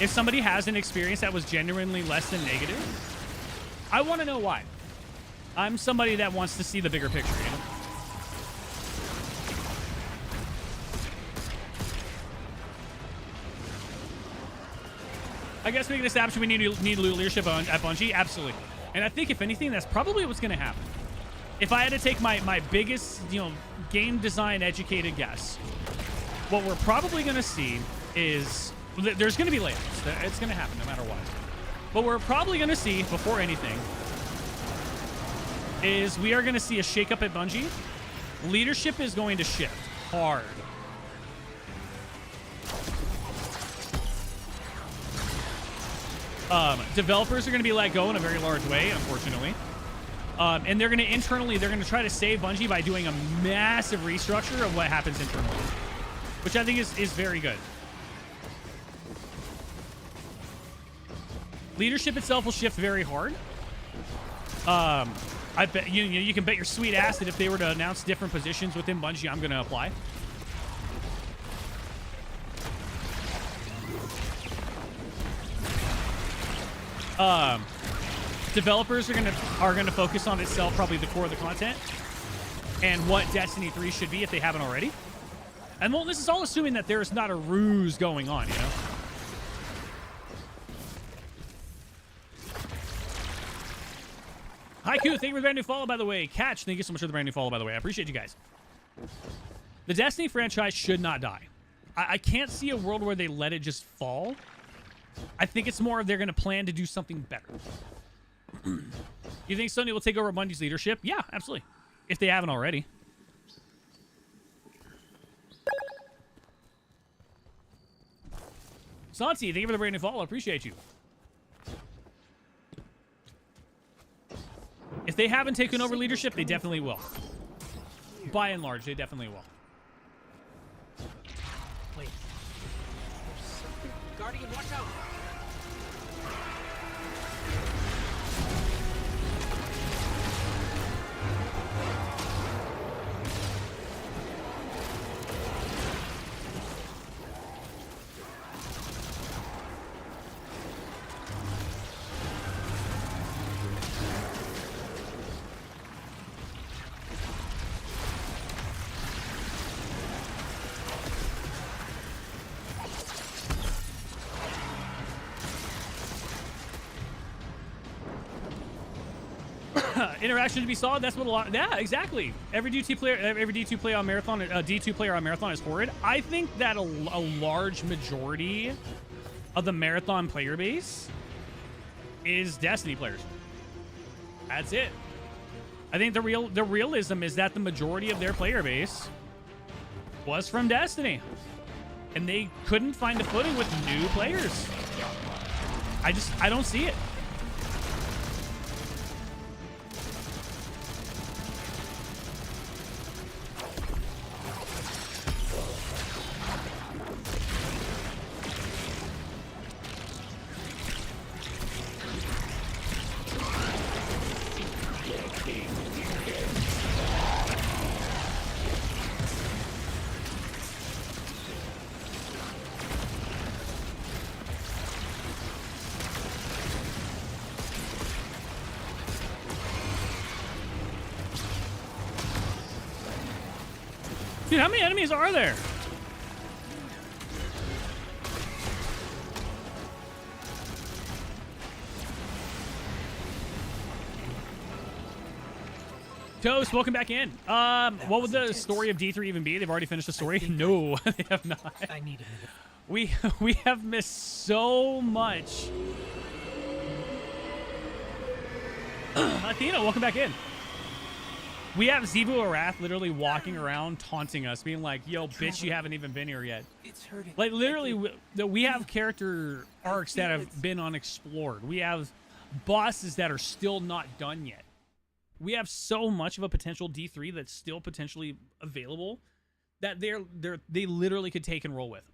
Speaker 1: If somebody has an experience that was genuinely less than negative, I want to know why. I'm somebody that wants to see the bigger picture, you know? I guess we can establish we need leadership at Bungie. Absolutely. And I think, if anything, that's probably what's going to happen. If I had to take my biggest, you know, game design educated guess, what we're probably going to see is there's going to be layoffs. It's going to happen no matter what. But we're probably going to see, before anything, is we are going to see a shakeup at Bungie. Leadership is going to shift hard. Developers are going to be let go in a very large way, unfortunately. And they're going to internally, they're going to try to save Bungie by doing a massive restructure of what happens internally, which I think is very good. Leadership itself will shift very hard. I bet you can bet your sweet ass that if they were to announce different positions within Bungie, I'm going to apply. Developers are gonna focus on itself, probably the core of the content, and what Destiny 3 should be if they haven't already. And well, this is all assuming that there's not a ruse going on, you know. Haiku, thank you for the brand new follow, by the way. Catch, thank you so much for the brand new follow, by the way. I appreciate you guys. The Destiny franchise should not die. I can't see a world where they let it just fall. I think it's more of they're going to plan to do something better. You think Sony will take over Bungie's leadership? Yeah, absolutely. If they haven't already. Santi, thank you for the brand new follow. I appreciate you. If they haven't taken over leadership, they definitely will. By and large, they definitely will.
Speaker 4: Wait. Guardian, watch out!
Speaker 1: Interaction to be solid. That's what a lot. Yeah, exactly. Every D2 player on Marathon, D2 player on Marathon is horrid. I think that a large majority of the Marathon player base is Destiny players. That's it. I think the realism is that the majority of their player base was from Destiny, and they couldn't find a footing with new players. I don't see it. Dude, how many enemies are there? Toast, welcome back in. What would the story of D3 even be? They've already finished the story? No, they have not.
Speaker 4: I need a minute.
Speaker 1: We have missed so much. Athena, welcome back in. We have Zivu Arath literally walking around taunting us, being like, yo, bitch, you haven't even been here yet.
Speaker 4: It's hurting.
Speaker 1: Like, literally, we have character arcs that have been unexplored. We have bosses that are still not done yet. We have so much of a potential D3 that's still potentially available that they literally could take and roll with.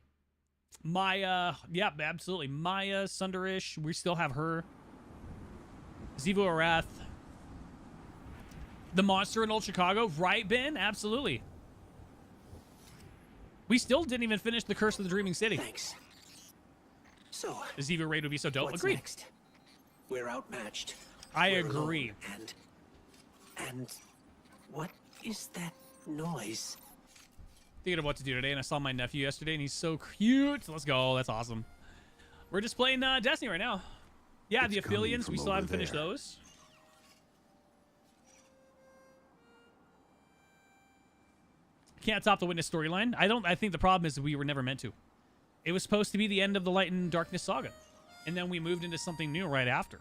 Speaker 1: Maya, yeah, absolutely. Maya, Sunderish, we still have her. Zivu Arath. The monster in Old Chicago, right, Ben? Absolutely. We still didn't even finish the Curse of the Dreaming City.
Speaker 4: Thanks. So,
Speaker 1: the Zivu raid would be so dope.
Speaker 4: What's
Speaker 1: Agreed.
Speaker 4: Next? We're outmatched.
Speaker 1: I
Speaker 4: We're
Speaker 1: agree.
Speaker 4: Alone, and what is that noise?
Speaker 1: Thinking of what to do today, and I saw my nephew yesterday, and he's so cute. Let's go. That's awesome. We're just playing Destiny right now. Yeah, the affiliates, we still haven't finished those. Can't top the Witness storyline. I think the problem is that we were never meant to. It was supposed to be the end of the Light and Darkness saga, and then we moved into something new right after.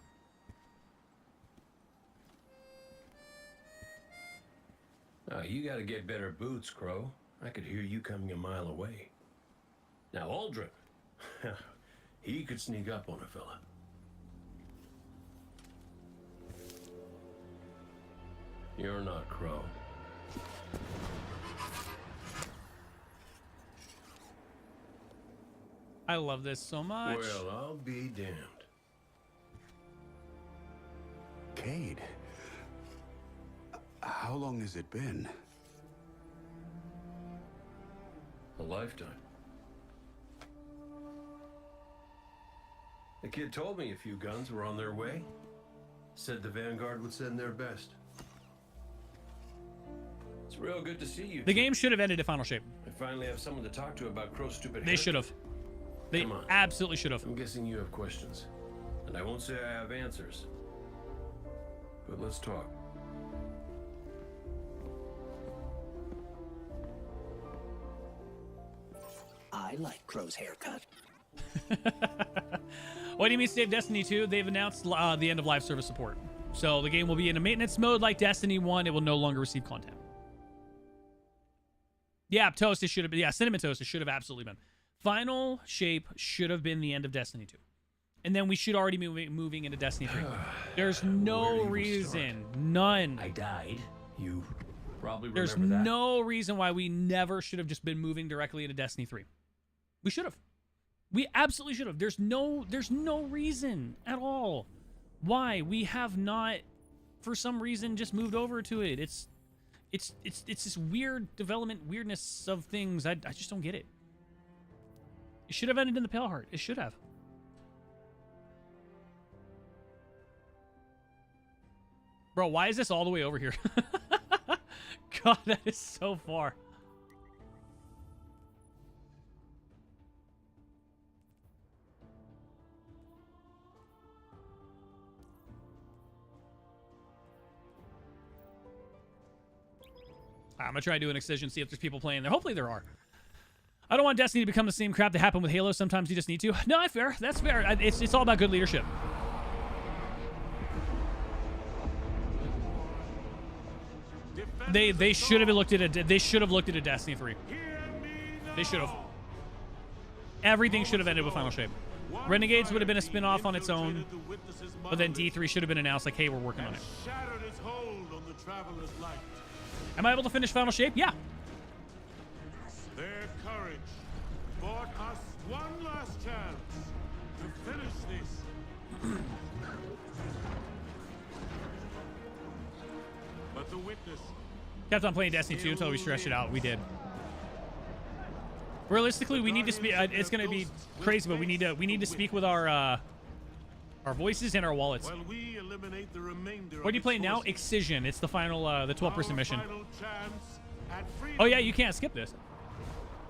Speaker 12: You gotta get better boots, Crow. I could hear you coming a mile away. Now, Aldrin, he could sneak up on a fella. You're not Crow.
Speaker 1: I love this so much.
Speaker 12: Well, I'll be damned.
Speaker 13: Cade, how long has it been?
Speaker 12: A lifetime. The kid told me a few guns were on their way. Said the Vanguard would send their best. It's real good to see you.
Speaker 1: The game should have ended at Final Shape.
Speaker 12: I finally have someone to talk to about Crow's stupid.
Speaker 1: They should have. They absolutely should have.
Speaker 12: I'm guessing you have questions. And I won't say I have answers. But let's talk.
Speaker 4: I like Crow's haircut.
Speaker 1: What do you mean save Destiny 2? They've announced the end of live service support. So the game will be in a maintenance mode like Destiny 1. It will no longer receive content. Yeah, Toast, it should have been. Yeah, Cinnamon Toast, it should have absolutely been. Final Shape should have been the end of Destiny 2. And then we should already be moving into Destiny 3. There's no reason, none.
Speaker 5: I died. You probably remember
Speaker 1: There's
Speaker 5: that.
Speaker 1: no reason why we never should have just been moving directly into Destiny 3. We should have. We absolutely should have. There's no reason at all why we have not, for some reason, just moved over to it. It's this weird development weirdness of things. I just don't get it. It should have ended in the Pale Heart. It should have. Bro, why is this all the way over here? God, that is so far. I'm gonna try to do an excision, see if there's people playing there. Hopefully there are. I don't want Destiny to become the same crap that happened with Halo. Sometimes you just need to. No, that's fair. That's fair. It's all about good leadership. They should have looked at it. They should have looked at a Destiny 3. They should have. Everything should have ended with Final Shape. Renegades would have been a spin-off on its own, but then D3 should have been announced like, hey, we're working on it. Am I able to finish Final Shape? Yeah.
Speaker 9: Their courage bought us one last chance to finish this. But the witness
Speaker 1: Kept on playing Destiny 2 until we stretched it out. We did. Realistically, we need to speak. It's going to be crazy, but we need to speak with our voices and our wallets.
Speaker 9: while we eliminate the remainder
Speaker 1: What are you playing now? Excision. It's the final, the 12-person mission.
Speaker 9: final chance at freedom
Speaker 1: Oh yeah, you can't skip this.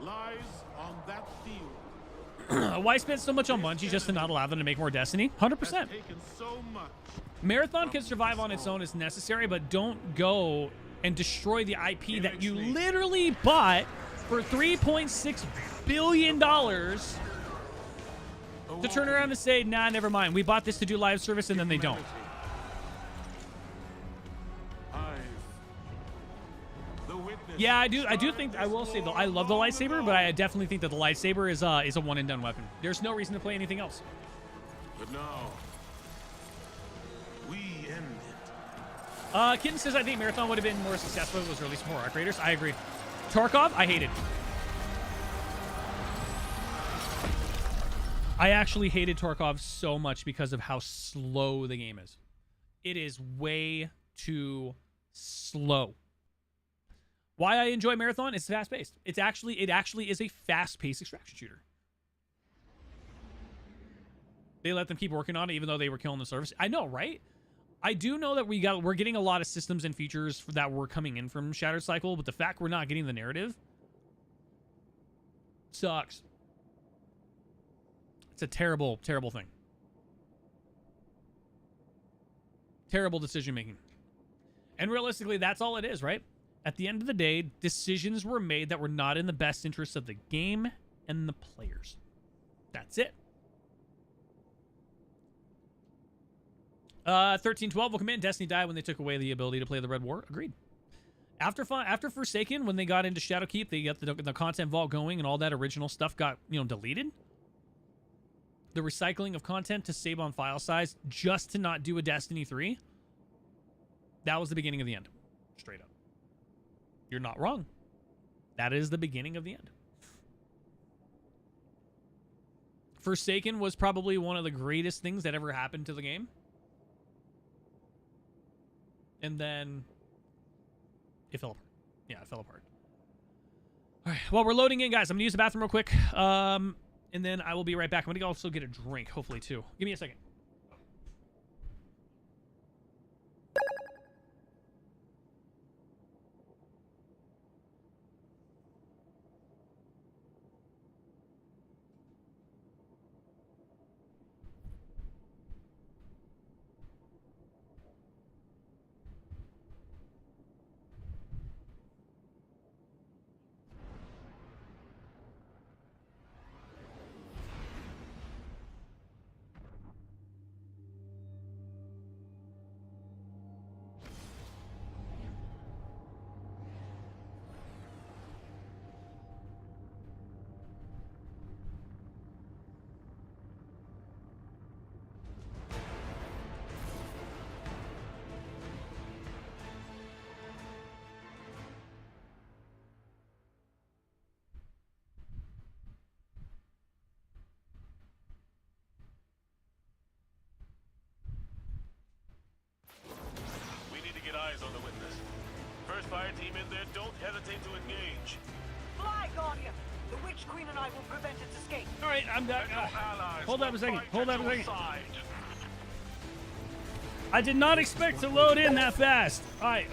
Speaker 9: lies on that field.
Speaker 1: Why spend so much on Bungie just to not allow them to make more Destiny? 100%.
Speaker 9: Taken so much.
Speaker 1: Marathon can survive on its own as necessary, but don't go and destroy the IP that you literally bought for $3.6 billion to turn around and say, nah, never mind. We bought this to do live service, and then they don't. Yeah, I do think, I will say, though, I love the lightsaber, but I definitely think that the lightsaber is a one-and-done weapon. There's no reason to play anything else.
Speaker 9: But now, we end it.
Speaker 1: Kitten says, I think Marathon would have been more successful if it was released more Arc Raiders. I agree. Tarkov, I hated. I actually hated Tarkov so much because of how slow the game is. It is way too slow. Why I enjoy Marathon? It's fast-paced. It actually is a fast-paced extraction shooter. They let them keep working on it, even though they were killing the service. I know, right? I do know that we're getting a lot of systems and features that were coming in from Shattered Cycle, but the fact we're not getting the narrative sucks. It's a terrible, terrible thing. Terrible decision making. And realistically, that's all it is, right? At the end of the day, decisions were made that were not in the best interests of the game and the players. That's it. 1312 will come in. Destiny died when they took away the ability to play the Red War. Agreed. After Forsaken, when they got into Shadowkeep, they got the content vault going, and all that original stuff got, you know, deleted. The recycling of content to save on file size just to not do a Destiny 3. That was the beginning of the end. Straight up. You're not wrong. That is the beginning of the end. Forsaken was probably one of the greatest things that ever happened to the game. And then it fell apart. Yeah, it fell apart. All right. Well, we're loading in, guys. I'm going to use the bathroom real quick. And then I will be right back. I'm going to also get a drink, hopefully, too. Give me a second.
Speaker 14: Eyes on the witness. First fire team in there, don't hesitate to engage.
Speaker 3: Fly, Guardian! The Witch Queen and I will prevent its escape.
Speaker 1: All right, I'm done. Hold up a second. Hold up a second. I did not expect to load in that fast. All right.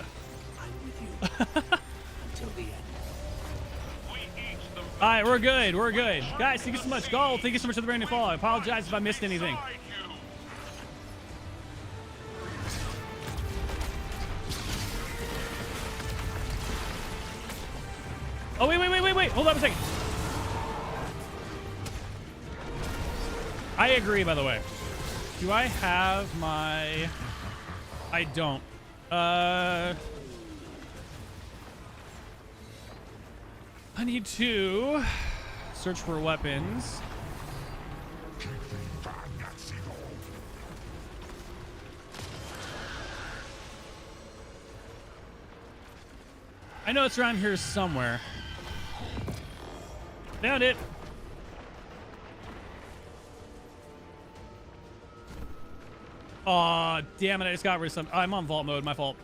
Speaker 4: I'm with you until the end.
Speaker 1: All right, we're good. We're good. Guys, thank you so much. Gold, thank you so much for the brand new follow. I apologize if I missed anything. Oh, wait. Hold on a second. I agree, by the way. Do I have my... I don't. I need to search for weapons. I know it's around here somewhere. Found it. Aw, damn it. I just got rid of some. I'm on vault mode. My fault.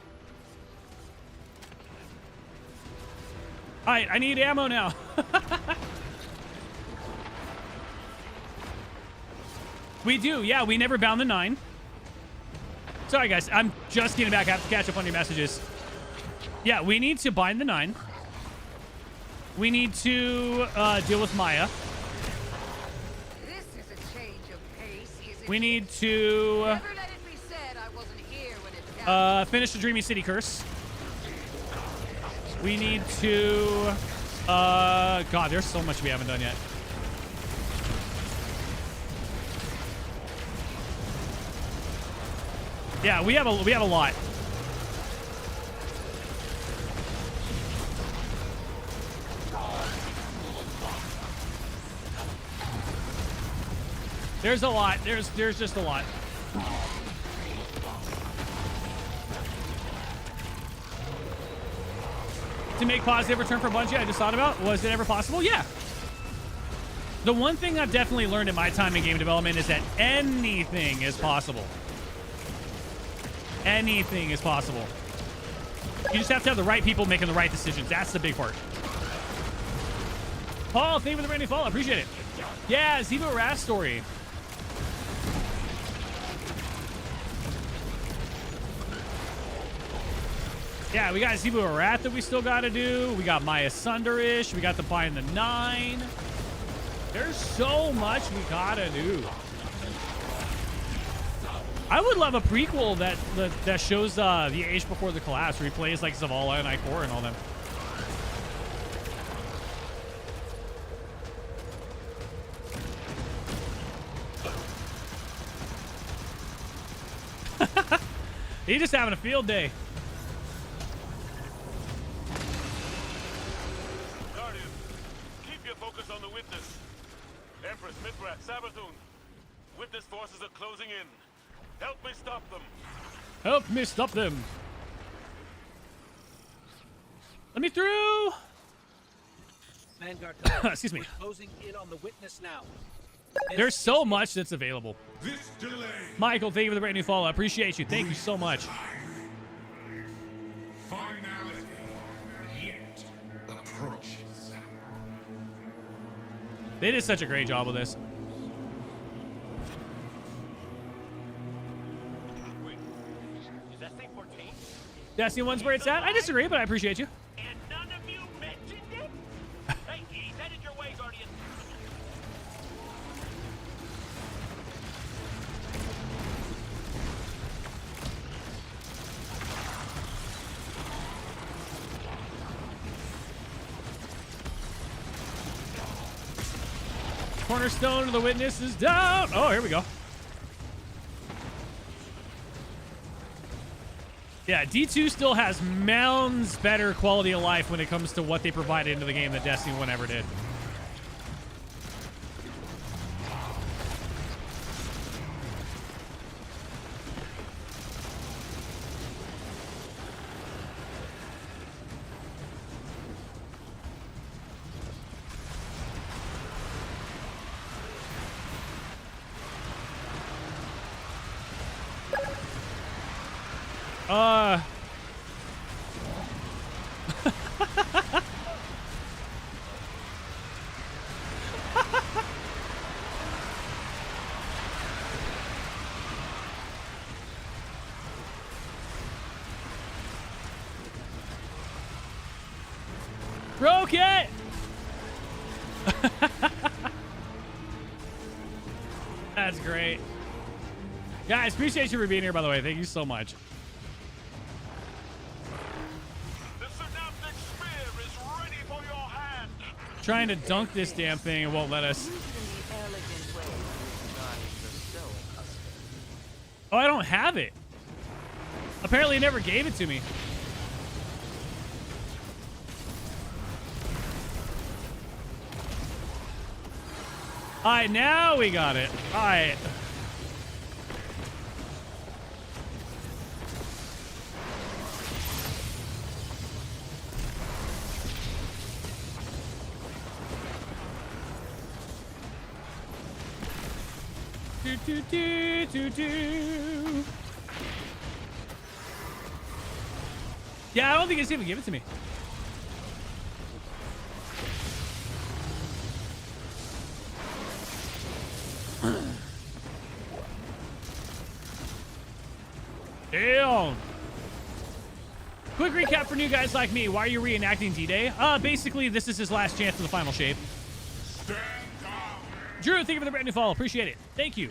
Speaker 1: All right, I need ammo now. We do. Yeah, we never bound the 9. Sorry, guys. I'm just getting back. I have to catch up on your messages. Yeah, we need to bind the 9. We need to deal with Maya.
Speaker 6: This is a change of pace, isn't
Speaker 1: We need to
Speaker 6: Never let it be said I wasn't here when it
Speaker 1: finish the Dreamy City Curse. We need to God, there's so much we haven't done yet. Yeah, we have a lot. There's a lot. There's just a lot. To make positive return for Bungie, I just thought about, was it ever possible? Yeah. The one thing I've definitely learned in my time in game development is that anything is possible. Anything is possible. You just have to have the right people making the right decisions. That's the big part. Paul, thank you for the brand new follow. I appreciate it. Yeah, Zibo Rast story. Yeah, we got Zibu Arath that we still got to do. We got Maya Sunderish. We got the Bind the 9. There's so much we got to do. I would love a prequel that shows the age before the collapse, where he plays like Zavala and Ikor and all them. He's just having a field day.
Speaker 14: Sabathun. Witness forces are closing in. Help me stop them.
Speaker 1: Help me stop them. Let me through.
Speaker 4: Vanguard,
Speaker 1: excuse me.
Speaker 4: we're closing in on the witness now.
Speaker 1: There's so much that's available.
Speaker 9: This delay.
Speaker 1: Michael, thank you for the brand new follow. I appreciate you. Thank you so much.
Speaker 9: Finality yet approaches.
Speaker 1: They did such a great job with this.
Speaker 8: Wait, is that thing 14?
Speaker 1: Destiny 1's where it's at. I disagree, but I appreciate you.
Speaker 8: And none of you mentioned it? Hey, he's headed your way, Guardian.
Speaker 1: Cornerstone of the witness is down. Oh, here we go. Yeah, D2 still has mounds better quality of life when it comes to what they provided into the game that Destiny 1 ever did. Broke it! That's great. Guys, appreciate you for being here, by the way. Thank you so much.
Speaker 14: The synaptic spear is ready for your hand.
Speaker 1: Trying to dunk this damn thing and won't let us. Oh, I don't have it. Apparently, he never gave it to me. All right, now we got it. All right. Do, do, do, do. Yeah, I don't think it's even give it to me. Damn. Quick recap for new guys like me. Why are you reenacting D-Day? Basically, this is his last chance for the final shape. Drew, thank you for the brand new follow. Appreciate it. Thank you.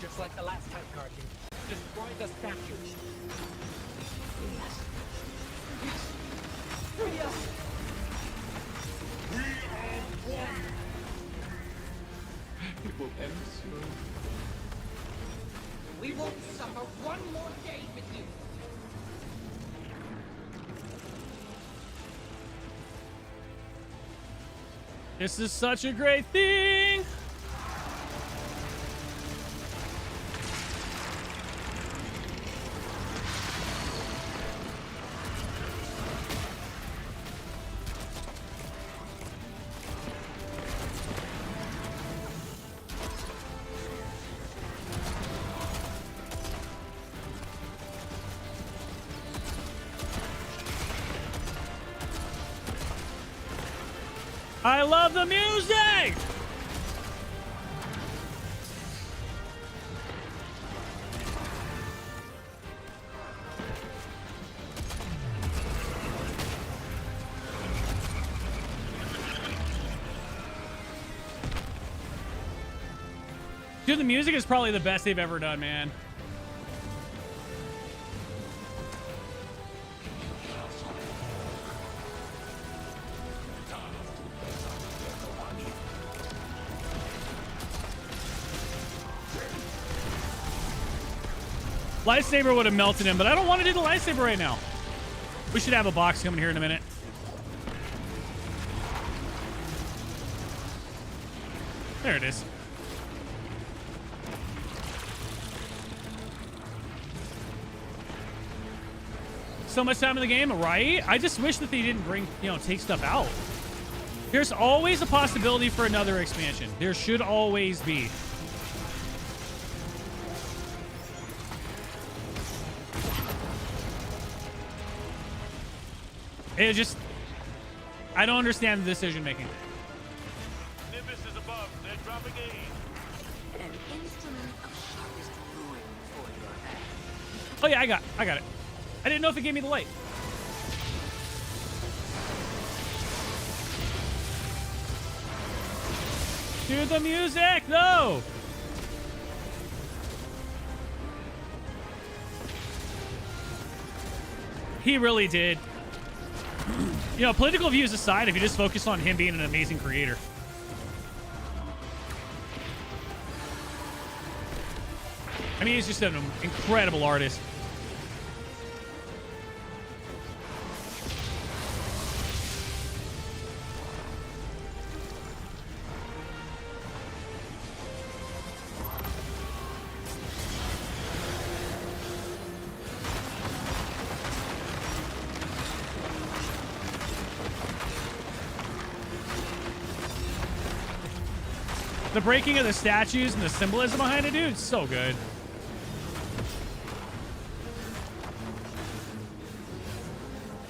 Speaker 4: Just like the last time, Guardian. Destroy the statue.
Speaker 2: Free us!
Speaker 9: We are one.
Speaker 11: It will end soon.
Speaker 2: We won't suffer one more day with you.
Speaker 1: This is such a great thing. I love the music! Dude, the music is probably the best they've ever done, man. Lightsaber would have melted him, but I don't want to do the lightsaber right now. We should have a box coming here in a minute. There it is. So much time in the game, right? I just wish that they didn't bring, take stuff out. There's always a possibility for another expansion. There should always be. It just, I don't understand the decision making.
Speaker 14: Nimbus is above. They're dropping aid.
Speaker 6: An instrument of sharpest ruin for your head.
Speaker 1: Oh yeah, I got it. I didn't know if it gave me the light. Do the music, though. He really did. Political views aside, if you just focus on him being an amazing creator. I mean, he's just an incredible artist. The breaking of the statues and the symbolism behind it, dude, it's so good.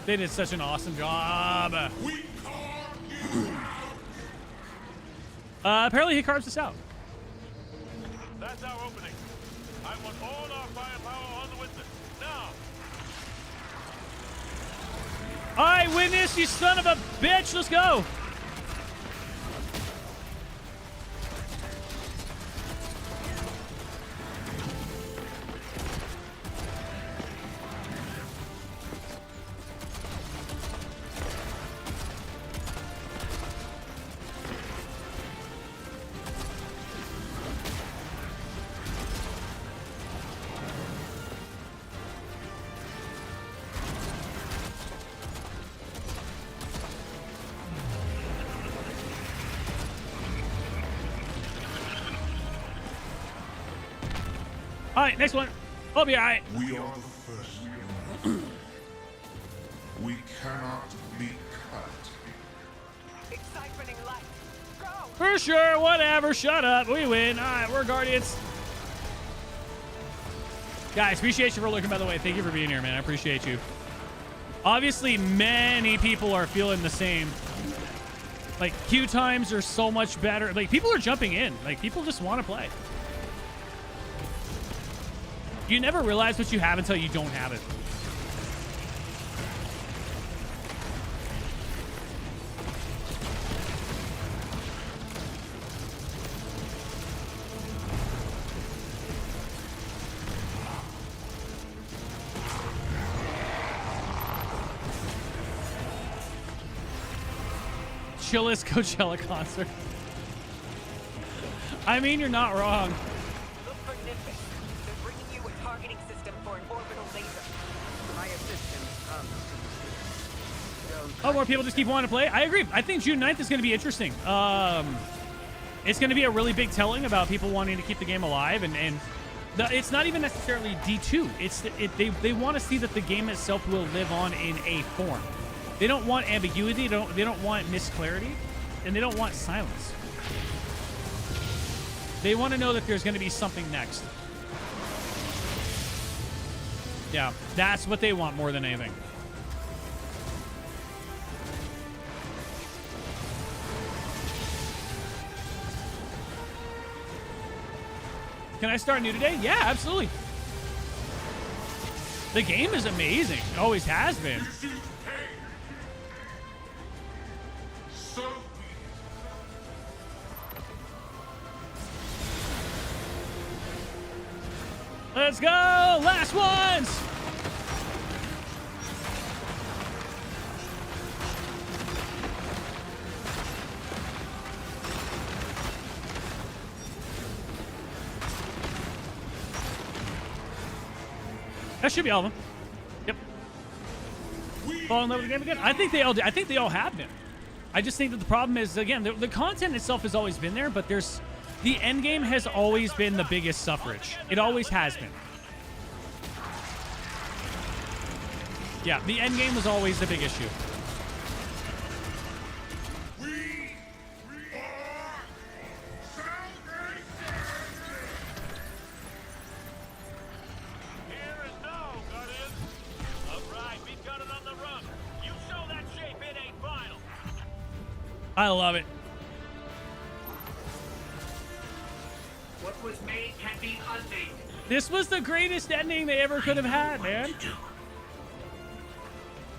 Speaker 1: They did such an awesome job. Apparently he carves us out.
Speaker 14: That's our opening. I want all our firepower on the witness. Now!
Speaker 1: Eyewitness, you son of a bitch! Let's go! All right, next one. I'll be all right.
Speaker 9: We are the first. We cannot be cut.
Speaker 2: It's siphoning light. Go!
Speaker 1: For sure, whatever. Shut up. We win. All right, we're Guardians. Guys, appreciate you for looking, by the way. Thank you for being here, man. I appreciate you. Obviously, many people are feeling the same. Like, queue times are so much better. Like, people are jumping in. Like, people just want to play. You never realize what you have until you don't have it. Chillest Coachella concert. I mean, you're not wrong.
Speaker 2: Look for Nimbus. They're bringing you a targeting system for an orbital laser. My assistant,
Speaker 1: Oh, more people just keep wanting to play. I agree. I think June 9th is going to be interesting. It's going to be a really big telling about people wanting to keep the game alive, and it's not even necessarily D2. They want to see that the game itself will live on in a form. They don't want ambiguity. They don't want misclarity, and they don't want silence. They want to know that there's going to be something next. Yeah, that's what they want more than anything. Can I start new today? Yeah, absolutely. The game is amazing. It always has been. Let's go! Last ones! That should be all of them. Yep. Fall in love with the game again? I think they all did. I think they all have been. I just think that the problem is, again, the content itself has always been there, but there's the end game has always been the biggest suffrage. It always has been. Yeah, the end game was always the big issue. I love it.
Speaker 4: What was made can be unmade.
Speaker 1: This was the greatest ending they ever could have had, man.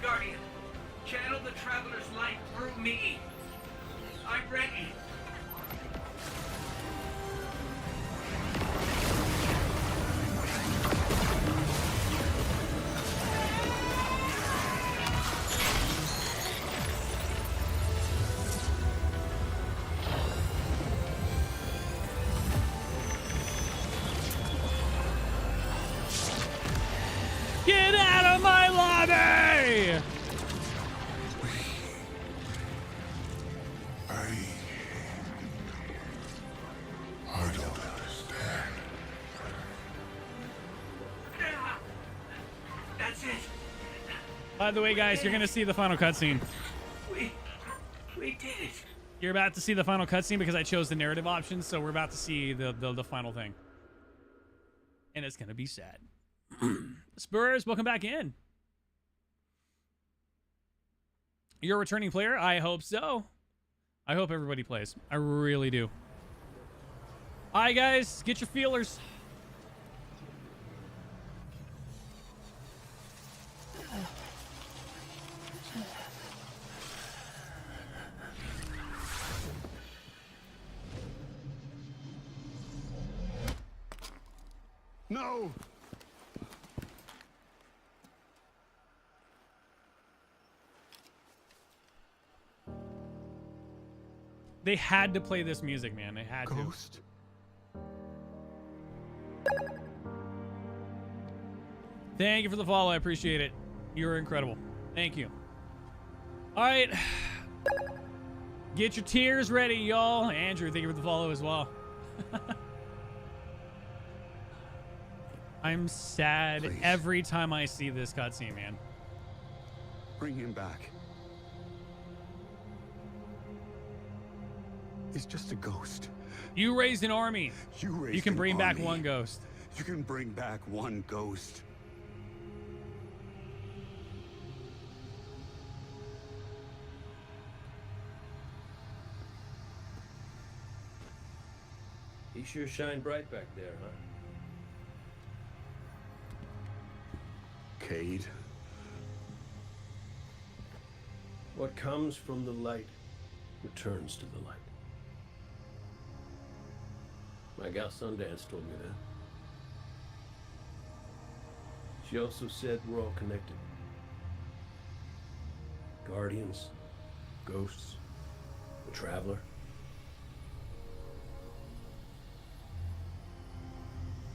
Speaker 4: Guardian, channel the Traveler's light through me. I'm ready.
Speaker 1: Get out of my lobby!
Speaker 9: I don't understand.
Speaker 4: That's it.
Speaker 1: By the way, guys, you're gonna see the final cutscene.
Speaker 4: We did it.
Speaker 1: You're about to see the final cutscene because I chose the narrative option, so we're about to see the final thing. And it's gonna be sad. Spurs, welcome back in. You're a returning player? I hope so. I hope everybody plays. I really do. All right, guys, get your feelers.
Speaker 13: No!
Speaker 1: They had to play this music, man. They had
Speaker 13: Ghost.
Speaker 1: to. Thank you for the follow. I appreciate it. You're incredible. Thank you. All right. Get your tears ready, y'all. Andrew, thank you for the follow as well. I'm sad
Speaker 13: Please.
Speaker 1: every time I see this cutscene, man.
Speaker 13: Bring him back. He's just a ghost.
Speaker 1: You raised an army.
Speaker 13: You
Speaker 1: can
Speaker 13: an
Speaker 1: bring back
Speaker 13: army.
Speaker 1: one ghost.
Speaker 13: You can bring back one ghost.
Speaker 12: He sure shined bright back there, huh?
Speaker 13: Cade.
Speaker 12: What comes from the light returns to the light. My gal Sundance told me that. She also said we're all connected. Guardians, ghosts, the Traveler.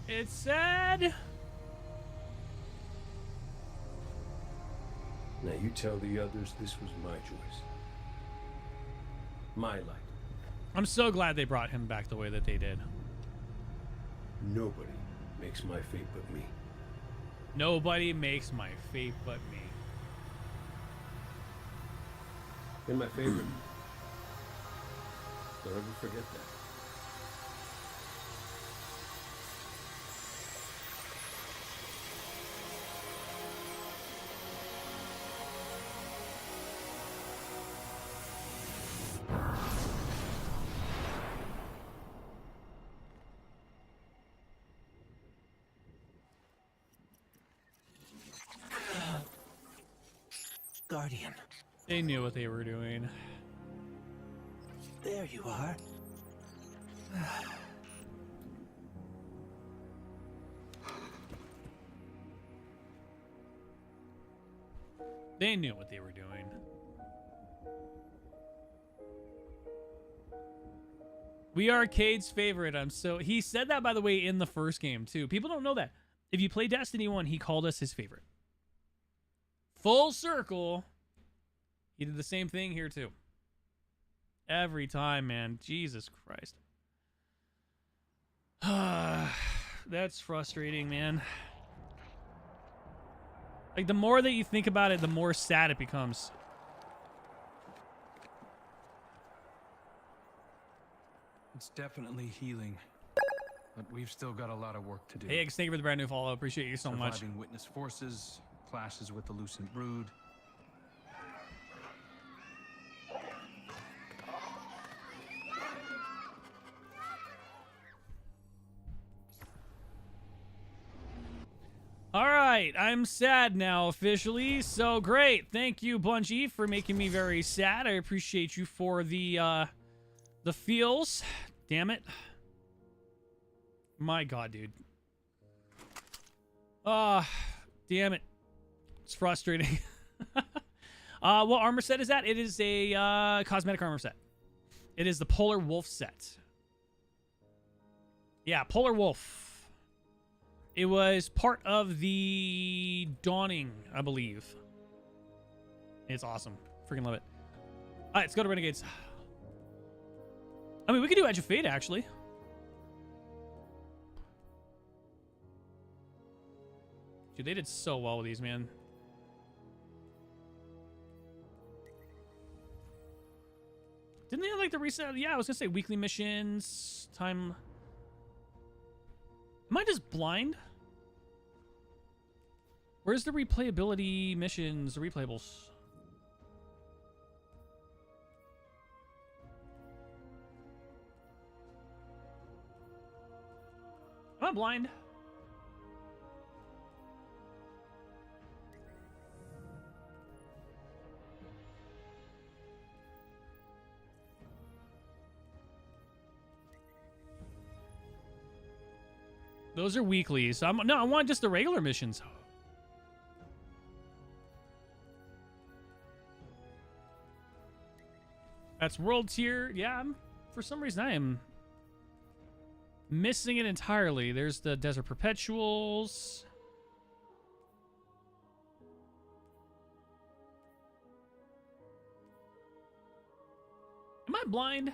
Speaker 1: It's sad.
Speaker 12: Now you tell the others this was my choice. My light.
Speaker 1: I'm so glad they brought him back the way that they did.
Speaker 12: Nobody makes my fate but me.
Speaker 1: Nobody makes my fate but me.
Speaker 12: You're my favorite. Don't ever forget that.
Speaker 4: Guardian.
Speaker 1: They knew what they were doing.
Speaker 4: There you are.
Speaker 1: They knew what they were doing. We are Cade's favorite. He said that, by the way, in the first game too. People don't know that. If you play Destiny 1, he called us his favorite. Full circle. He did the same thing here too. Every time, man. Jesus Christ. That's frustrating, man. Like, the more that you think about it, the more sad it becomes.
Speaker 11: It's definitely healing, but we've still got a lot of work to do.
Speaker 1: Hey, Eggs, thank you for the brand new follow. Appreciate you so much.
Speaker 11: Surviving witness forces, clashes with the Lucent Brood.
Speaker 1: All right, I'm sad now officially. So great. Thank you, Bungie, for making me very sad. I appreciate you for the feels. Damn it. My God, dude. Damn it. It's frustrating. What armor set is that? It is a cosmetic armor set. It is the Polar Wolf set. Yeah, Polar Wolf. It was part of the Dawning, I believe. It's awesome. Freaking love it. All right, let's go to Renegades. I mean, we could do Edge of Fate, actually. Dude, they did so well with these, man. Didn't they have, like, the reset? Yeah, I was going to say weekly missions, time... Am I just blind? Where's the replayability missions, the replayables? Am I blind? Those are weekly, so I want just the regular missions. That's world tier. Yeah, for some reason I am missing it entirely. There's the Desert Perpetuals. Am I blind?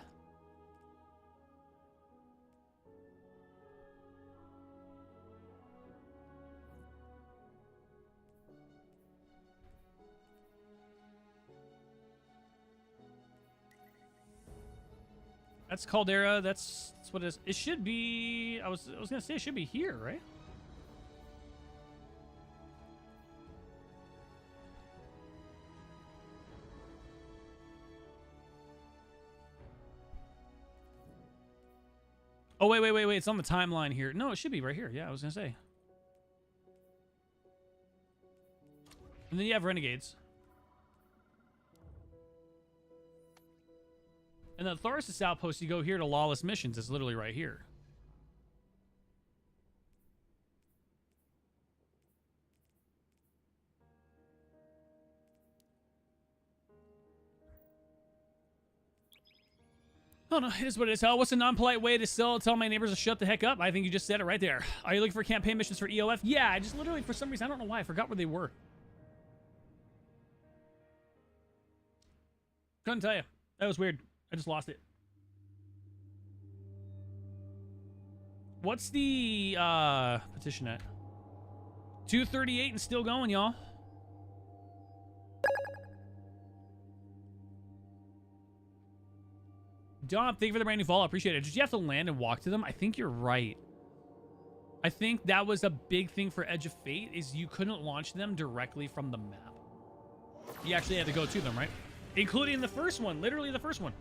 Speaker 1: That's Caldera. That's what it is. It should be. I was gonna say it should be here, right? Oh wait. It's on the timeline here. No, it should be right here. Yeah, I was gonna say. And then you have Renegades. And the Thoris' outpost, you go here to Lawless Missions. It's literally right here. Oh no, it is what it is. Hell, what's a non-polite way to tell my neighbors to shut the heck up? I think you just said it right there. Are you looking for campaign missions for EOF? Yeah, I just literally, for some reason, I don't know why, I forgot where they were. Couldn't tell you. That was weird. I just lost it. What's the petition at? 238 and still going, y'all. Dom, thank you for the brand new follow. Appreciate it. Did you have to land and walk to them? I think you're right. I think that was a big thing for Edge of Fate, is you couldn't launch them directly from the map. You actually had to go to them, right? Including the first one, literally the first one.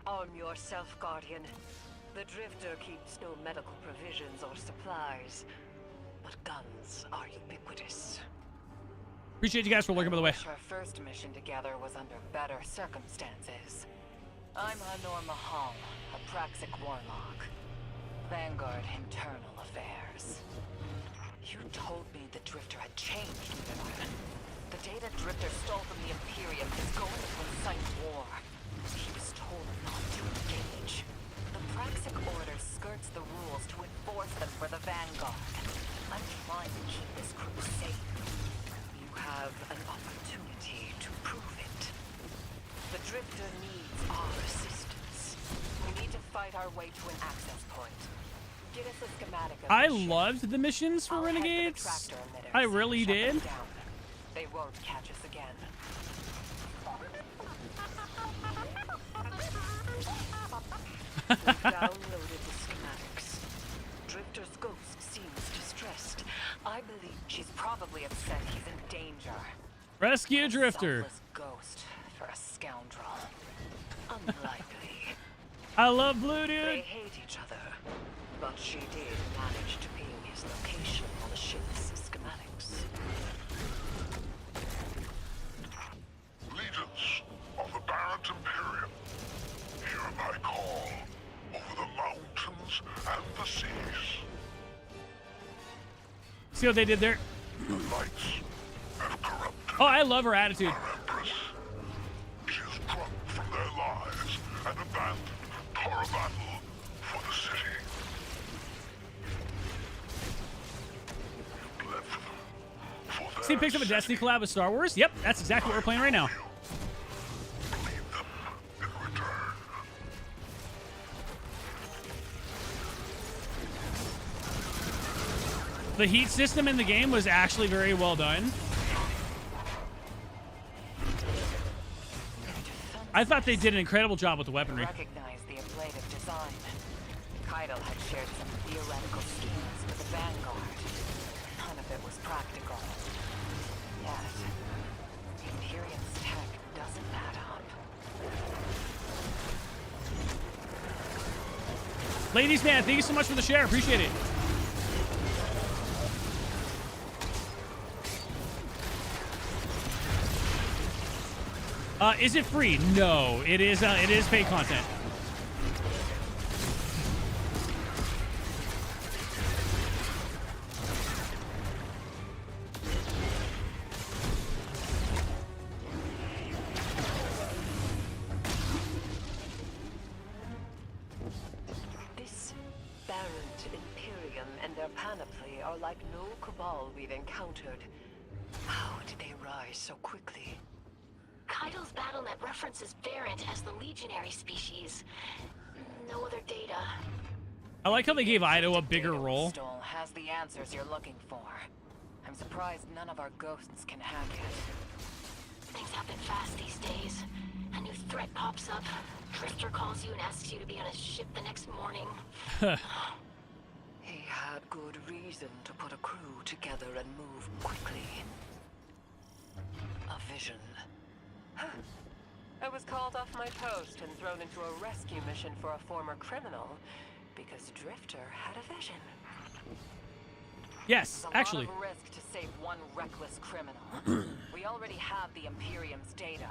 Speaker 2: Arm yourself, Guardian. The Drifter keeps no medical provisions or supplies, but guns are ubiquitous.
Speaker 1: Appreciate you guys for lurking, by the way.
Speaker 2: Our first mission together was under better circumstances. I'm Hanor Mahal, a Praxic warlock. Vanguard Internal Affairs. You told me the Drifter had changed, Midway. The data Drifter stole from the Imperium is going to incite war. He was told not to engage. The Praxic Order skirts the rules to enforce them for the Vanguard. I'm trying to keep this crew safe. You have an opportunity to prove it. The Drifter needs way to an access point. Get us a schematic of
Speaker 1: I
Speaker 2: the ship.
Speaker 1: loved the missions for
Speaker 2: I'll head to the
Speaker 1: Renegades.
Speaker 2: tractor emitters.
Speaker 1: I really
Speaker 2: Shut them
Speaker 1: did.
Speaker 2: down. They won't catch us again. We've downloaded the schematics. Drifter's ghost seems distressed. I believe she's probably upset he's in danger.
Speaker 1: Rescue Drifter.
Speaker 2: Selfless ghost for a scoundrel. Unlikely.
Speaker 1: I love Blue
Speaker 2: They
Speaker 1: Dude.
Speaker 2: hate each other, but she did manage to ping his location on the ship's schematics.
Speaker 9: Legions of the Barrett Imperium, hear my call over the mountains and the seas.
Speaker 1: See what they did there?
Speaker 9: The lights have corrupted
Speaker 1: Oh, I love her attitude.
Speaker 9: our Empress. She is drunk from their lies and abandoned for a battle for the city. You left them for their
Speaker 1: See, picks up a Destiny collab with Star Wars. Yep, that's exactly what we're playing right now. The heat system in the game was actually very well done. I thought they did an incredible job with the weaponry.
Speaker 2: Recognize the ablative design. Keitel had shared some theoretical schemes with the Vanguard. None of it was practical. Yet, Imperium's tech doesn't add up.
Speaker 1: Ladies, man, thank you so much for the share. Appreciate it. Is it free? No, it is paid content.
Speaker 2: This Barrett Imperium and their panoply are like no cabal we've encountered. How did they rise so quickly?
Speaker 15: Keitel's BattleNet references Variant as the legionary species. No other data.
Speaker 1: I like how they gave Ido a bigger role.
Speaker 2: Stole has the answers you're looking for. I'm surprised none of our ghosts can hack it.
Speaker 15: Things happen fast these days. A new threat pops up. Drifter calls you and asks you to be on his ship the next morning.
Speaker 2: He had good reason to put a crew together and move quickly. A vision. I was called off my post and thrown into a rescue mission for a former criminal because Drifter had a vision.
Speaker 1: Yes, actually.
Speaker 2: It's a lot of risk to save one reckless criminal. We already have the Imperium's data.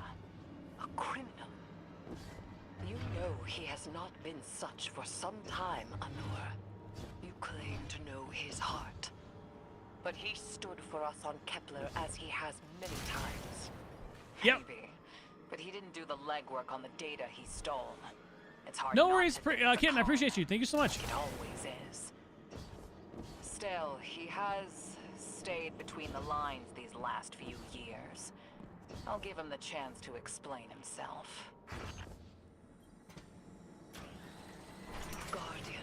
Speaker 2: A criminal. You know he has not been such for some time, Anur. You claim to know his heart. But he stood for us on Kepler as he has many times.
Speaker 1: Yep.
Speaker 2: Maybe, but he didn't do the legwork on the data he stole. It's hard.
Speaker 1: No
Speaker 2: not
Speaker 1: worries,
Speaker 2: to think the
Speaker 1: Kitten. I appreciate you. Thank you so much.
Speaker 2: It always is. Still, he has stayed between the lines these last few years. I'll give him the chance to explain himself. Guardian,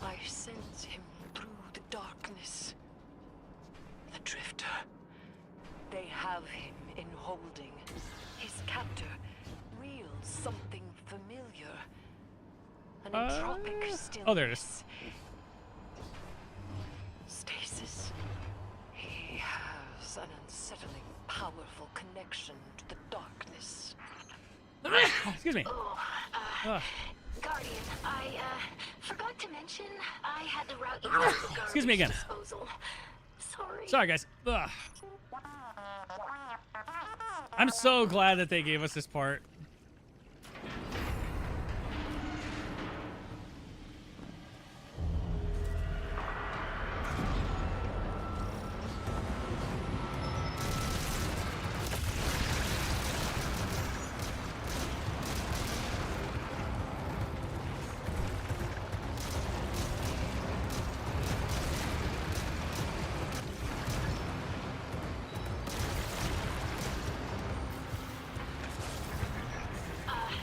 Speaker 2: I sense him through the darkness. The Drifter. They have him in holding. His captor reels something familiar. An entropic stillness.
Speaker 1: Oh, there it is.
Speaker 2: Stasis. He has an unsettling, powerful connection to the darkness.
Speaker 1: Excuse me.
Speaker 15: Guardian, I forgot to mention I had to route you to the
Speaker 1: Excuse me again.
Speaker 15: disposal. Sorry.
Speaker 1: Sorry, guys. Ugh. I'm so glad that they gave us this part.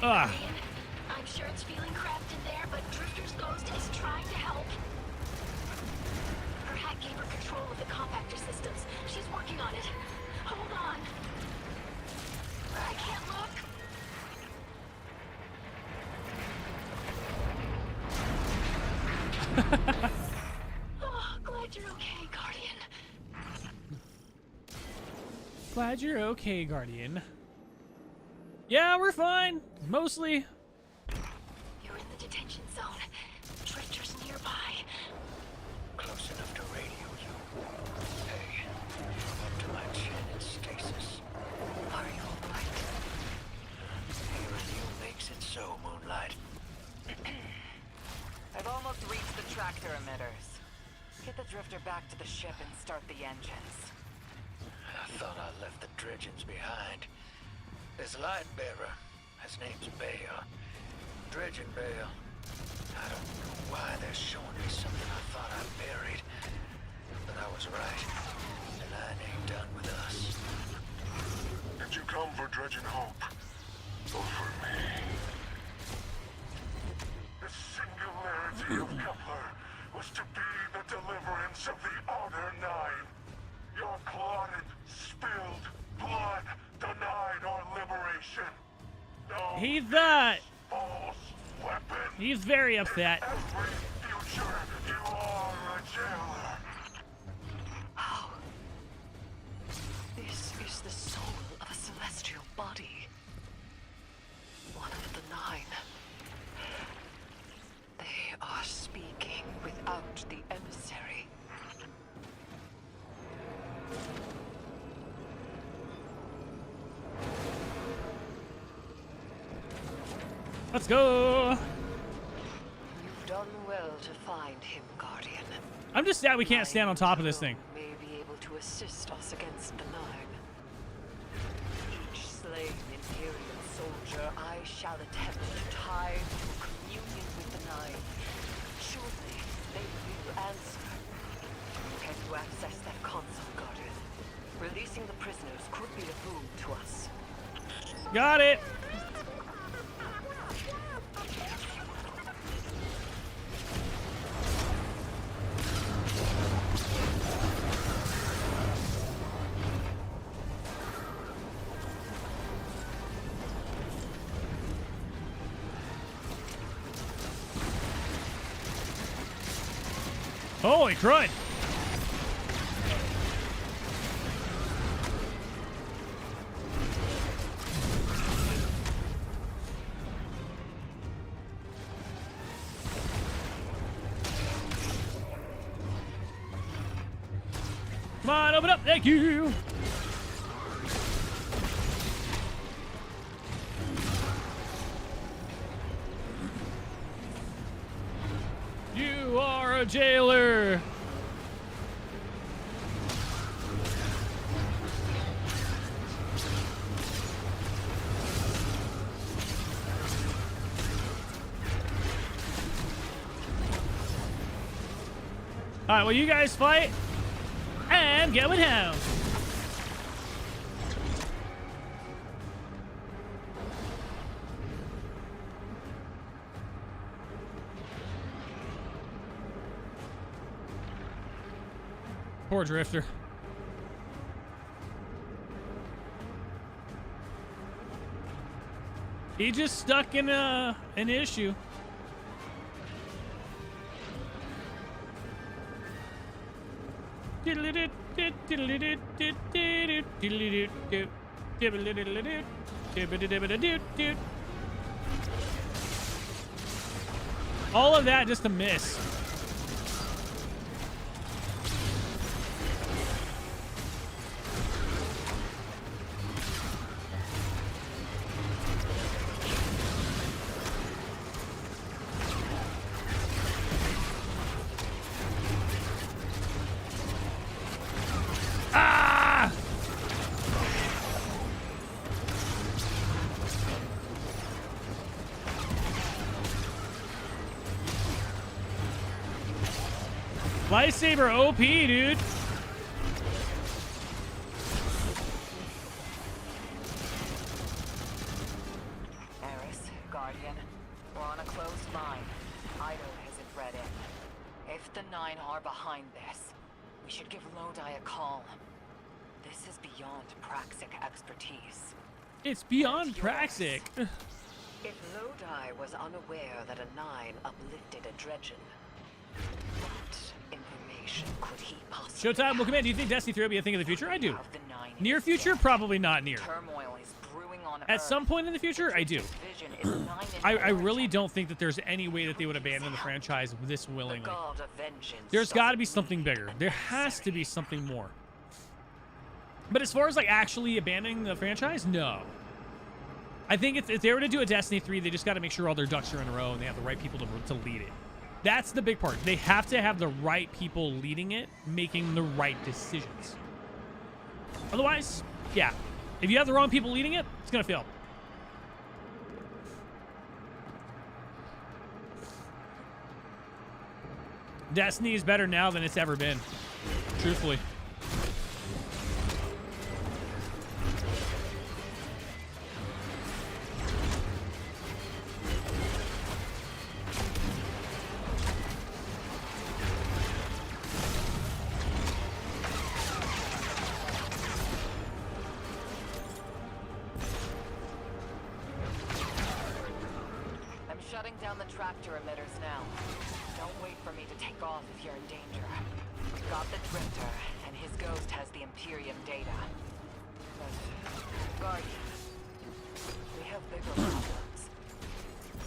Speaker 15: I'm sure it's feeling cramped in there, but Oh, glad you're okay, Guardian.
Speaker 1: Glad you're okay, Guardian. Yeah, we're fine. Mostly.
Speaker 15: You're in the detention zone. Drifters nearby.
Speaker 5: Close enough to radio you. Hey, I'm up to my chin in stasis.
Speaker 2: Are you alright?
Speaker 5: Hearing you makes it so, Moonlight.
Speaker 2: I've almost reached the tractor emitters. Get the drifter back to the ship and start the engines.
Speaker 5: I thought I left the dredgens behind. This light bearer, his name's Bale. Dredgen Bale. I don't know why they're showing me something I thought I buried. But I was right. The line ain't done with us.
Speaker 9: Did you come for Dredgen Hope? Or for me? The singularity of Kepler was to be the deliverance of the Honor Nine. Your clotted, spilled blood denied our liberation. No
Speaker 1: He's
Speaker 9: false weapon.
Speaker 1: he's very upset.
Speaker 9: Every future, you are a jailer.
Speaker 2: How? This is the soul of a celestial body. One of the nine. They are speaking without the emissary.
Speaker 1: Let's go.
Speaker 2: You've done well to find him, Guardian.
Speaker 1: I'm just sad we can't stand on top of this thing.
Speaker 2: May be able to assist us against the Nine. Each slain Imperial soldier I shall attempt to tie to a communion with the Nine. Surely they will answer. Can you access that console, Guardian? Releasing the prisoners could be a boon to us.
Speaker 1: Got it. Holy crud! Come on, open up! Thank you! You are a jailer! Alright, well you guys fight. I'm going home. Poor Drifter. He just stuck in an issue. All of that just a miss. Lightsaber OP, dude.
Speaker 2: Eris, Guardian, we're on a closed line. Ido hasn't read in. If the Nine are behind this, we should give Lodi a call. This is beyond Praxic expertise.
Speaker 1: It's beyond Praxic.
Speaker 2: If Lodi was unaware that a Nine uplifted a Dredgen, information could he possibly
Speaker 1: Showtime, well, command, do you think Destiny 3 will be a thing of the future? I do.
Speaker 2: have the Nine in
Speaker 1: Near
Speaker 2: his
Speaker 1: future?
Speaker 2: den?
Speaker 1: Probably not near.
Speaker 2: Turmoil is brewing on
Speaker 1: At
Speaker 2: Earth.
Speaker 1: some point in the future, I do.
Speaker 2: Vision is Nine in
Speaker 1: I
Speaker 2: origin.
Speaker 1: really don't think that there's any way that they would abandon the franchise this
Speaker 2: The
Speaker 1: willingly.
Speaker 2: god of vengeance
Speaker 1: There's got to be
Speaker 2: doesn't
Speaker 1: something
Speaker 2: need
Speaker 1: bigger. There has to be something more. But as far as like actually abandoning the franchise, no. I think if they were to do a Destiny 3, they just got to make sure all their ducks are in a row and they have the right people to lead it. That's the big part. They have to have the right people leading it, making the right decisions. Otherwise, yeah. If you have the wrong people leading it, it's going to fail. Destiny is better now than it's ever been. Truthfully.
Speaker 2: I'm shutting down the tractor emitters now. Don't wait for me to take off if you're in danger. We've got the Drifter, and his ghost has the Imperium data. But, Guardian, we have bigger problems.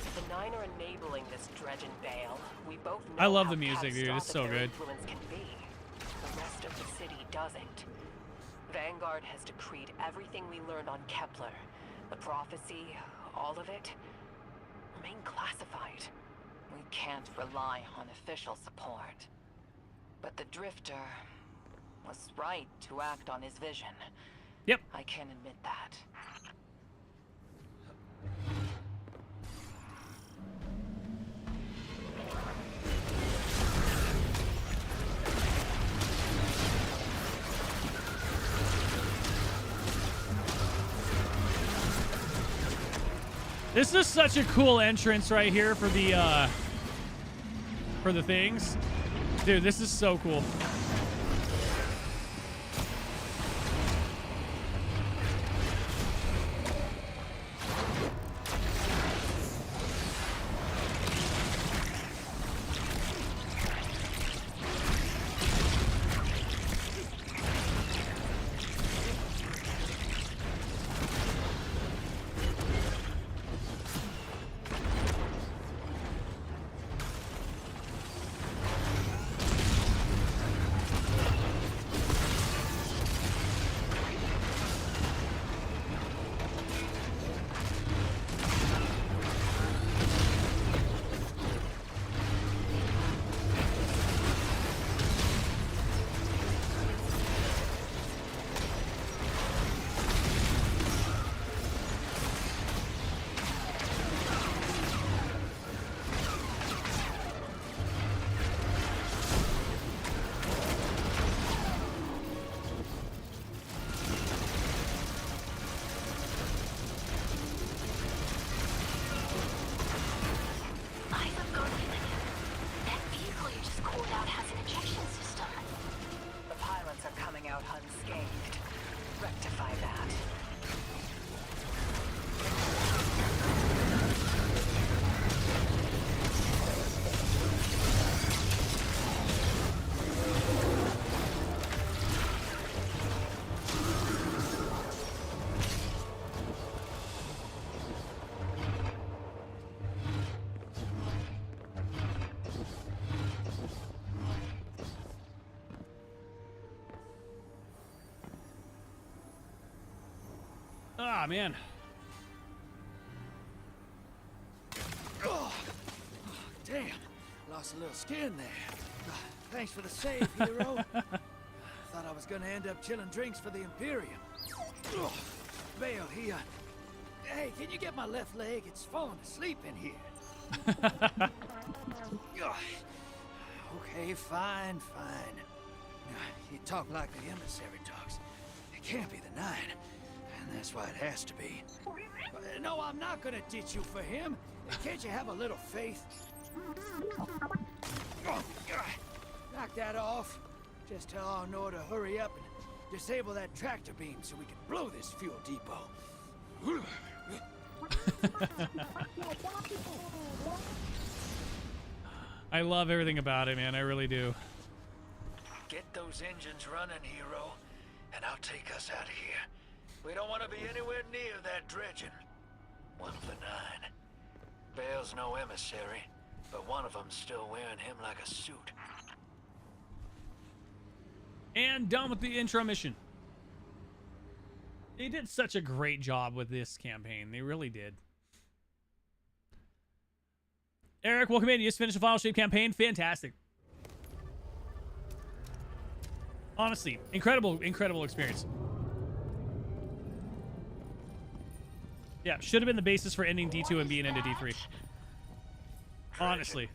Speaker 2: If the Nine are enabling this dredge and Bale, we both know
Speaker 1: I love
Speaker 2: how
Speaker 1: the music, dude. It's so
Speaker 2: catastrophic their
Speaker 1: good.
Speaker 2: influence can be. The rest of the city doesn't. Vanguard has decreed everything we learned on Kepler, the prophecy, all of it, remain classified. We can't rely on official support. But the Drifter was right to act on his vision.
Speaker 1: Yep.
Speaker 2: I can admit that.
Speaker 1: This is such a cool entrance right here for the things. Dude, this is so cool.
Speaker 15: That vehicle you just called out has an injection system.
Speaker 2: The pilots are coming out unscathed. Rectify that.
Speaker 1: Ah, man.
Speaker 16: Oh, damn. Lost a little skin there. Thanks for the save, hero. Thought I was gonna end up chilling drinks for the Imperium. Bale, hey, can you get my left leg? It's falling asleep in here. Okay, fine. You talk like the emissary talks. It can't be the Nine. And that's why it has to be. No, I'm not gonna ditch you for him. Can't you have a little faith? Knock that off. Just tell Arnor to hurry up and disable that tractor beam so we can blow this fuel depot.
Speaker 1: I love everything about it, man. I really do.
Speaker 5: Get those engines running, hero, and I'll take us out of here. We don't want to be anywhere near that dredging. One of the 9. Bale's no emissary, but one of them's still wearing him like a suit.
Speaker 1: And done with the intro mission. They did such a great job with this campaign. They really did. Eric, welcome in. You just finished the Final Shape campaign. Fantastic. Honestly, incredible experience. Yeah, should have been the basis for ending D2 and being into D3. Honestly.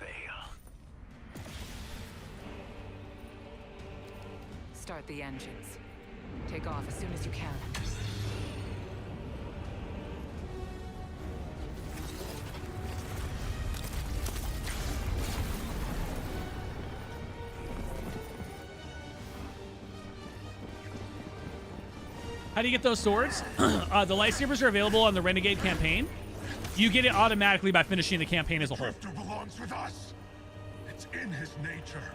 Speaker 2: Start the engines. Take off as soon as you can.
Speaker 1: How do you get those swords? The lightsabers are available on the Renegade campaign. You get it automatically by finishing the campaign as a whole.
Speaker 9: Drifter belongs with us. It's in his nature.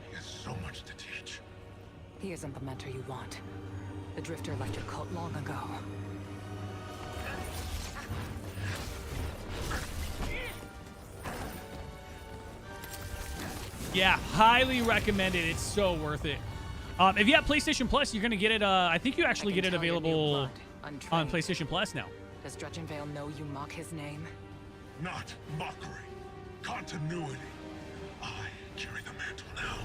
Speaker 9: He has so much to teach.
Speaker 2: He isn't the mentor you want. The Drifter left your cult long ago.
Speaker 1: Yeah, highly recommended. It's so worth it. If you have PlayStation Plus, you're going to get it. I think you actually get it available on PlayStation Plus now.
Speaker 2: Does Dredgen Vale know you mock his name?
Speaker 9: Not mockery. Continuity. I carry the mantle now.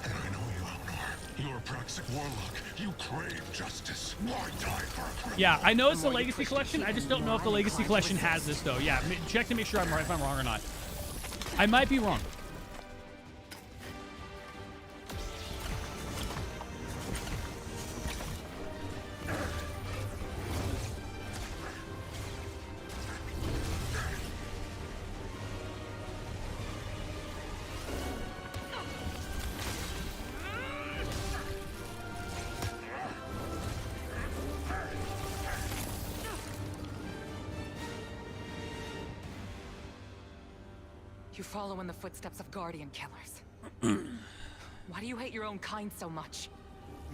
Speaker 9: And I know you, Elnor. You're a Praxic warlock. You crave justice. Why die for a criminal?
Speaker 1: Yeah, I know it's the Legacy Collection. I just don't know if the Legacy Collection has this, though. Yeah, check to make sure I'm right, if I'm wrong or not. I might be wrong.
Speaker 2: You follow in the footsteps of Guardian killers. Why do you hate your own kind so much?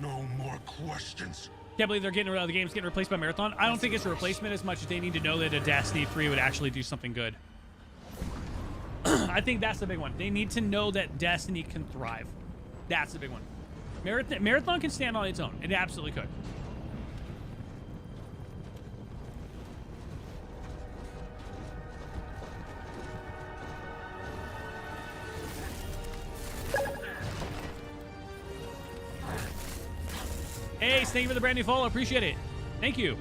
Speaker 9: No more questions.
Speaker 1: Can't believe they're getting the game's getting replaced by Marathon. I don't think it's a replacement as much as they need to know that a Destiny 3 would actually do something good. I think that's the big one. They need to know that Destiny can thrive. That's the big one. Marathon can stand on its own. It absolutely could. Hey, thank you for the brand new follow. Appreciate it. Thank you.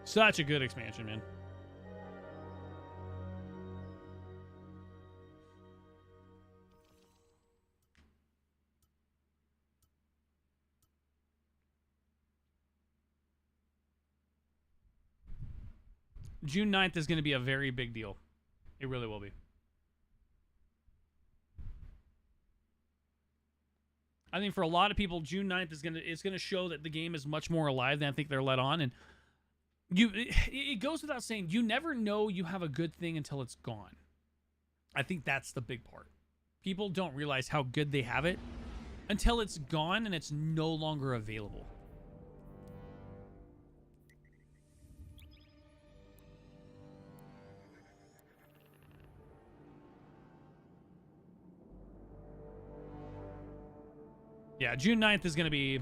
Speaker 1: Such a good expansion, man. June 9th is going to be a very big deal. It really will be. I think for a lot of people, June 9th is gonna show that the game is much more alive than I think they're let on. And it goes without saying, you never know you have a good thing until it's gone. I think that's the big part. People don't realize how good they have it until it's gone and it's no longer available. Yeah, June 9th is going to be...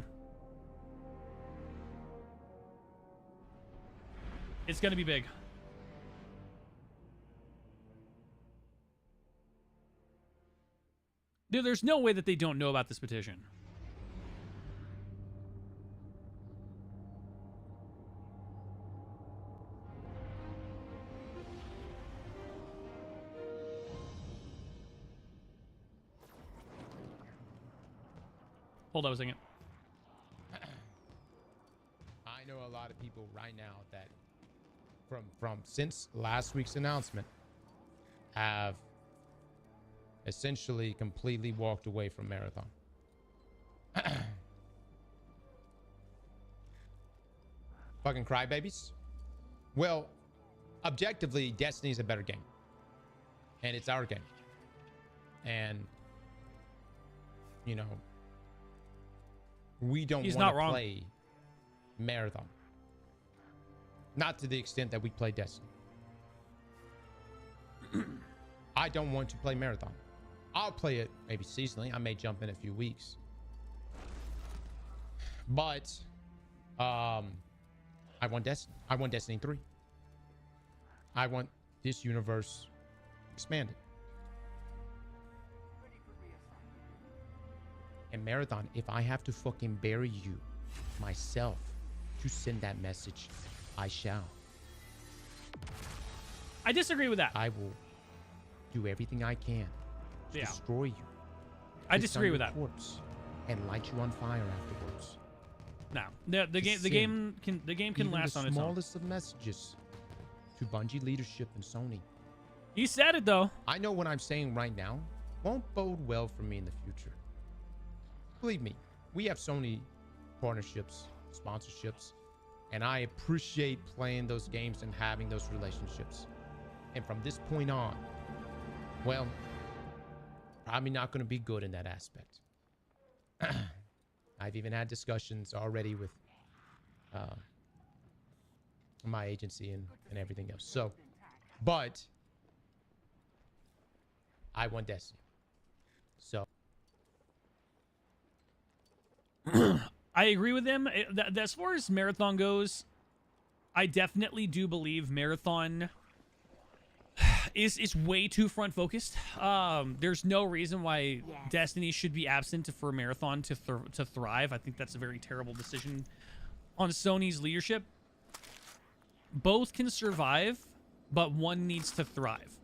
Speaker 1: It's going to be big. Dude, there's no way that they don't know about this petition. Hold on a second.
Speaker 17: I know a lot of people right now that from since last week's announcement have essentially completely walked away from Marathon. Fucking crybabies. Well, objectively, Destiny's a better game. And it's our game. And, you know, we don't want to play Marathon. Not to the extent that we play Destiny. I don't want to play Marathon. I'll play it maybe seasonally. I may jump in a few weeks. But I want Destiny. I want Destiny 3. I want this universe expanded. And Marathon, if I have to fucking bury you myself to send that message, I shall.
Speaker 1: I disagree with that.
Speaker 17: I will do everything I can to destroy you.
Speaker 1: I disagree with that.
Speaker 17: Corpse and light you on fire afterwards.
Speaker 1: No, the game can last on its own.
Speaker 17: The smallest of messages to Bungie leadership and Sony.
Speaker 1: You said it though.
Speaker 17: I know what I'm saying right now won't bode well for me in the future. Believe me, we have Sony partnerships, sponsorships, and I appreciate playing those games and having those relationships. And from this point on, well, probably not going to be good in that aspect. I've even had discussions already with my agency and everything else. So, but I want Destiny. So.
Speaker 1: I agree with him. As far as Marathon goes, I definitely do believe Marathon is way too front focused. There's no reason why Destiny should be absent for Marathon to thrive. I think that's a very terrible decision on Sony's leadership. Both can survive, but one needs to thrive.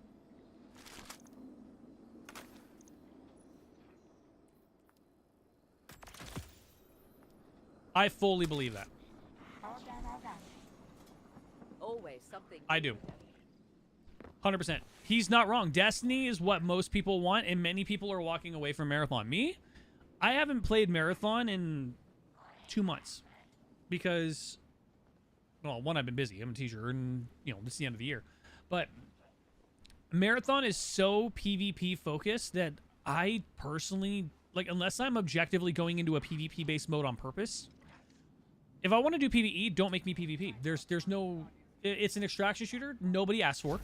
Speaker 1: I fully believe that.
Speaker 18: Always something.
Speaker 1: I do. 100%. He's not wrong. Destiny is what most people want, and many people are walking away from Marathon. Me, I haven't played Marathon in 2 months because, well, one, I've been busy. I'm a teacher, and, you know, this is the end of the year. But Marathon is so PvP focused that I personally, like, unless I'm objectively going into a PvP-based mode on purpose, if I want to do PvE, don't make me PvP. There's no... It's an extraction shooter nobody asked for.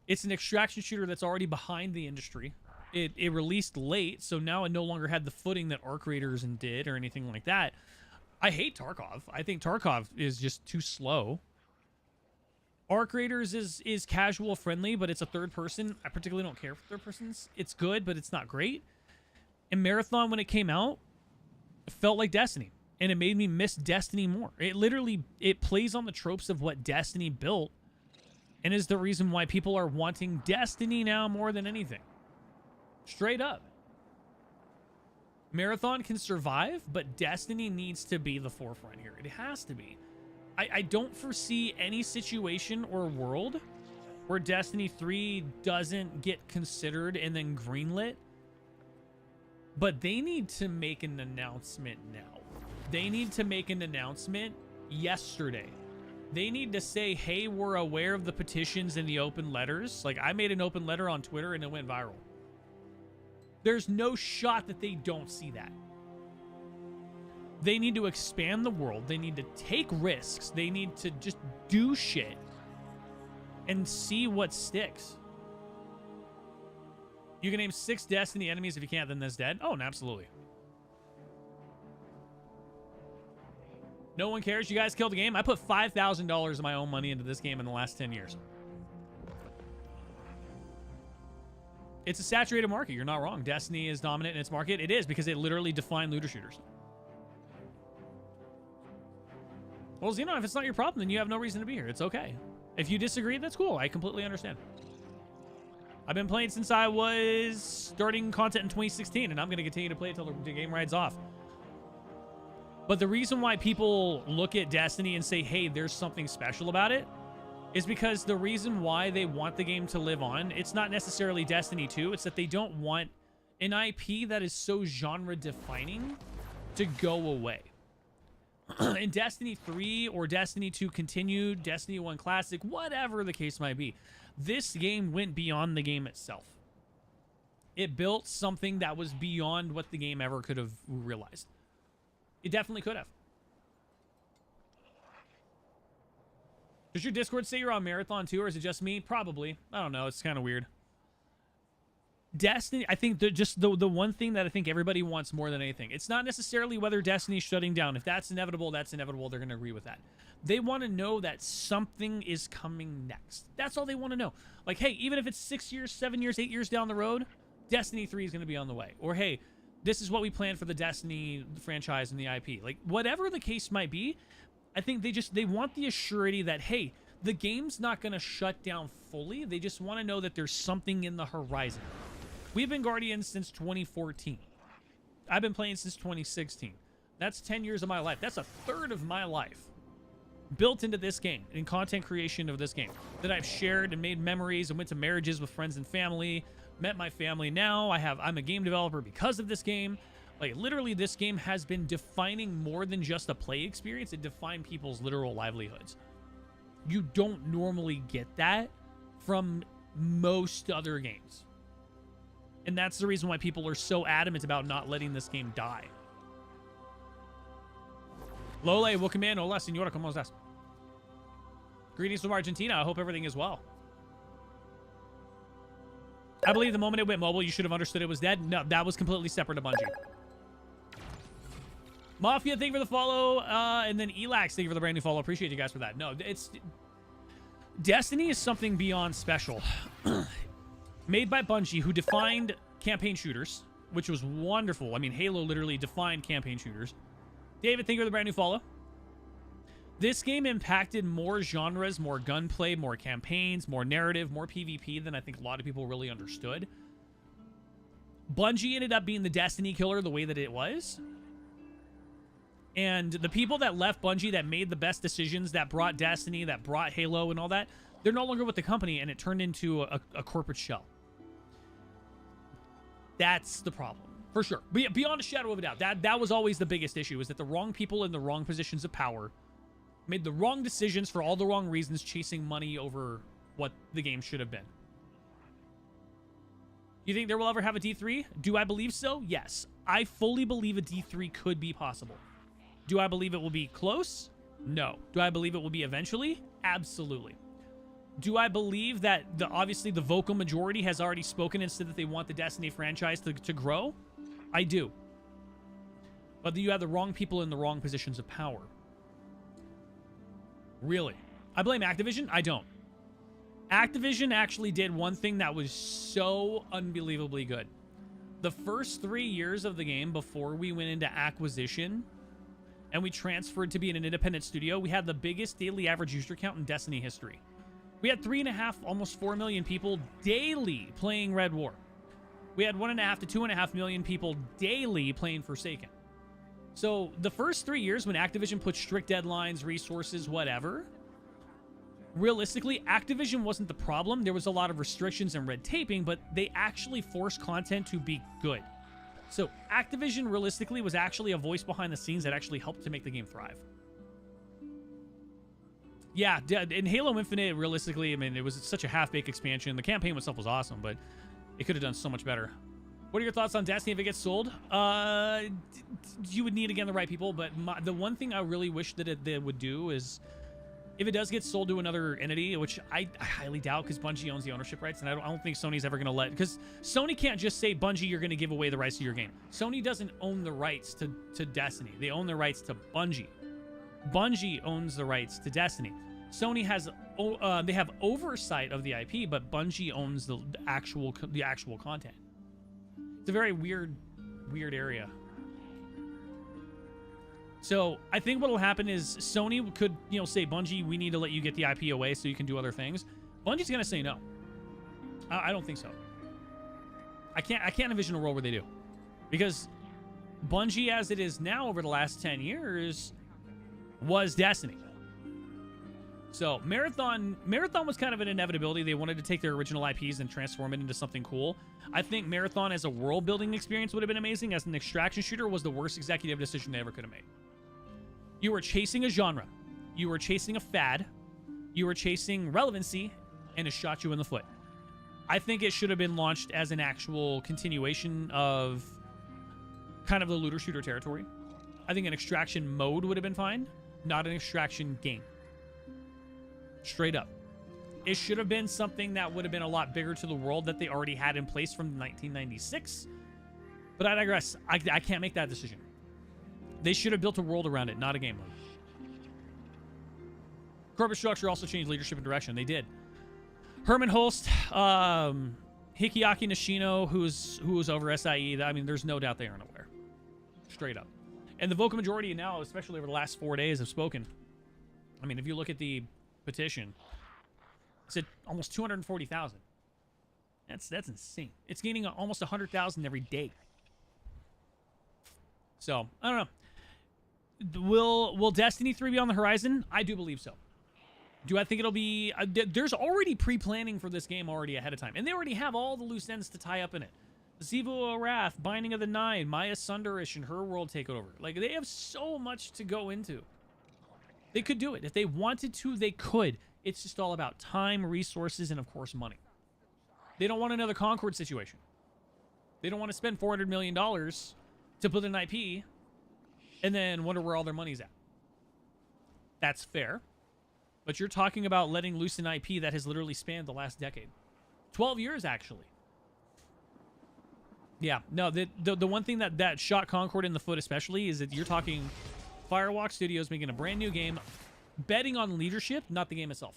Speaker 1: It's an extraction shooter that's already behind the industry. It released late, so now it no longer had the footing that Arc Raiders and did or anything like that. I hate Tarkov. I think Tarkov is just too slow. Arc Raiders is casual friendly, but it's a third person. I particularly don't care for third persons. It's good, but it's not great. And Marathon, when it came out, it felt like Destiny. And it made me miss Destiny more. It plays on the tropes of what Destiny built and is the reason why people are wanting Destiny now more than anything. Straight up. Marathon can survive, but Destiny needs to be the forefront here. It has to be. I don't foresee any situation or world where Destiny 3 doesn't get considered and then greenlit. But they need to make an announcement now. They need to make an announcement yesterday. They need to say, hey, we're aware of the petitions and the open letters. Like, I made an open letter on Twitter and it went viral. There's no shot that they don't see that. They need to expand the world. They need to take risks. They need to just do shit and see what sticks. You can name 6 Destiny enemies. If you can't, then that's dead. Oh, no, absolutely. No one cares. You guys killed the game. I put $5,000 of my own money into this game in the last 10 years. It's a saturated market. You're not wrong. Destiny is dominant in its market. It is, because it literally defined looter shooters. Well, Xenon, if it's not your problem, then you have no reason to be here. It's okay. If you disagree, that's cool. I completely understand. I've been playing since I was starting content in 2016, and I'm going to continue to play until the game rides off. But the reason why people look at Destiny and say, hey, there's something special about it, is because the reason why they want the game to live on, it's not necessarily Destiny 2, it's that they don't want an IP that is so genre defining to go away. In Destiny 3 or Destiny 2 Continued, Destiny 1 Classic, whatever the case might be, this game went beyond the game itself. It built something that was beyond what the game ever could have realized. It definitely could have. Does your Discord say you're on Marathon too, or is it just me? Probably. I don't know. It's kind of weird. Destiny, I think just the one thing that I think everybody wants more than anything. It's not necessarily whether Destiny's shutting down. If that's inevitable, that's inevitable. They're going to agree with that. They want to know that something is coming next. That's all they want to know. Like, hey, even if it's 6 years, 7 years, 8 years down the road, Destiny 3 is going to be on the way. Or, hey, this is what we plan for the Destiny franchise and the IP. Like, whatever the case might be, I think they want the assurity that, hey, the game's not going to shut down fully. They just want to know that there's something in the horizon. We've been Guardians since 2014. I've been playing since 2016. That's 10 years of my life. That's a third of my life built into this game, in content creation of this game, that I've shared and made memories and went to marriages with friends and family, met my family now. I'm a game developer because of this game. Like, literally, this game has been defining more than just a play experience. It defined people's literal livelihoods. You don't normally get that from most other games. And that's the reason why people are so adamant about not letting this game die. Lole, welcome in. Hola, señora, ¿cómo estás? Greetings from Argentina. I hope everything is well. I believe the moment it went mobile, you should have understood it was dead. No, that was completely separate to Bungie. Mafia, thank you for the follow. And then Elax, thank you for the brand new follow. Appreciate you guys for that. No, it's... Destiny is something beyond special. Made by Bungie, who defined campaign shooters, which was wonderful. I mean, Halo literally defined campaign shooters. David, thank you for the brand new follow. This game impacted more genres, more gunplay, more campaigns, more narrative, more PvP than I think a lot of people really understood. Bungie ended up being the Destiny killer the way that it was. And the people that left Bungie, that made the best decisions, that brought Destiny, that brought Halo and all that, they're no longer with the company, and it turned into a corporate shell. That's the problem, for sure. Beyond a shadow of a doubt, that was always the biggest issue, is that the wrong people in the wrong positions of power made the wrong decisions for all the wrong reasons, chasing money over what the game should have been. You think there will ever have a D3? Do I believe so? Yes. I fully believe a D3 could be possible. Do I believe it will be close? No. Do I believe it will be eventually? Absolutely. Do I believe that obviously the vocal majority has already spoken and said that they want the Destiny franchise to grow? I do. But you have the wrong people in the wrong positions of power. Really? I blame Activision? I don't. Activision actually did one thing that was so unbelievably good. The first 3 years of the game before we went into acquisition and we transferred to being an independent studio, we had the biggest daily average user count in Destiny history. We had 3.5, almost 4 million people daily playing Red War. We had 1.5 to 2.5 million people daily playing Forsaken. So the first 3 years when Activision put strict deadlines, resources, whatever, realistically, Activision wasn't the problem. There was a lot of restrictions and red taping, but they actually forced content to be good. So Activision realistically was actually a voice behind the scenes that actually helped to make the game thrive. Yeah, in Halo Infinite, realistically, I mean, it was such a half-baked expansion. The campaign itself was awesome, but it could have done so much better. What are your thoughts on Destiny if it gets sold? You would need, again, the right people, but the one thing I really wish that they would do is, if it does get sold to another entity, which I highly doubt because Bungie owns the ownership rights, and I don't think Sony's ever going to let... Because Sony can't just say, Bungie, you're going to give away the rights to your game. Sony doesn't own the rights to Destiny. They own the rights to Bungie. Bungie owns the rights to Destiny. Sony has... they have oversight of the IP, but Bungie owns the actual content. It's a very weird area. So I think what will happen is Sony could, say, Bungie, we need to let you get the IP away so you can do other things. Bungie's going to say no. I don't think so. I can't envision a world where they do. Because Bungie, as it is now over the last 10 years, was Destiny. So Marathon was kind of an inevitability. They wanted to take their original IPs and transform it into something cool. I think Marathon as a world building experience would have been amazing. As an extraction shooter was the worst executive decision they ever could have made. You were chasing a genre. You were chasing a fad. You were chasing relevancy, and it shot you in the foot. I think it should have been launched as an actual continuation of kind of the looter shooter territory. I think an extraction mode would have been fine, not an extraction game. Straight up. It should have been something that would have been a lot bigger to the world that they already had in place from 1996. But I digress. I can't make that decision. They should have built a world around it, not a game mode. Corporate structure also changed leadership and direction. They did. Herman Holst, Hikiaki Nishino, who's over SIE. I mean, there's no doubt they aren't aware. Straight up. And the vocal majority now, especially over the last 4 days, have spoken. I mean, if you look at the petition, it's at almost 240,000. That's insane. It's gaining almost 100,000 every day. So, I don't know. Will Destiny 3 be on the horizon? I do believe so. Do I think it'll be... there's already pre-planning for this game already ahead of time. And they already have all the loose ends to tie up in it. Zivu Wrath, Binding of the Nine, Maya Sunderish, and her world takeover. Like, they have so much to go into. They could do it. If they wanted to, they could. It's just all about time, resources, and, of course, money. They don't want another Concord situation. They don't want to spend $400 million to build an IP and then wonder where all their money's at. That's fair. But you're talking about letting loose an IP that has literally spanned the last decade. 12 years, actually. Yeah, no, the one thing that shot Concord in the foot especially is that you're talking Firewalk Studios making a brand new game, betting on leadership, not the game itself.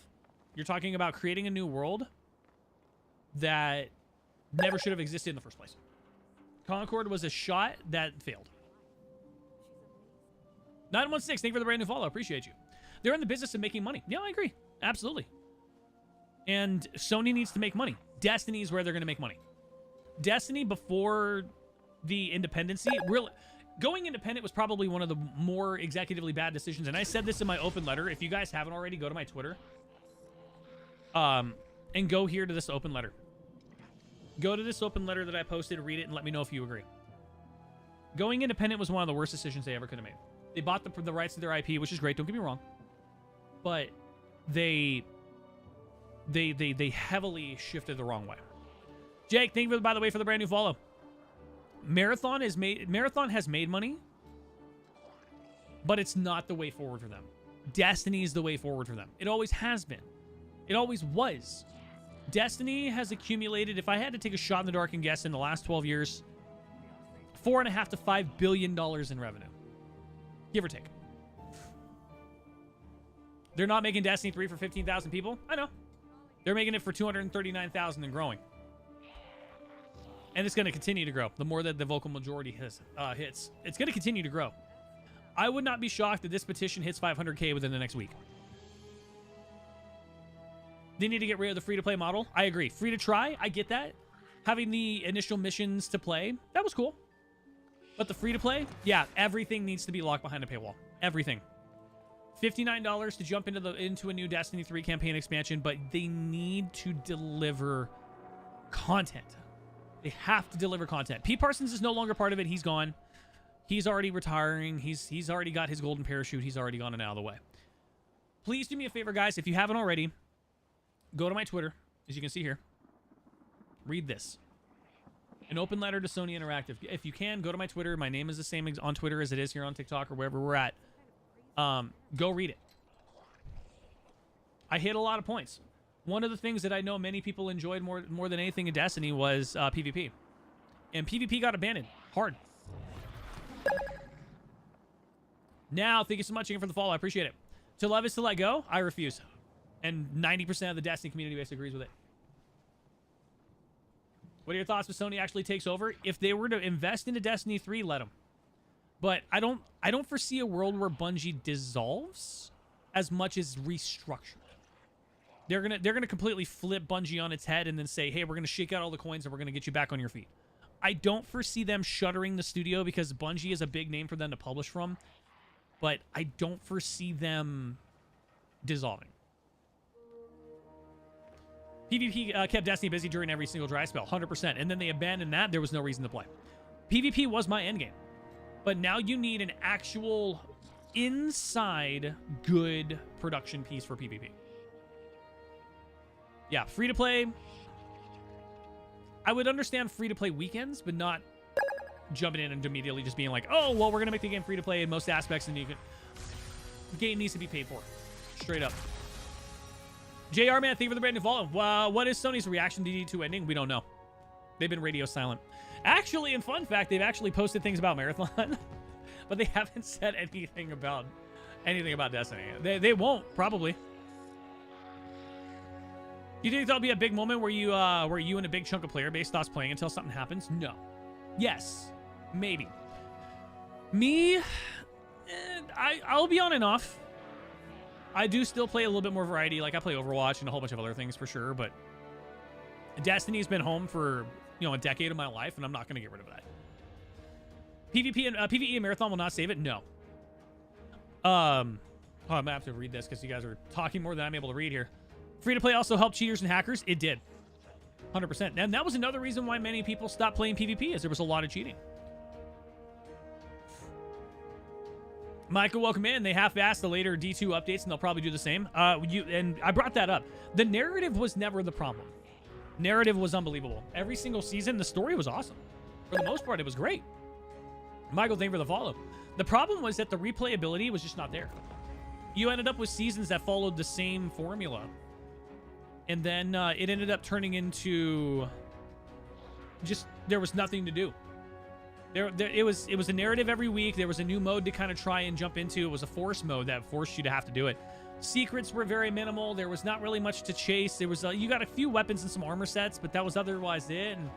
Speaker 1: You're talking about creating a new world that never should have existed in the first place. Concord was a shot that failed. 916, thank you for the brand new follow. Appreciate you. They're in the business of making money. Yeah, I agree. Absolutely. And Sony needs to make money. Destiny is where they're going to make money. Destiny, before the independency, really, going independent was probably one of the more executively bad decisions. And I said this in my open letter. If you guys haven't already, go to my Twitter. And go here to this open letter. Go to this open letter that I posted, read it, and let me know if you agree. Going independent was one of the worst decisions they ever could have made. They bought the rights to their IP, which is great. Don't get me wrong. But they heavily shifted the wrong way. Jake, thank you, by the way, for the brand new follow. Marathon has made money, but it's not the way forward for them. Destiny is the way forward for them. It always has been. It always was. Destiny has accumulated, if I had to take a shot in the dark and guess, in the last 12 years, $4.5 to $5 billion in revenue. Give or take. They're not making Destiny 3 for 15,000 people. I know. They're making it for 239,000 and growing. And it's going to continue to grow. The more that the vocal majority hits, it's going to continue to grow. I would not be shocked that this petition hits 500K within the next week. They need to get rid of the free-to-play model. I agree. Free to try, I get that. Having the initial missions to play, that was cool. But the free-to-play, yeah, everything needs to be locked behind a paywall. Everything. $59 to jump into a new Destiny 3 campaign expansion, but they need to deliver content. They have to deliver content. Pete Parsons is no longer part of it. He's gone. He's already retiring. He's already got his golden parachute. He's already gone and out of the way. Please do me a favor, guys. If you haven't already, go to my Twitter, as you can see here. Read this. An open letter to Sony Interactive. If you can, go to my Twitter. My name is the same on Twitter as it is here on TikTok or wherever we're at. Go read it. I hit a lot of points. One of the things that I know many people enjoyed more than anything in Destiny was PvP. And PvP got abandoned. Hard. Now, thank you so much again for the follow. I appreciate it. To love is to let go? I refuse. And 90% of the Destiny community base agrees with it. What are your thoughts if Sony actually takes over? If they were to invest into Destiny 3, let them. But I don't foresee a world where Bungie dissolves as much as restructured. They're gonna completely flip Bungie on its head and then say, hey, we're gonna shake out all the coins and we're gonna get you back on your feet. I don't foresee them shuttering the studio because Bungie is a big name for them to publish from. But I don't foresee them dissolving. PvP kept Destiny busy during every single dry spell, 100%. And then they abandoned that. There was no reason to play. PvP was my endgame. But now you need an actual inside good production piece for PvP. Yeah, free to play. I would understand free to play weekends, but not jumping in and immediately just being like, oh, well, we're going to make the game free to play in most aspects, and you can. The game needs to be paid for. Straight up. JR, man, thank you for the brand new follow. What is Sony's reaction to D2 ending? We don't know. They've been radio silent. Actually, in fun fact, they've actually posted things about Marathon, but they haven't said anything about Destiny. They won't, probably. Do you think there'll be a big moment where you and a big chunk of player base stops playing until something happens? No. Yes. Maybe. Me, I'll be on and off. I do still play a little bit more variety. Like, I play Overwatch and a whole bunch of other things for sure, but Destiny's been home for, a decade of my life, and I'm not going to get rid of that. PvP and PvE and Marathon will not save it? No. I'm going to have to read this because you guys are talking more than I'm able to read here. Free to play also helped cheaters and hackers? It did. 100%. And that was another reason why many people stopped playing PvP, is there was a lot of cheating. Michael, welcome in. They half-assed the later D2 updates, and they'll probably do the same. And I brought that up. The narrative was never the problem. Narrative was unbelievable. Every single season, the story was awesome. For the most part, it was great. Michael, thank you for the follow. The problem was that the replayability was just not there. You ended up with seasons that followed the same formula. And then it ended up turning into just, there was nothing to do. It was a narrative every week. There was a new mode to kind of try and jump into. It was a force mode that forced you to have to do it. Secrets were very minimal. There was not really much to chase. There was you got a few weapons and some armor sets, but that was otherwise it. And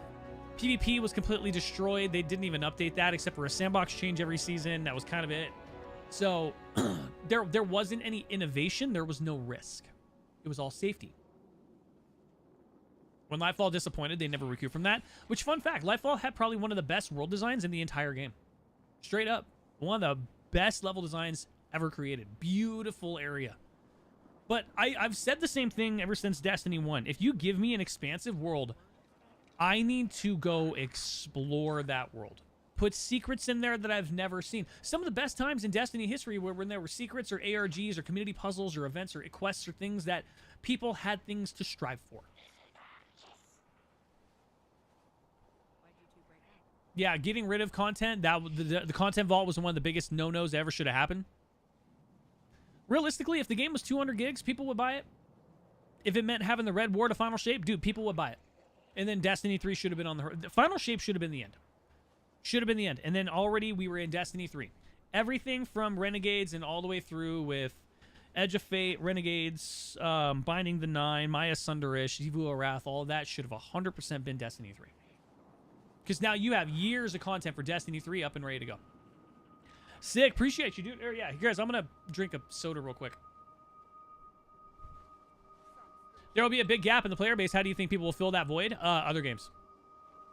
Speaker 1: PvP was completely destroyed. They didn't even update that except for a sandbox change every season. That was kind of it. So there wasn't any innovation. There was no risk. It was all safety. When Lightfall disappointed, they never recouped from that. Which, fun fact, Lightfall had probably one of the best world designs in the entire game. Straight up. One of the best level designs ever created. Beautiful area. But I've said the same thing ever since Destiny 1. If you give me an expansive world, I need to go explore that world. Put secrets in there that I've never seen. Some of the best times in Destiny history were when there were secrets or ARGs or community puzzles or events or quests or things that people had things to strive for. Yeah, getting rid of content, the content vault was one of the biggest no-nos that ever should have happened. Realistically, if the game was 200 gigs, people would buy it. If it meant having the Red War to Final Shape, dude, people would buy it. And then Destiny 3 should have been on the Final Shape should have been the end. Should have been the end. And then already we were in Destiny 3. Everything from Renegades and all the way through with Edge of Fate, Renegades, Binding the Nine, Maya Sunderish, Evu Wrath, all of that should have 100% been Destiny 3. Because now you have years of content for Destiny 3 up and ready to go. Sick. Appreciate you, dude. Yeah, guys, I'm going to drink a soda real quick. There will be a big gap in the player base. How do you think people will fill that void? Other games.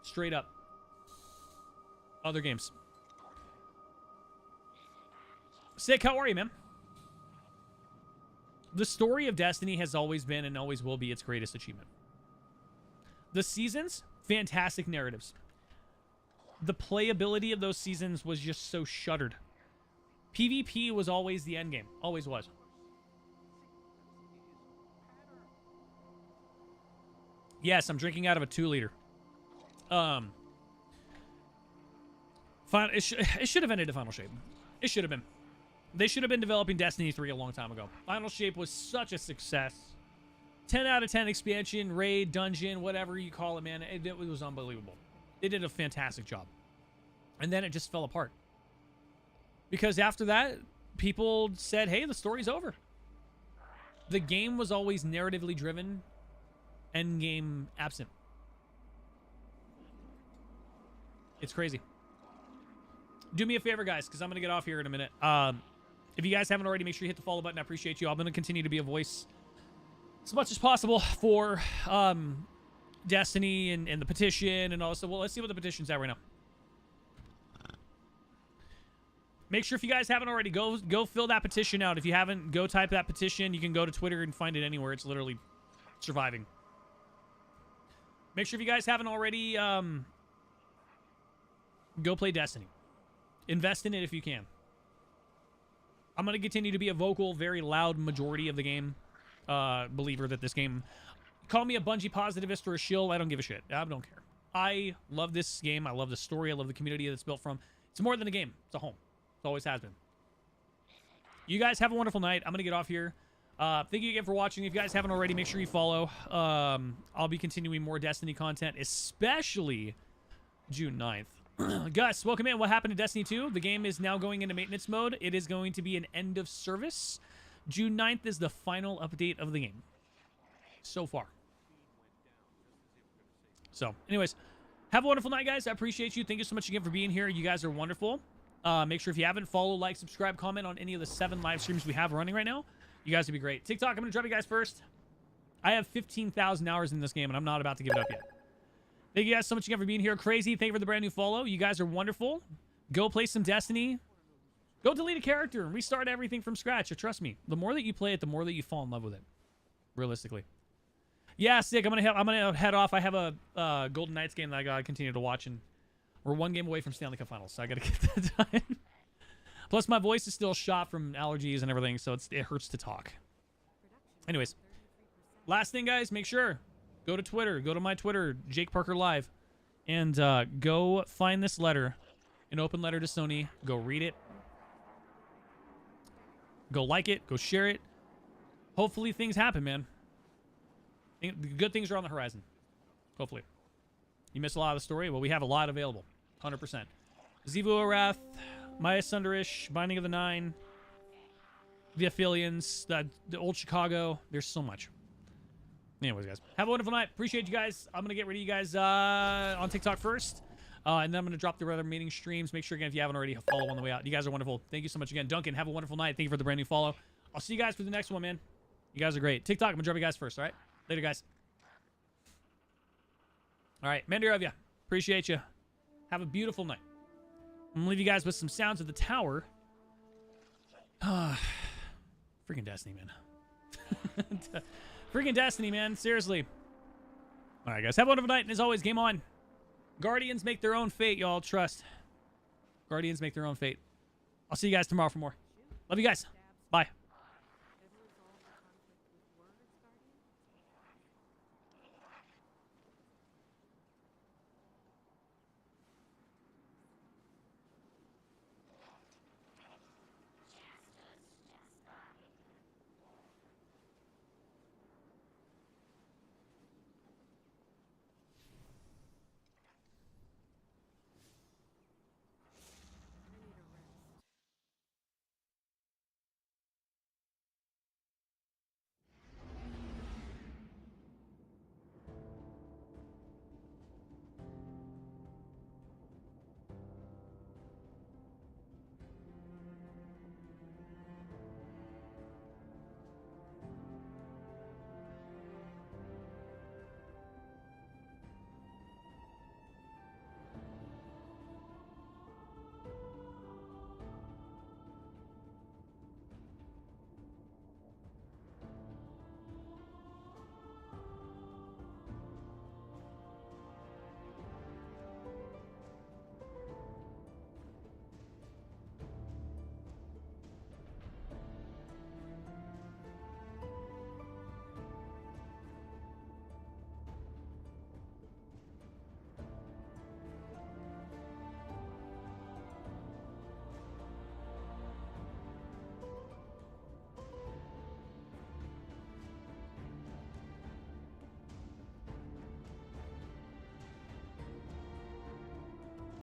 Speaker 1: Straight up. Other games. Sick. How are you, man? The story of Destiny has always been and always will be its greatest achievement. The seasons, fantastic narratives. The playability of those seasons was just so shuttered. PvP was always the end game. Always was. Yes, I'm drinking out of a 2-liter. It should have ended at Final Shape. It should have been. They should have been developing Destiny 3 a long time ago. Final Shape was such a success. 10 out of 10 expansion, raid, dungeon, whatever you call it, man. It was unbelievable. They did a fantastic job. And then it just fell apart. Because after that, people said, hey, the story's over. The game was always narratively driven, end game absent. It's crazy. Do me a favor, guys, because I'm going to get off here in a minute. If you guys haven't already, make sure you hit the follow button. I appreciate you. I'm going to continue to be a voice as much as possible for Destiny and the petition and all this. Well, let's see what the petition's at right now. Make sure if you guys haven't already, go fill that petition out. If you haven't, go type that petition. You can go to Twitter and find it anywhere. It's literally surviving. Make sure if you guys haven't already, go play Destiny. Invest in it if you can. I'm going to continue to be a vocal, very loud majority of the game believer that this game... Call me a Bungie positivist or a shill. I don't give a shit. I don't care. I love this game. I love the story. I love the community that it's built from. It's more than a game. It's a home. It always has been. You guys have a wonderful night. I'm going to get off here. Thank you again for watching. If you guys haven't already, make sure you follow. I'll be continuing more Destiny content, especially June 9th. Gus, welcome in. What happened to Destiny 2? The game is now going into maintenance mode. It is going to be an end of service. June 9th is the final update of the game. So far. So, anyways, have a wonderful night, guys. I appreciate you. Thank you so much again for being here. You guys are wonderful. Make sure if you haven't, follow, like, subscribe, comment on any of the 7 live streams we have running right now. You guys would be great. TikTok, I'm going to drop you guys first. I have 15,000 hours in this game, and I'm not about to give it up yet. Thank you guys so much again for being here. Crazy, thank you for the brand new follow. You guys are wonderful. Go play some Destiny. Go delete a character and restart everything from scratch. Trust me, the more that you play it, the more that you fall in love with it. Realistically. Yeah, sick. I'm gonna head off. I have a Golden Knights game that I gotta continue to watch, and we're 1 game away from Stanley Cup Finals, so I gotta get that done. Plus, my voice is still shot from allergies and everything, so it hurts to talk. Anyways, last thing, guys, make sure go to Twitter, go to my Twitter, Jake Parker Live, and go find this letter, an open letter to Sony. Go read it. Go like it. Go share it. Hopefully, things happen, man. Good things are on the horizon. Hopefully. You missed a lot of the story. Well, we have a lot available. 100%. Zivu Arath, Maya Sunderish, Binding of the Nine, the Aphelions, the Old Chicago. There's so much. Anyways, guys. Have a wonderful night. Appreciate you guys. I'm going to get rid of you guys on TikTok first. And then I'm going to drop the other meeting streams. Make sure, again, if you haven't already, follow on the way out. You guys are wonderful. Thank you so much again. Duncan, have a wonderful night. Thank you for the brand new follow. I'll see you guys for the next one, man. You guys are great. TikTok, I'm going to drop you guys first, all right? Later, guys. All right, Mandir of ya. Appreciate you. Have a beautiful night. I'm gonna leave you guys with some sounds of the tower. Freaking Destiny, man. Freaking Destiny, man. Seriously. All right, guys. Have a wonderful night. And as always, game on. Guardians make their own fate, y'all. Trust. Guardians make their own fate. I'll see you guys tomorrow for more. Love you guys.